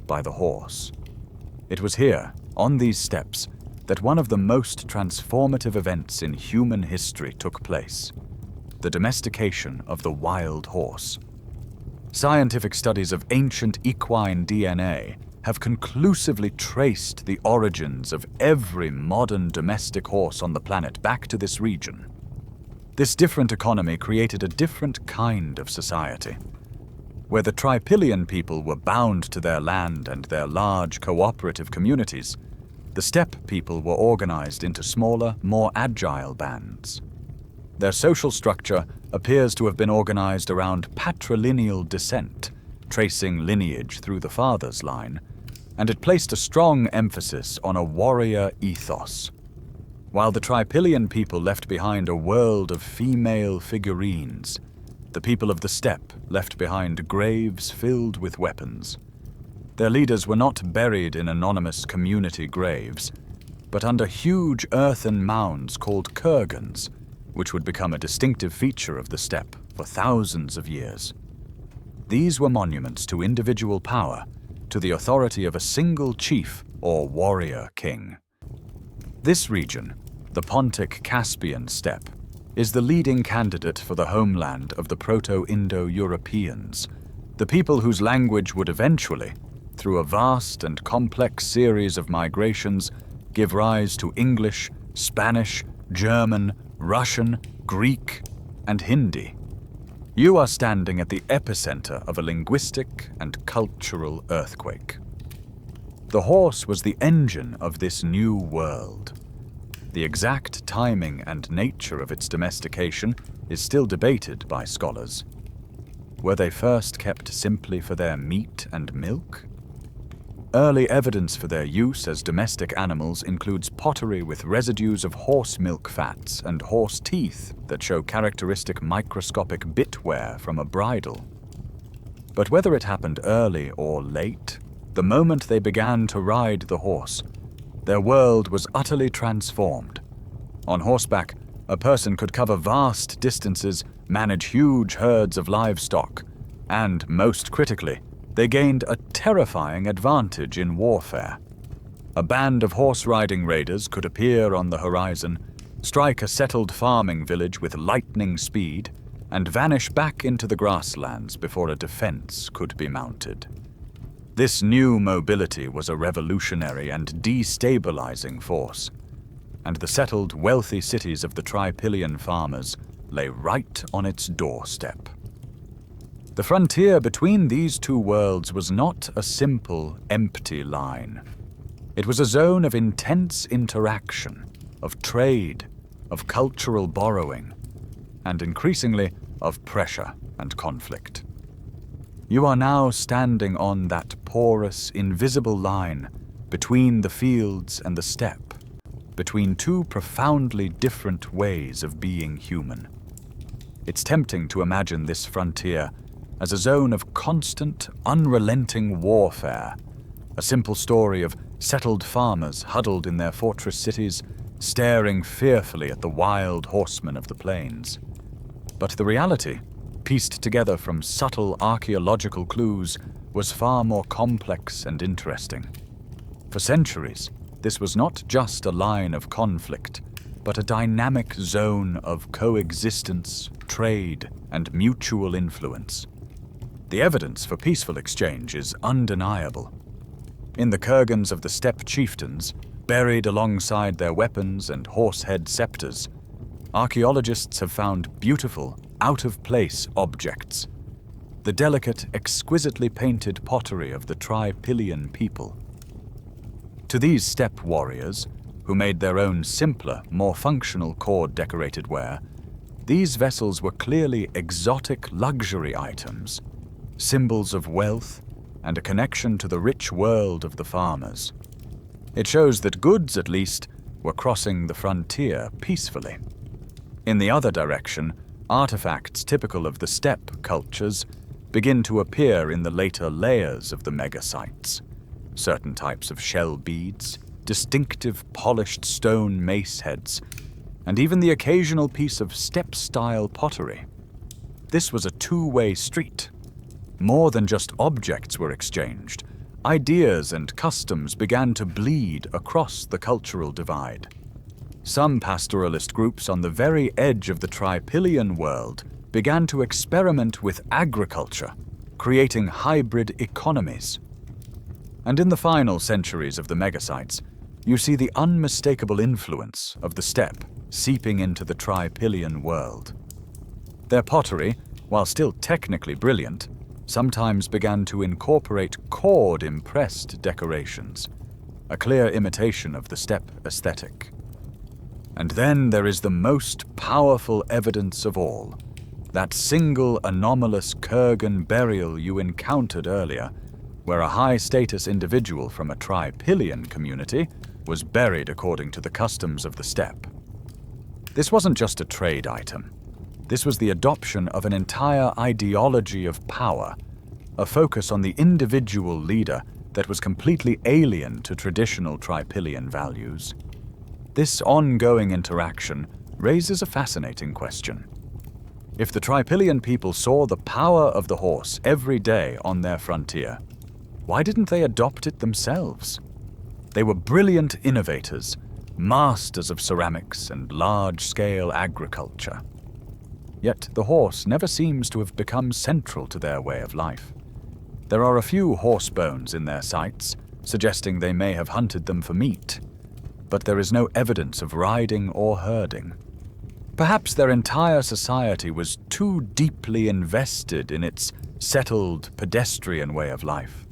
by the horse. It was here, on these steppes, that one of the most transformative events in human history took place: the domestication of the wild horse. Scientific studies of ancient equine DNA have conclusively traced the origins of every modern domestic horse on the planet back to this region. This different economy created a different kind of society. Where the Trypillian people were bound to their land and their large cooperative communities, the steppe people were organized into smaller, more agile bands. Their social structure appears to have been organized around patrilineal descent, tracing lineage through the father's line, and it placed a strong emphasis on a warrior ethos. While the Trypillian people left behind a world of female figurines, the people of the steppe left behind graves filled with weapons. Their leaders were not buried in anonymous community graves, but under huge earthen mounds called kurgans, which would become a distinctive feature of the steppe for thousands of years. These were monuments to individual power, to the authority of a single chief or warrior king. This region, the Pontic-Caspian steppe, is the leading candidate for the homeland of the Proto-Indo-Europeans, the people whose language would eventually, through a vast and complex series of migrations, give rise to English, Spanish, German, Russian, Greek, and Hindi. You are standing at the epicenter of a linguistic and cultural earthquake. The horse was the engine of this new world. The exact timing and nature of its domestication is still debated by scholars. Were they first kept simply for their meat and milk? Early evidence for their use as domestic animals includes pottery with residues of horse milk fats and horse teeth that show characteristic microscopic bit wear from a bridle. But whether it happened early or late, the moment they began to ride the horse, their world was utterly transformed. On horseback, a person could cover vast distances, manage huge herds of livestock, and, most critically, they gained a terrifying advantage in warfare. A band of horse-riding raiders could appear on the horizon, strike a settled farming village with lightning speed, and vanish back into the grasslands before a defense could be mounted. This new mobility was a revolutionary and destabilizing force, and the settled, wealthy cities of the Trypillian farmers lay right on its doorstep. The frontier between these two worlds was not a simple, empty line. It was a zone of intense interaction, of trade, of cultural borrowing, and increasingly of pressure and conflict. You are now standing on that porous, invisible line between the fields and the steppe, between two profoundly different ways of being human. It's tempting to imagine this frontier as a zone of constant, unrelenting warfare, a simple story of settled farmers huddled in their fortress cities, staring fearfully at the wild horsemen of the plains. But the reality, pieced together from subtle archaeological clues, was far more complex and interesting. For centuries, this was not just a line of conflict, but a dynamic zone of coexistence, trade, and mutual influence. The evidence for peaceful exchange is undeniable. In the kurgans of the steppe chieftains, buried alongside their weapons and horsehead scepters, archaeologists have found beautiful, out-of-place objects. The delicate, exquisitely painted pottery of the Trypillian people. To these steppe warriors, who made their own simpler, more functional cord-decorated ware, these vessels were clearly exotic luxury items, symbols of wealth and a connection to the rich world of the farmers. It shows that goods, at least, were crossing the frontier peacefully. In the other direction, artifacts typical of the steppe cultures begin to appear in the later layers of the megasites. Certain types of shell beads, distinctive polished stone mace heads, and even the occasional piece of steppe-style pottery. This was a two-way street. More than just objects were exchanged. Ideas and customs began to bleed across the cultural divide. Some pastoralist groups on the very edge of the Trypillian world began to experiment with agriculture, creating hybrid economies. And in the final centuries of the megasites, you see the unmistakable influence of the steppe seeping into the Trypillian world. Their pottery, while still technically brilliant, sometimes began to incorporate cord-impressed decorations, a clear imitation of the steppe aesthetic. And then there is the most powerful evidence of all, that single anomalous Kurgan burial you encountered earlier, where a high-status individual from a Trypillian community was buried according to the customs of the steppe. This wasn't just a trade item. This was the adoption of an entire ideology of power, a focus on the individual leader that was completely alien to traditional Trypillian values. This ongoing interaction raises a fascinating question. If the Trypillian people saw the power of the horse every day on their frontier, why didn't they adopt it themselves? They were brilliant innovators, masters of ceramics and large-scale agriculture. Yet the horse never seems to have become central to their way of life. There are a few horse bones in their sites, suggesting they may have hunted them for meat, but there is no evidence of riding or herding. Perhaps their entire society was too deeply invested in its settled pedestrian way of life.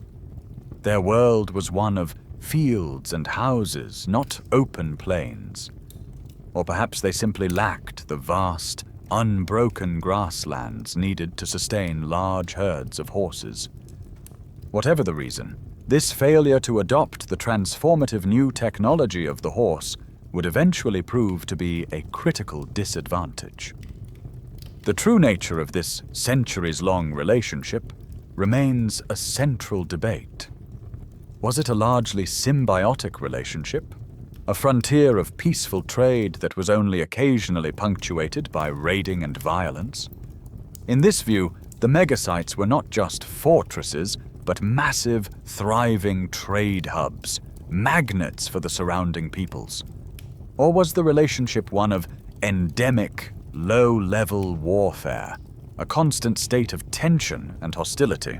Their world was one of fields and houses, not open plains. Or perhaps they simply lacked the vast, unbroken grasslands needed to sustain large herds of horses. Whatever the reason, this failure to adopt the transformative new technology of the horse would eventually prove to be a critical disadvantage. The true nature of this centuries-long relationship remains a central debate. Was it a largely symbiotic relationship? A frontier of peaceful trade that was only occasionally punctuated by raiding and violence? In this view, the megasites were not just fortresses, but massive, thriving trade hubs, magnets for the surrounding peoples. Or was the relationship one of endemic, low-level warfare, a constant state of tension and hostility?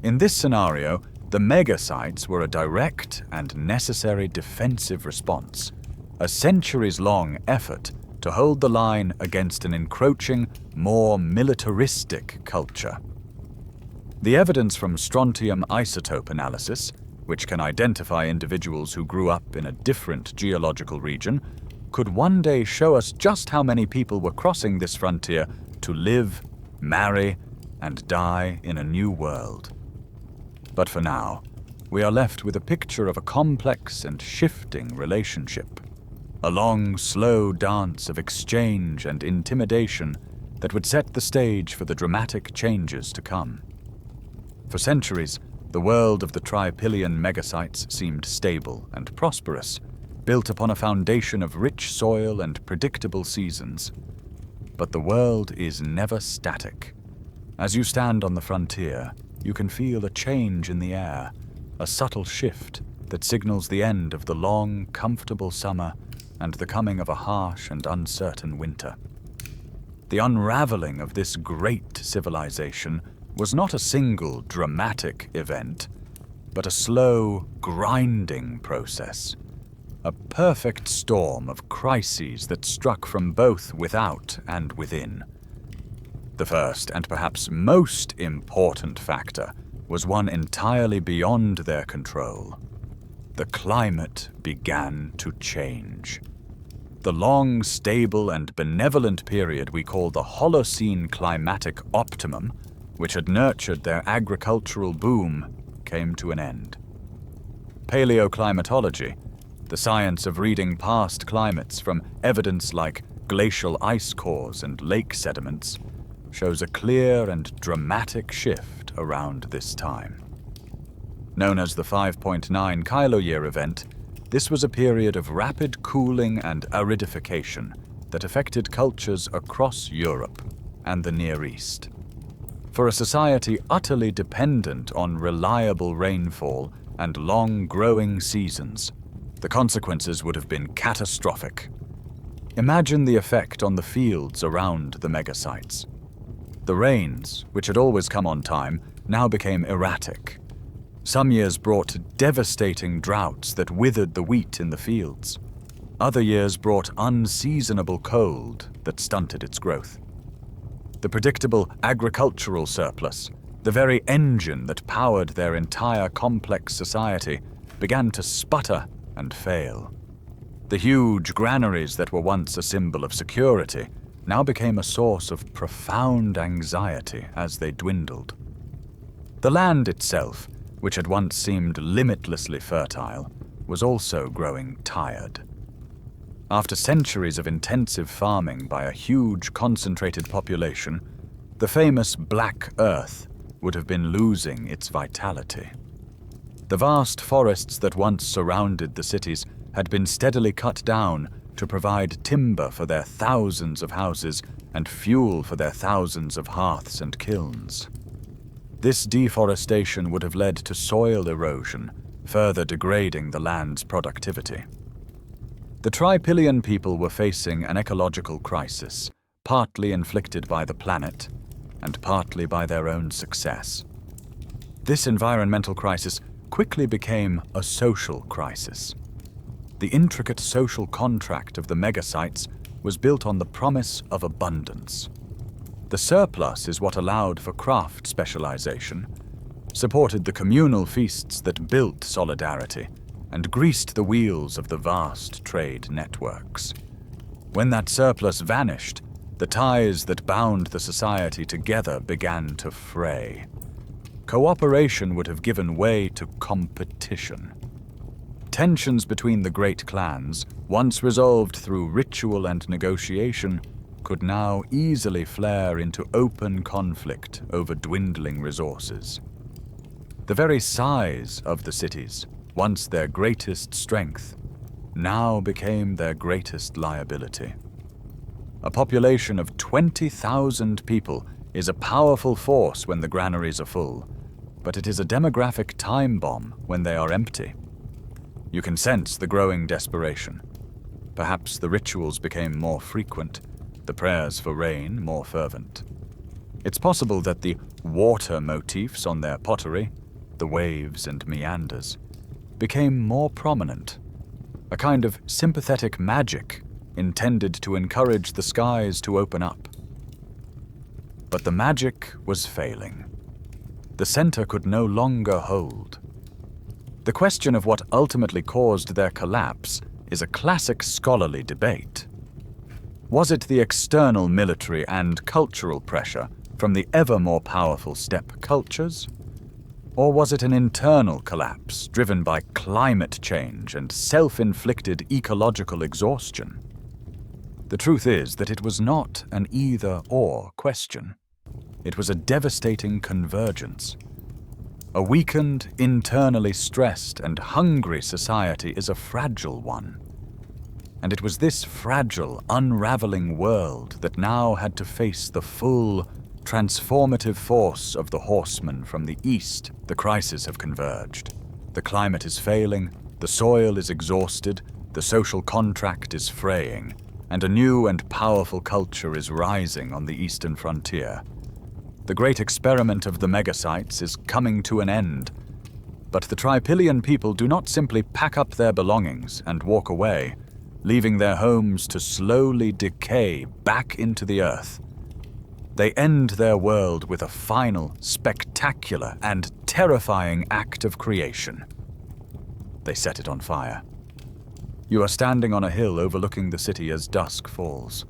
In this scenario, the megasites were a direct and necessary defensive response, a centuries-long effort to hold the line against an encroaching, more militaristic culture. The evidence from strontium isotope analysis, which can identify individuals who grew up in a different geological region, could one day show us just how many people were crossing this frontier to live, marry, and die in a new world. But for now, we are left with a picture of a complex and shifting relationship, a long, slow dance of exchange and intimidation that would set the stage for the dramatic changes to come. For centuries, the world of the Trypillian megasites seemed stable and prosperous, built upon a foundation of rich soil and predictable seasons. But the world is never static. As you stand on the frontier, you can feel a change in the air, a subtle shift that signals the end of the long, comfortable summer and the coming of a harsh and uncertain winter. The unraveling of this great civilization was not a single dramatic event, but a slow, grinding process, a perfect storm of crises that struck from both without and within. The first and perhaps most important factor was one entirely beyond their control. The climate began to change. The long, stable, and benevolent period we call the Holocene climatic optimum, which had nurtured their agricultural boom, came to an end. Paleoclimatology, the science of reading past climates from evidence like glacial ice cores and lake sediments, shows a clear and dramatic shift around this time. Known as the 5.9 kiloyear event, this was a period of rapid cooling and aridification that affected cultures across Europe and the Near East. For a society utterly dependent on reliable rainfall and long growing seasons, the consequences would have been catastrophic. Imagine the effect on the fields around the megasites. The rains, which had always come on time, now became erratic. Some years brought devastating droughts that withered the wheat in the fields. Other years brought unseasonable cold that stunted its growth. The predictable agricultural surplus, the very engine that powered their entire complex society, began to sputter and fail. The huge granaries that were once a symbol of security now became a source of profound anxiety as they dwindled. The land itself, which had once seemed limitlessly fertile, was also growing tired. After centuries of intensive farming by a huge concentrated population, the famous Black Earth would have been losing its vitality. The vast forests that once surrounded the cities had been steadily cut down to provide timber for their thousands of houses and fuel for their thousands of hearths and kilns. This deforestation would have led to soil erosion, further degrading the land's productivity. The Trypillian people were facing an ecological crisis, partly inflicted by the planet and partly by their own success. This environmental crisis quickly became a social crisis. The intricate social contract of the megasites was built on the promise of abundance. The surplus is what allowed for craft specialization, supported the communal feasts that built solidarity, and greased the wheels of the vast trade networks. When that surplus vanished, the ties that bound the society together began to fray. Cooperation would have given way to competition. Tensions between the great clans, once resolved through ritual and negotiation, could now easily flare into open conflict over dwindling resources. The very size of the cities, once their greatest strength, now became their greatest liability. A population of 20,000 people is a powerful force when the granaries are full, but it is a demographic time bomb when they are empty. You can sense the growing desperation. Perhaps the rituals became more frequent, the prayers for rain more fervent. It's possible that the water motifs on their pottery, the waves and meanders, became more prominent, a kind of sympathetic magic intended to encourage the skies to open up. But the magic was failing. The center could no longer hold. The question of what ultimately caused their collapse is a classic scholarly debate. Was it the external military and cultural pressure from the ever more powerful steppe cultures? Or was it an internal collapse driven by climate change and self-inflicted ecological exhaustion? The truth is that it was not an either-or question. It was a devastating convergence. A weakened, internally stressed, and hungry society is a fragile one. And it was this fragile, unraveling world that now had to face the full, transformative force of the Horsemen from the east. The crises have converged. The climate is failing, the soil is exhausted, the social contract is fraying, and a new and powerful culture is rising on the eastern frontier. The great experiment of the megasites is coming to an end, but the Trypillian people do not simply pack up their belongings and walk away, leaving their homes to slowly decay back into the earth. They end their world with a final, spectacular, and terrifying act of creation. They set it on fire. You are standing on a hill overlooking the city as dusk falls.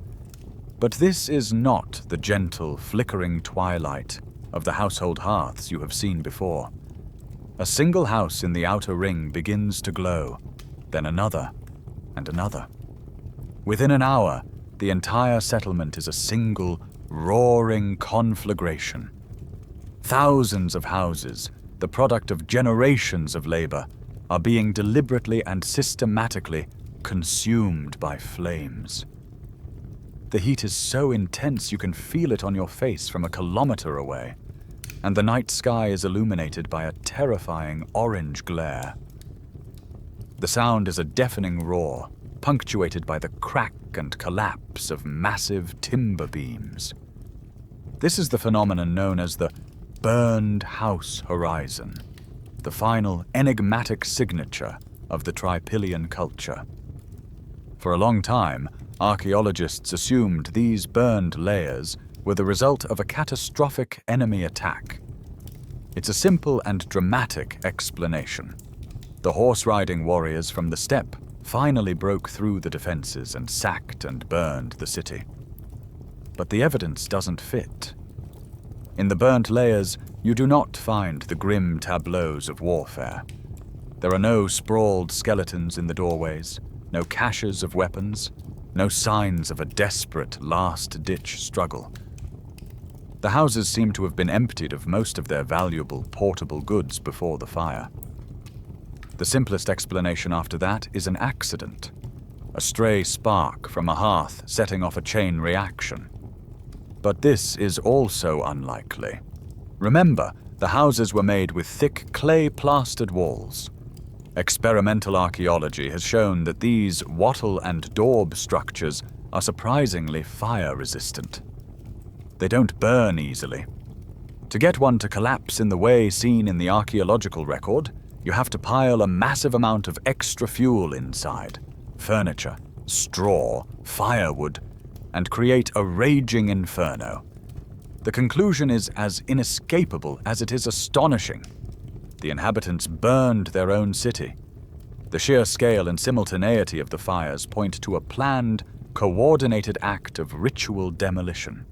But this is not the gentle, flickering twilight of the household hearths you have seen before. A single house in the outer ring begins to glow, then another, and another. Within an hour, the entire settlement is a single, roaring conflagration. Thousands of houses, the product of generations of labor, are being deliberately and systematically consumed by flames. The heat is so intense you can feel it on your face from a kilometer away, and the night sky is illuminated by a terrifying orange glare. The sound is a deafening roar, punctuated by the crack and collapse of massive timber beams. This is the phenomenon known as the burned house horizon, the final enigmatic signature of the Trypillian culture. For a long time, archaeologists assumed these burned layers were the result of a catastrophic enemy attack. It's a simple and dramatic explanation. The horse-riding warriors from the steppe finally broke through the defenses and sacked and burned the city. But the evidence doesn't fit. In the burnt layers, you do not find the grim tableaus of warfare. There are no sprawled skeletons in the doorways, no caches of weapons, no signs of a desperate last-ditch struggle. The houses seem to have been emptied of most of their valuable portable goods before the fire. The simplest explanation after that is an accident, a stray spark from a hearth setting off a chain reaction. But this is also unlikely. Remember, the houses were made with thick clay-plastered walls. Experimental archaeology has shown that these wattle and daub structures are surprisingly fire-resistant. They don't burn easily. To get one to collapse in the way seen in the archaeological record, you have to pile a massive amount of extra fuel inside, furniture, straw, firewood, and create a raging inferno. The conclusion is as inescapable as it is astonishing. The inhabitants burned their own city. The sheer scale and simultaneity of the fires point to a planned, coordinated act of ritual demolition.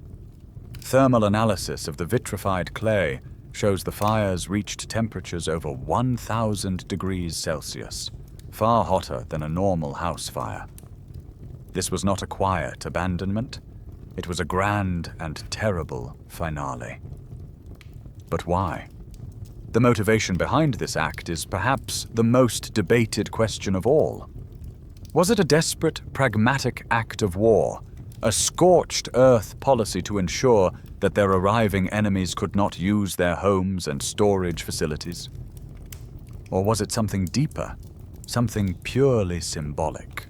Thermal analysis of the vitrified clay shows the fires reached temperatures over 1,000 degrees Celsius, far hotter than a normal house fire. This was not a quiet abandonment. It was a grand and terrible finale. But why? The motivation behind this act is perhaps the most debated question of all. Was it a desperate, pragmatic act of war, a scorched earth policy to ensure that their arriving enemies could not use their homes and storage facilities? Or was it something deeper, something purely symbolic?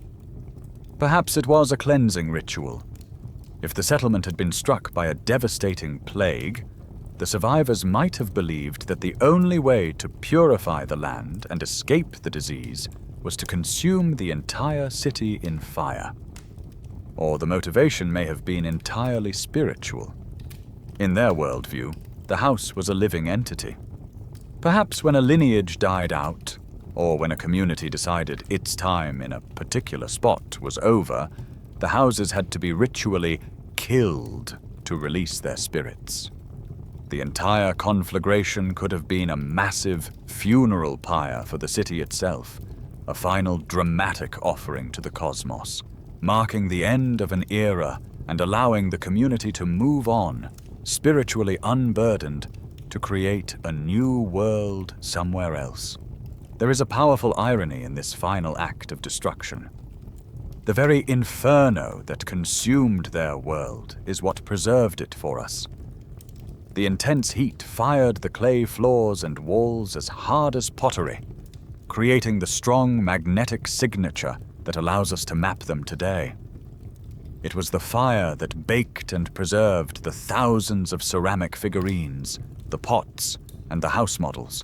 Perhaps it was a cleansing ritual. If the settlement had been struck by a devastating plague, the survivors might have believed that the only way to purify the land and escape the disease was to consume the entire city in fire. Or the motivation may have been entirely spiritual. In their worldview, the house was a living entity. Perhaps when a lineage died out, or when a community decided its time in a particular spot was over, the houses had to be ritually killed to release their spirits. The entire conflagration could have been a massive funeral pyre for the city itself, a final dramatic offering to the cosmos, marking the end of an era and allowing the community to move on, spiritually unburdened, to create a new world somewhere else. There is a powerful irony in this final act of destruction. The very inferno that consumed their world is what preserved it for us. The intense heat fired the clay floors and walls as hard as pottery, creating the strong magnetic signature that allows us to map them today. It was the fire that baked and preserved the thousands of ceramic figurines, the pots, and the house models,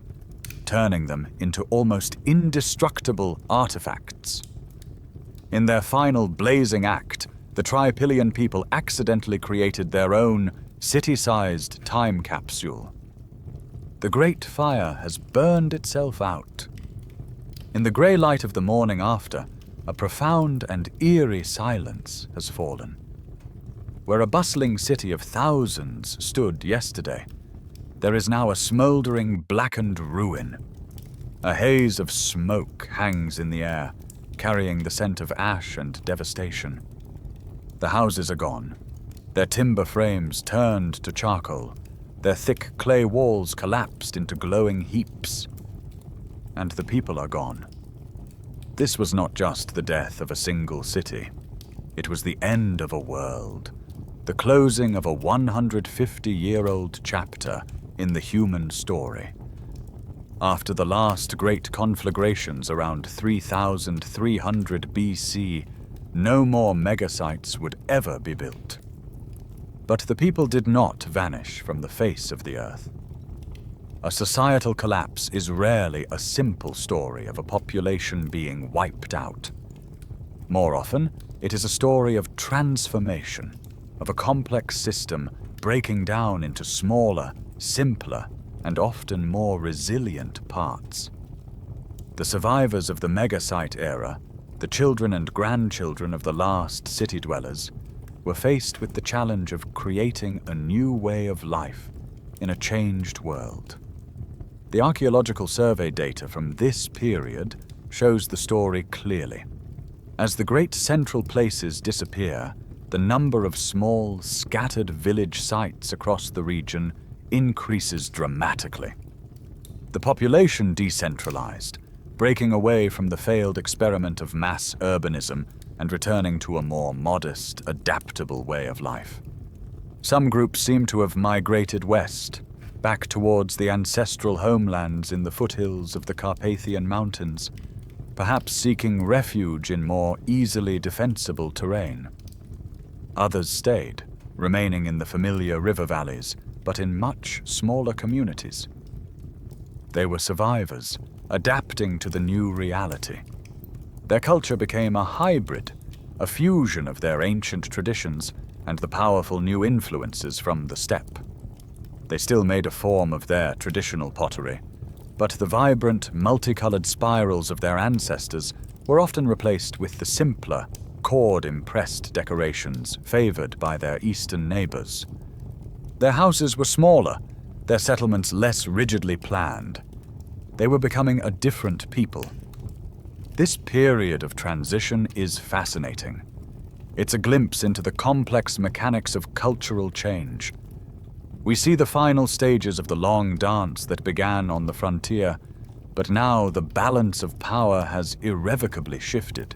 turning them into almost indestructible artifacts. In their final blazing act, the Trypillian people accidentally created their own city-sized time capsule. The great fire has burned itself out. In the grey light of the morning after, a profound and eerie silence has fallen. Where a bustling city of thousands stood yesterday, there is now a smouldering, blackened ruin. A haze of smoke hangs in the air, carrying the scent of ash and devastation. The houses are gone, their timber frames turned to charcoal, their thick clay walls collapsed into glowing heaps. And the people are gone. This was not just the death of a single city. It was the end of a world, the closing of a 150-year-old chapter in the human story. After the last great conflagrations around 3300 BC, no more megasites would ever be built. But the people did not vanish from the face of the earth. A societal collapse is rarely a simple story of a population being wiped out. More often, it is a story of transformation, of a complex system breaking down into smaller, simpler, and often more resilient parts. The survivors of the megasite era The children and grandchildren of the last city dwellers were faced with the challenge of creating a new way of life in a changed world. The archaeological survey data from this period shows the story clearly. As the great central places disappear, the number of small, scattered village sites across the region increases dramatically. The population decentralized, breaking away from the failed experiment of mass urbanism and returning to a more modest, adaptable way of life. Some groups seem to have migrated west, back towards the ancestral homelands in the foothills of the Carpathian Mountains, perhaps seeking refuge in more easily defensible terrain. Others stayed, remaining in the familiar river valleys, but in much smaller communities. They were survivors, adapting to the new reality. Their culture became a hybrid, a fusion of their ancient traditions and the powerful new influences from the steppe. They still made a form of their traditional pottery, but the vibrant, multicolored spirals of their ancestors were often replaced with the simpler, cord-impressed decorations favored by their eastern neighbors. Their houses were smaller, their settlements less rigidly planned. They were becoming a different people. This period of transition is fascinating. It's a glimpse into the complex mechanics of cultural change. We see the final stages of the long dance that began on the frontier, but now the balance of power has irrevocably shifted.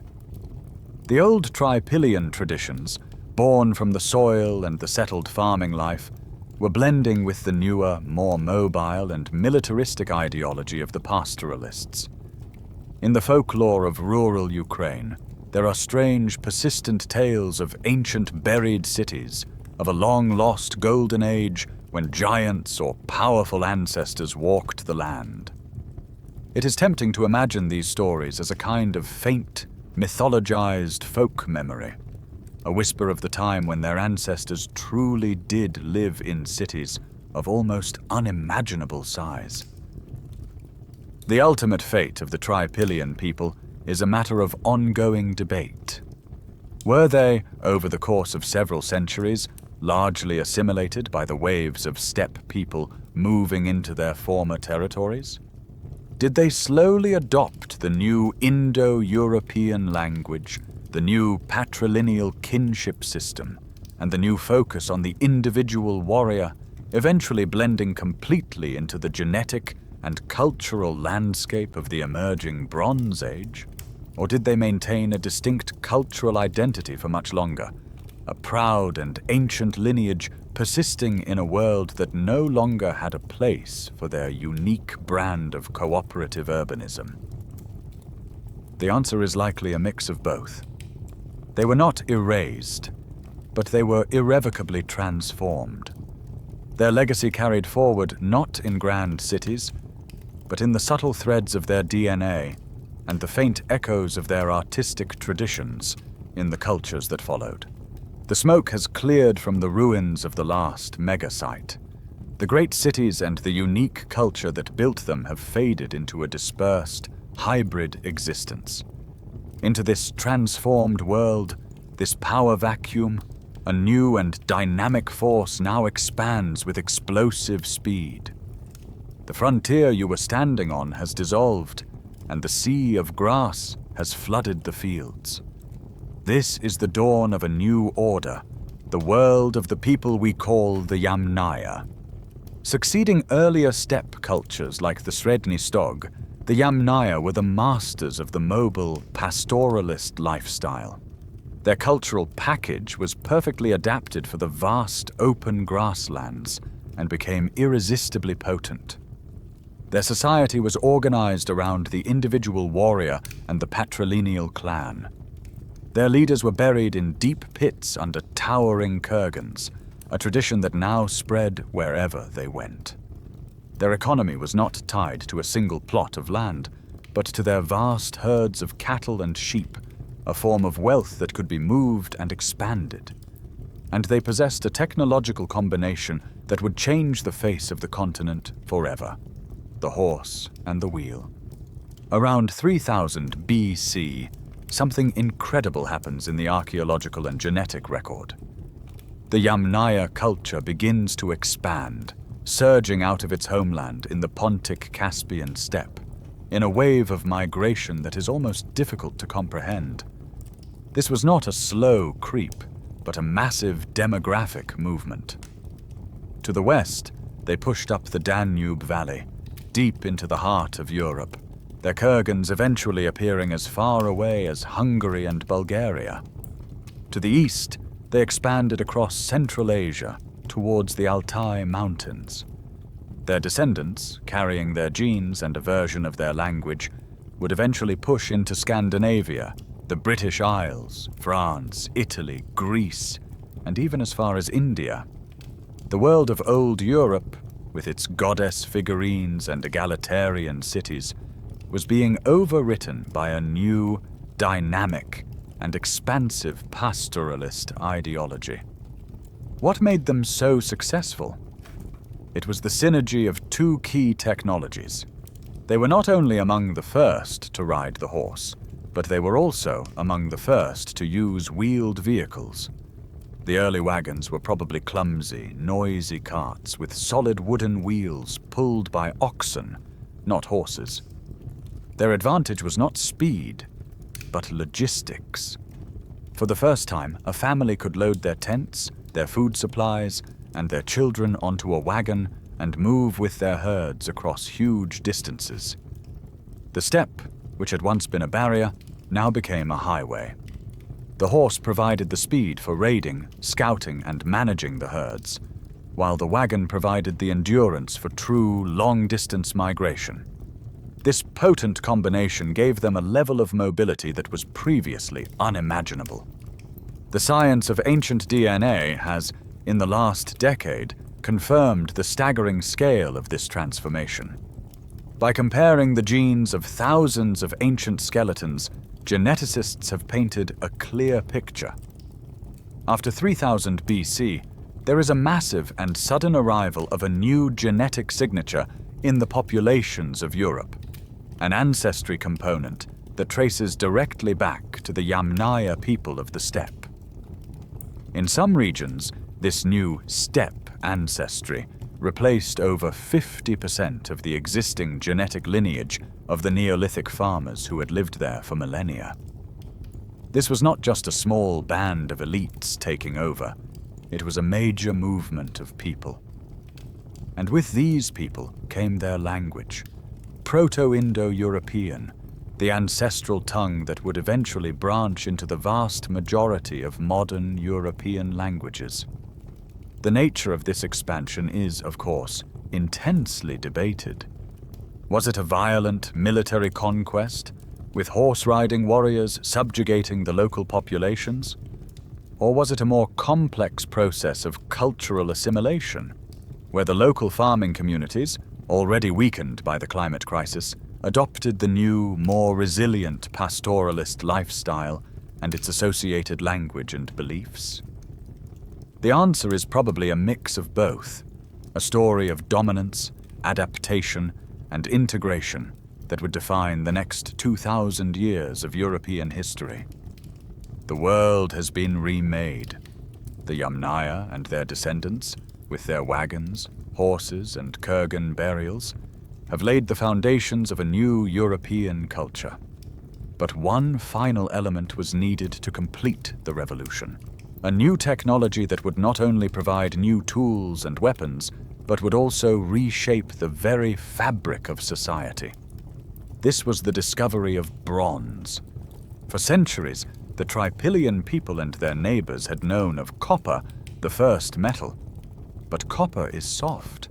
The old Trypillian traditions, born from the soil and the settled farming life, were blending with the newer, more mobile and militaristic ideology of the pastoralists. In the folklore of rural Ukraine, there are strange, persistent tales of ancient buried cities, of a long-lost golden age when giants or powerful ancestors walked the land. It is tempting to imagine these stories as a kind of faint, mythologized folk memory, a whisper of the time when their ancestors truly did live in cities of almost unimaginable size. The ultimate fate of the Trypillian people is a matter of ongoing debate. Were they, over the course of several centuries, largely assimilated by the waves of steppe people moving into their former territories? Did they slowly adopt the new Indo-European language, the new patrilineal kinship system, and the new focus on the individual warrior, eventually blending completely into the genetic and cultural landscape of the emerging Bronze Age? Or did they maintain a distinct cultural identity for much longer, a proud and ancient lineage persisting in a world that no longer had a place for their unique brand of cooperative urbanism? The answer is likely a mix of both. They were not erased, but they were irrevocably transformed. Their legacy carried forward not in grand cities, but in the subtle threads of their DNA and the faint echoes of their artistic traditions in the cultures that followed. The smoke has cleared from the ruins of the last mega-site. The great cities and the unique culture that built them have faded into a dispersed, hybrid existence. Into this transformed world, this power vacuum, a new and dynamic force now expands with explosive speed. The frontier you were standing on has dissolved, and the sea of grass has flooded the fields. This is the dawn of a new order, the world of the people we call the Yamnaya. Succeeding earlier steppe cultures like the Sredni Stog, the Yamnaya were the masters of the mobile, pastoralist lifestyle. Their cultural package was perfectly adapted for the vast, open grasslands and became irresistibly potent. Their society was organized around the individual warrior and the patrilineal clan. Their leaders were buried in deep pits under towering kurgans, a tradition that now spread wherever they went. Their economy was not tied to a single plot of land, but to their vast herds of cattle and sheep, a form of wealth that could be moved and expanded. And they possessed a technological combination that would change the face of the continent forever: the horse and the wheel. Around 3000 BC, something incredible happens in the archaeological and genetic record. The Yamnaya culture begins to expand, surging out of its homeland in the Pontic-Caspian steppe, in a wave of migration that is almost difficult to comprehend. This was not a slow creep, but a massive demographic movement. To the west, they pushed up the Danube Valley, deep into the heart of Europe, their kurgans eventually appearing as far away as Hungary and Bulgaria. To the east, they expanded across Central Asia towards the Altai Mountains. Their descendants, carrying their genes and a version of their language, would eventually push into Scandinavia, the British Isles, France, Italy, Greece, and even as far as India. The world of old Europe, with its goddess figurines and egalitarian cities, was being overwritten by a new, dynamic, and expansive pastoralist ideology. What made them so successful? It was the synergy of two key technologies. They were not only among the first to ride the horse, but they were also among the first to use wheeled vehicles. The early wagons were probably clumsy, noisy carts with solid wooden wheels pulled by oxen, not horses. Their advantage was not speed, but logistics. For the first time, a family could load their tents, their food supplies, and their children onto a wagon and move with their herds across huge distances. The steppe, which had once been a barrier, now became a highway. The horse provided the speed for raiding, scouting, and managing the herds, while the wagon provided the endurance for true long-distance migration. This potent combination gave them a level of mobility that was previously unimaginable. The science of ancient DNA has, in the last decade, confirmed the staggering scale of this transformation. By comparing the genes of thousands of ancient skeletons, geneticists have painted a clear picture. After 3000 BC, there is a massive and sudden arrival of a new genetic signature in the populations of Europe, an ancestry component that traces directly back to the Yamnaya people of the steppe. In some regions, this new steppe ancestry replaced over 50% of the existing genetic lineage of the Neolithic farmers who had lived there for millennia. This was not just a small band of elites taking over, it was a major movement of people. And with these people came their language, Proto-Indo-European, the ancestral tongue that would eventually branch into the vast majority of modern European languages. The nature of this expansion is, of course, intensely debated. Was it a violent military conquest, with horse-riding warriors subjugating the local populations? Or was it a more complex process of cultural assimilation, where the local farming communities, already weakened by the climate crisis, adopted the new, more resilient pastoralist lifestyle and its associated language and beliefs? The answer is probably a mix of both, a story of dominance, adaptation, and integration that would define the next 2,000 years of European history. The world has been remade. The Yamnaya and their descendants, with their wagons, horses, and kurgan burials, have laid the foundations of a new European culture. But one final element was needed to complete the revolution. A new technology that would not only provide new tools and weapons, but would also reshape the very fabric of society. This was the discovery of bronze. For centuries, the Trypillian people and their neighbors had known of copper, the first metal. But copper is soft.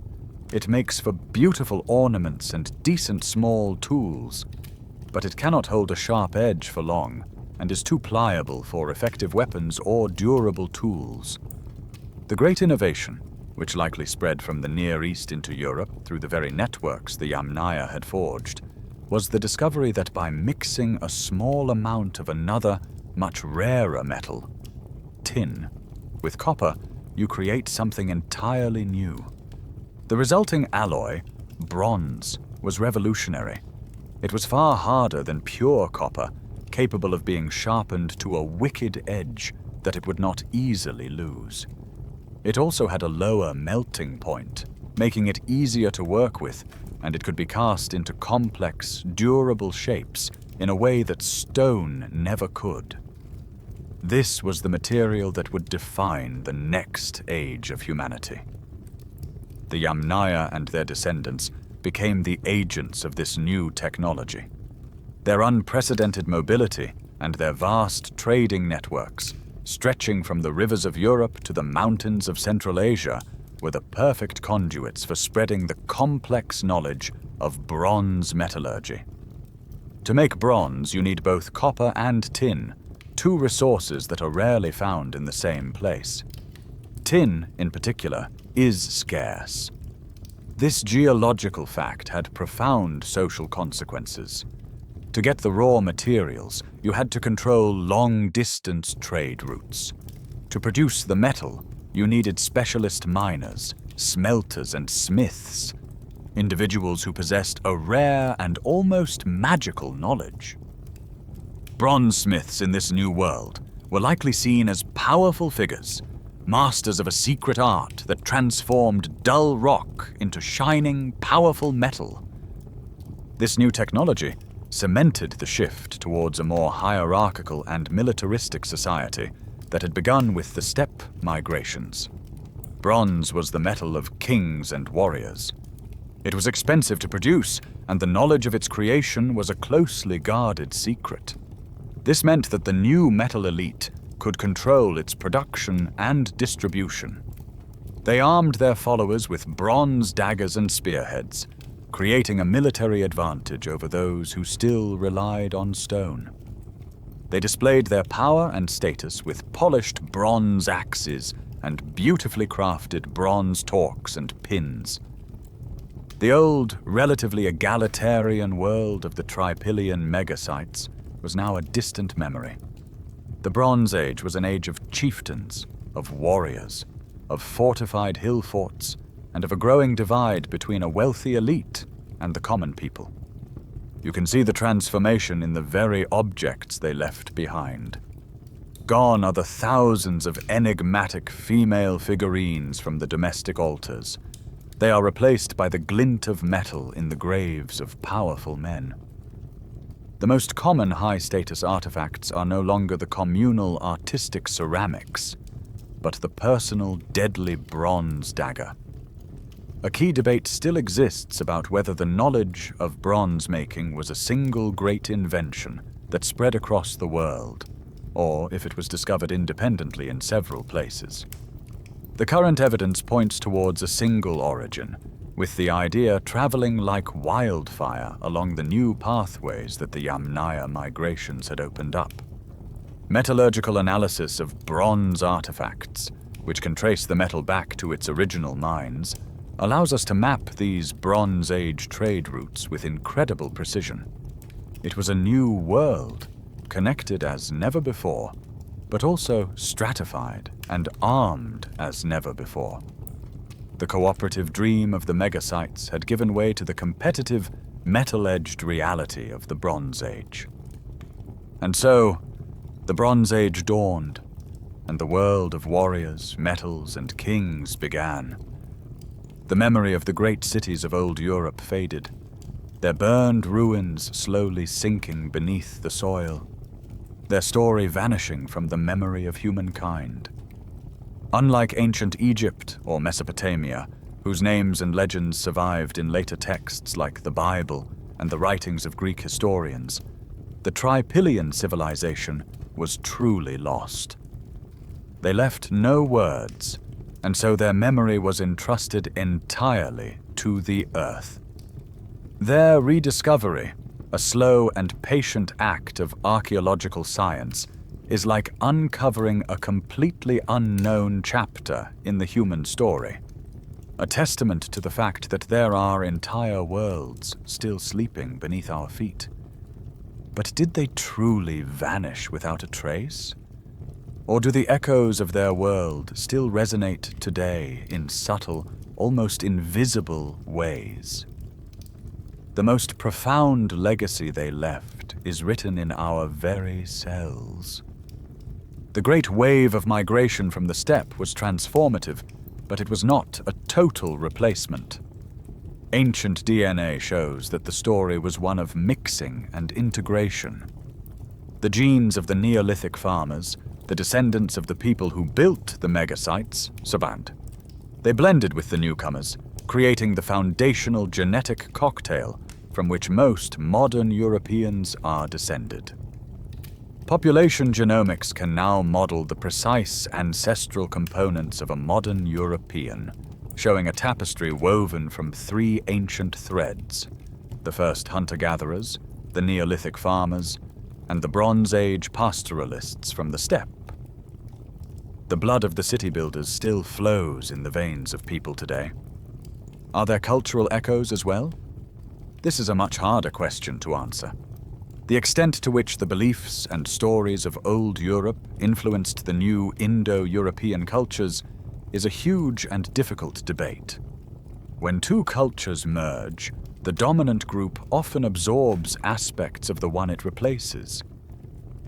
It makes for beautiful ornaments and decent small tools, but it cannot hold a sharp edge for long, and is too pliable for effective weapons or durable tools. The great innovation, which likely spread from the Near East into Europe through the very networks the Yamnaya had forged, was the discovery that by mixing a small amount of another, much rarer metal, tin, with copper, you create something entirely new. The resulting alloy, bronze, was revolutionary. It was far harder than pure copper, capable of being sharpened to a wicked edge that it would not easily lose. It also had a lower melting point, making it easier to work with, and it could be cast into complex, durable shapes in a way that stone never could. This was the material that would define the next age of humanity. The Yamnaya and their descendants became the agents of this new technology. Their unprecedented mobility and their vast trading networks, stretching from the rivers of Europe to the mountains of Central Asia, were the perfect conduits for spreading the complex knowledge of bronze metallurgy. To make bronze, you need both copper and tin, two resources that are rarely found in the same place. Tin, in particular, is scarce. This geological fact had profound social consequences. To get the raw materials, you had to control long-distance trade routes. To produce the metal, you needed specialist miners, smelters, and smiths, individuals who possessed a rare and almost magical knowledge. Bronzesmiths in this new world were likely seen as powerful figures, masters of a secret art that transformed dull rock into shining, powerful metal. This new technology cemented the shift towards a more hierarchical and militaristic society that had begun with the steppe migrations. Bronze was the metal of kings and warriors. It was expensive to produce, and the knowledge of its creation was a closely guarded secret. This meant that the new metal elite could control its production and distribution. They armed their followers with bronze daggers and spearheads, creating a military advantage over those who still relied on stone. They displayed their power and status with polished bronze axes and beautifully crafted bronze torques and pins. The old, relatively egalitarian world of the Trypillian megasites was now a distant memory. The Bronze Age was an age of chieftains, of warriors, of fortified hill forts, and of a growing divide between a wealthy elite and the common people. You can see the transformation in the very objects they left behind. Gone are the thousands of enigmatic female figurines from the domestic altars. They are replaced by the glint of metal in the graves of powerful men. The most common high-status artifacts are no longer the communal artistic ceramics, but the personal deadly bronze dagger. A key debate still exists about whether the knowledge of bronze making was a single great invention that spread across the world, or if it was discovered independently in several places. The current evidence points towards a single origin, with the idea traveling like wildfire along the new pathways that the Yamnaya migrations had opened up. Metallurgical analysis of bronze artifacts, which can trace the metal back to its original mines, allows us to map these Bronze Age trade routes with incredible precision. It was a new world, connected as never before, but also stratified and armed as never before. The cooperative dream of the megasites had given way to the competitive, metal-edged reality of the Bronze Age. And so, the Bronze Age dawned, and the world of warriors, metals, and kings began. The memory of the great cities of old Europe faded, their burned ruins slowly sinking beneath the soil, their story vanishing from the memory of humankind. Unlike ancient Egypt or Mesopotamia, whose names and legends survived in later texts like the Bible and the writings of Greek historians, the Trypillian civilization was truly lost. They left no words, and so their memory was entrusted entirely to the earth. Their rediscovery, a slow and patient act of archaeological science, is like uncovering a completely unknown chapter in the human story, a testament to the fact that there are entire worlds still sleeping beneath our feet. But did they truly vanish without a trace? Or do the echoes of their world still resonate today in subtle, almost invisible ways? The most profound legacy they left past is written in our very cells. The great wave of migration from the steppe was transformative, but it was not a total replacement. Ancient DNA shows that the story was one of mixing and integration. The genes of the Neolithic farmers, the descendants of the people who built the megasites, survived. They blended with the newcomers, creating the foundational genetic cocktail from which most modern Europeans are descended. Population genomics can now model the precise ancestral components of a modern European, showing a tapestry woven from 3 ancient threads: the first hunter-gatherers, the Neolithic farmers, and the Bronze Age pastoralists from the steppe. The blood of the city builders still flows in the veins of people today. Are there cultural echoes as well? This is a much harder question to answer. The extent to which the beliefs and stories of old Europe influenced the new Indo-European cultures is a huge and difficult debate. When 2 cultures merge, the dominant group often absorbs aspects of the one it replaces.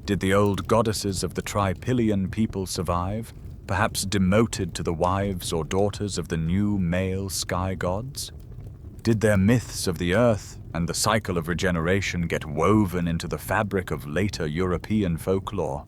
Did the old goddesses of the Trypillian people survive, perhaps demoted to the wives or daughters of the new male sky gods? Did their myths of the earth and the cycle of regeneration get woven into the fabric of later European folklore?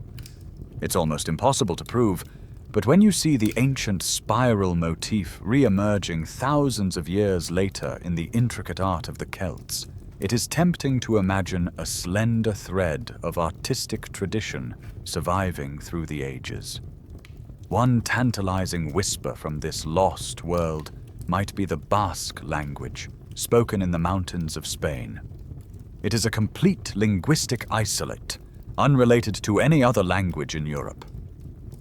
It's almost impossible to prove, but when you see the ancient spiral motif re-emerging thousands of years later in the intricate art of the Celts, it is tempting to imagine a slender thread of artistic tradition surviving through the ages. One tantalizing whisper from this lost world might be the Basque language, spoken in the mountains of Spain. It is a complete linguistic isolate, unrelated to any other language in Europe.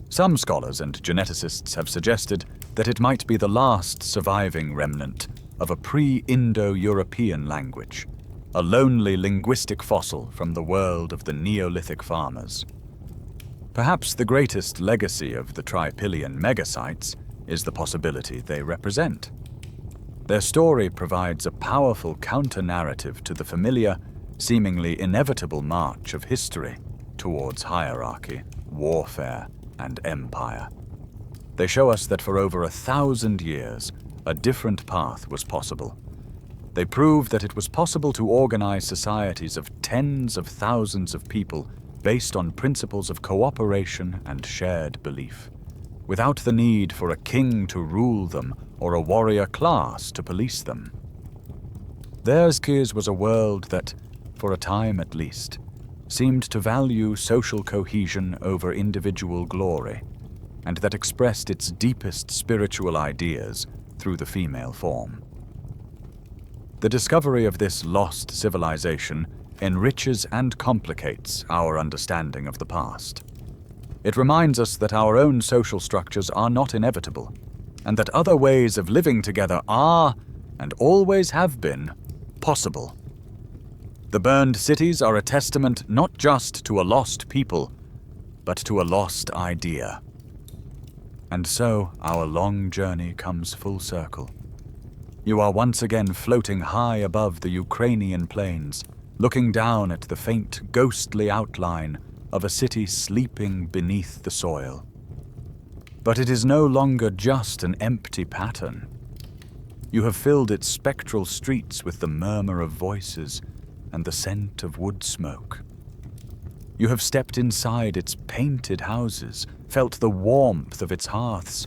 Some scholars and geneticists have suggested that it might be the last surviving remnant of a pre-Indo-European language, a lonely linguistic fossil from the world of the Neolithic farmers. Perhaps the greatest legacy of the Trypillian megasites is the possibility they represent. Their story provides a powerful counter-narrative to the familiar, seemingly inevitable march of history towards hierarchy, warfare, and empire. They show us that for over 1,000 years, a different path was possible. They prove that it was possible to organize societies of tens of thousands of people based on principles of cooperation and shared belief, without the need for a king to rule them or a warrior class to police them. Theirs was a world that, for a time at least, seemed to value social cohesion over individual glory, and that expressed its deepest spiritual ideas through the female form. The discovery of this lost civilization enriches and complicates our understanding of the past. It reminds us that our own social structures are not inevitable, and that other ways of living together are, and always have been, possible. The burned cities are a testament not just to a lost people, but to a lost idea. And so our long journey comes full circle. You are once again floating high above the Ukrainian plains, looking down at the faint, ghostly outline of a city sleeping beneath the soil. But it is no longer just an empty pattern. You have filled its spectral streets with the murmur of voices and the scent of wood smoke. You have stepped inside its painted houses, felt the warmth of its hearths,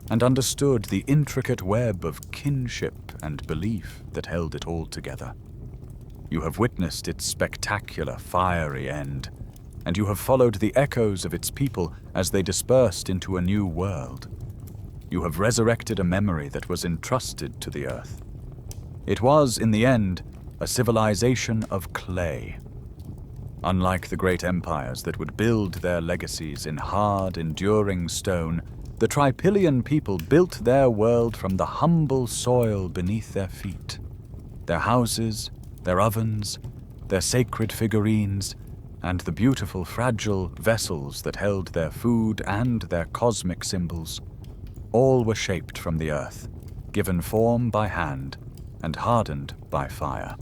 and understood the intricate web of kinship and belief that held it all together. You have witnessed its spectacular, fiery end, and you have followed the echoes of its people as they dispersed into a new world. You have resurrected a memory that was entrusted to the earth. It was, in the end, a civilization of clay. Unlike the great empires that would build their legacies in hard, enduring stone, the Trypillian people built their world from the humble soil beneath their feet. Their houses, their ovens, their sacred figurines, and the beautiful, fragile vessels that held their food and their cosmic symbols, all were shaped from the earth, given form by hand, and hardened by fire.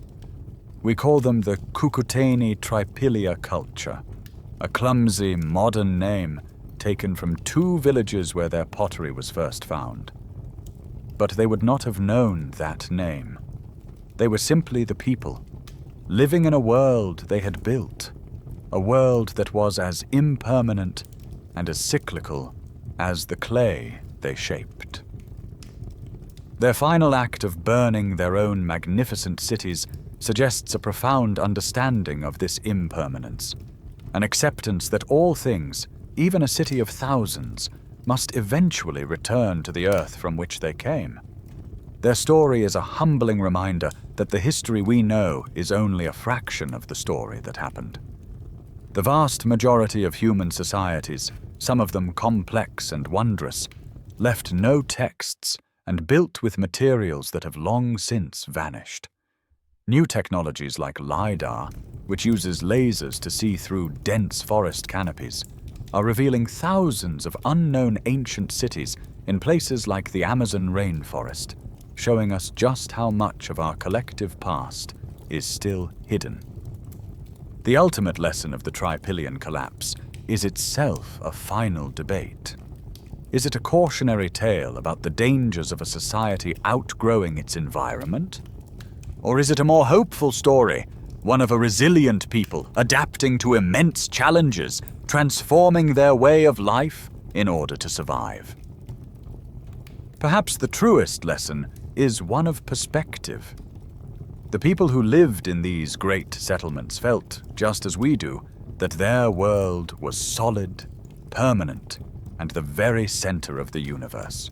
We call them the Cucuteni-Trypillia culture, a clumsy, modern name taken from two villages where their pottery was first found. But they would not have known that name. They were simply the people, living in a world they had built, a world that was as impermanent and as cyclical as the clay they shaped. Their final act of burning their own magnificent cities suggests a profound understanding of this impermanence, an acceptance that all things, even a city of thousands, must eventually return to the earth from which they came. Their story is a humbling reminder that the history we know is only a fraction of the story that happened. The vast majority of human societies, some of them complex and wondrous, left no texts and built with materials that have long since vanished. New technologies like LiDAR, which uses lasers to see through dense forest canopies, are revealing thousands of unknown ancient cities in places like the Amazon rainforest, showing us just how much of our collective past is still hidden. The ultimate lesson of the Trypillian collapse is itself a final debate. Is it a cautionary tale about the dangers of a society outgrowing its environment? Or is it a more hopeful story, one of a resilient people adapting to immense challenges, transforming their way of life in order to survive? Perhaps the truest lesson is one of perspective. The people who lived in these great settlements felt, just as we do, that their world was solid, permanent, and the very center of the universe.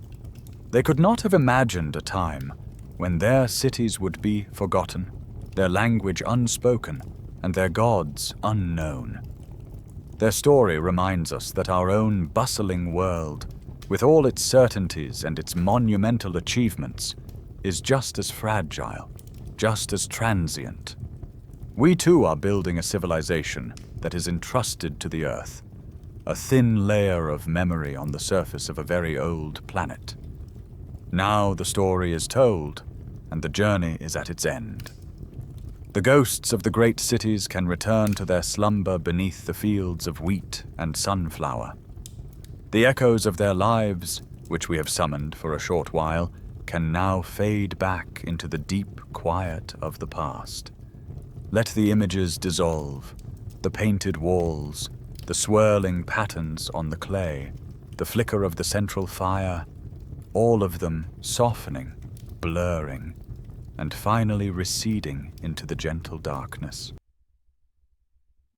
They could not have imagined a time when their cities would be forgotten, their language unspoken, and their gods unknown. Their story reminds us that our own bustling world, with all its certainties and its monumental achievements, is just as fragile, just as transient. We too are building a civilization that is entrusted to the earth, a thin layer of memory on the surface of a very old planet. Now the story is told, and the journey is at its end. The ghosts of the great cities can return to their slumber beneath the fields of wheat and sunflower. The echoes of their lives, which we have summoned for a short while, can now fade back into the deep quiet of the past. Let the images dissolve, the painted walls, the swirling patterns on the clay, the flicker of the central fire, all of them softening, blurring, and finally receding into the gentle darkness.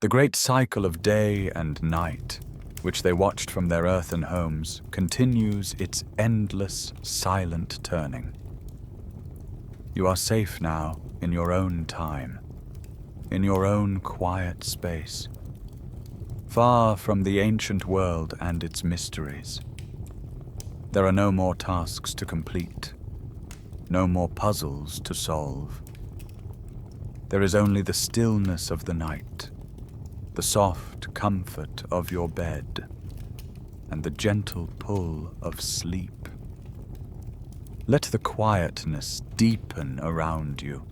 The great cycle of day and night, which they watched from their earthen homes, continues its endless, silent turning. You are safe now in your own time, in your own quiet space, far from the ancient world and its mysteries. There are no more tasks to complete, no more puzzles to solve. There is only the stillness of the night, the soft comfort of your bed, and the gentle pull of sleep. Let the quietness deepen around you,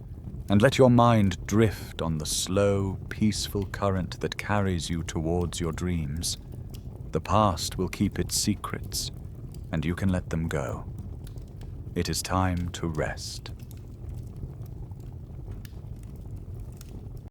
and let your mind drift on the slow, peaceful current that carries you towards your dreams. The past will keep its secrets, and you can let them go. It is time to rest.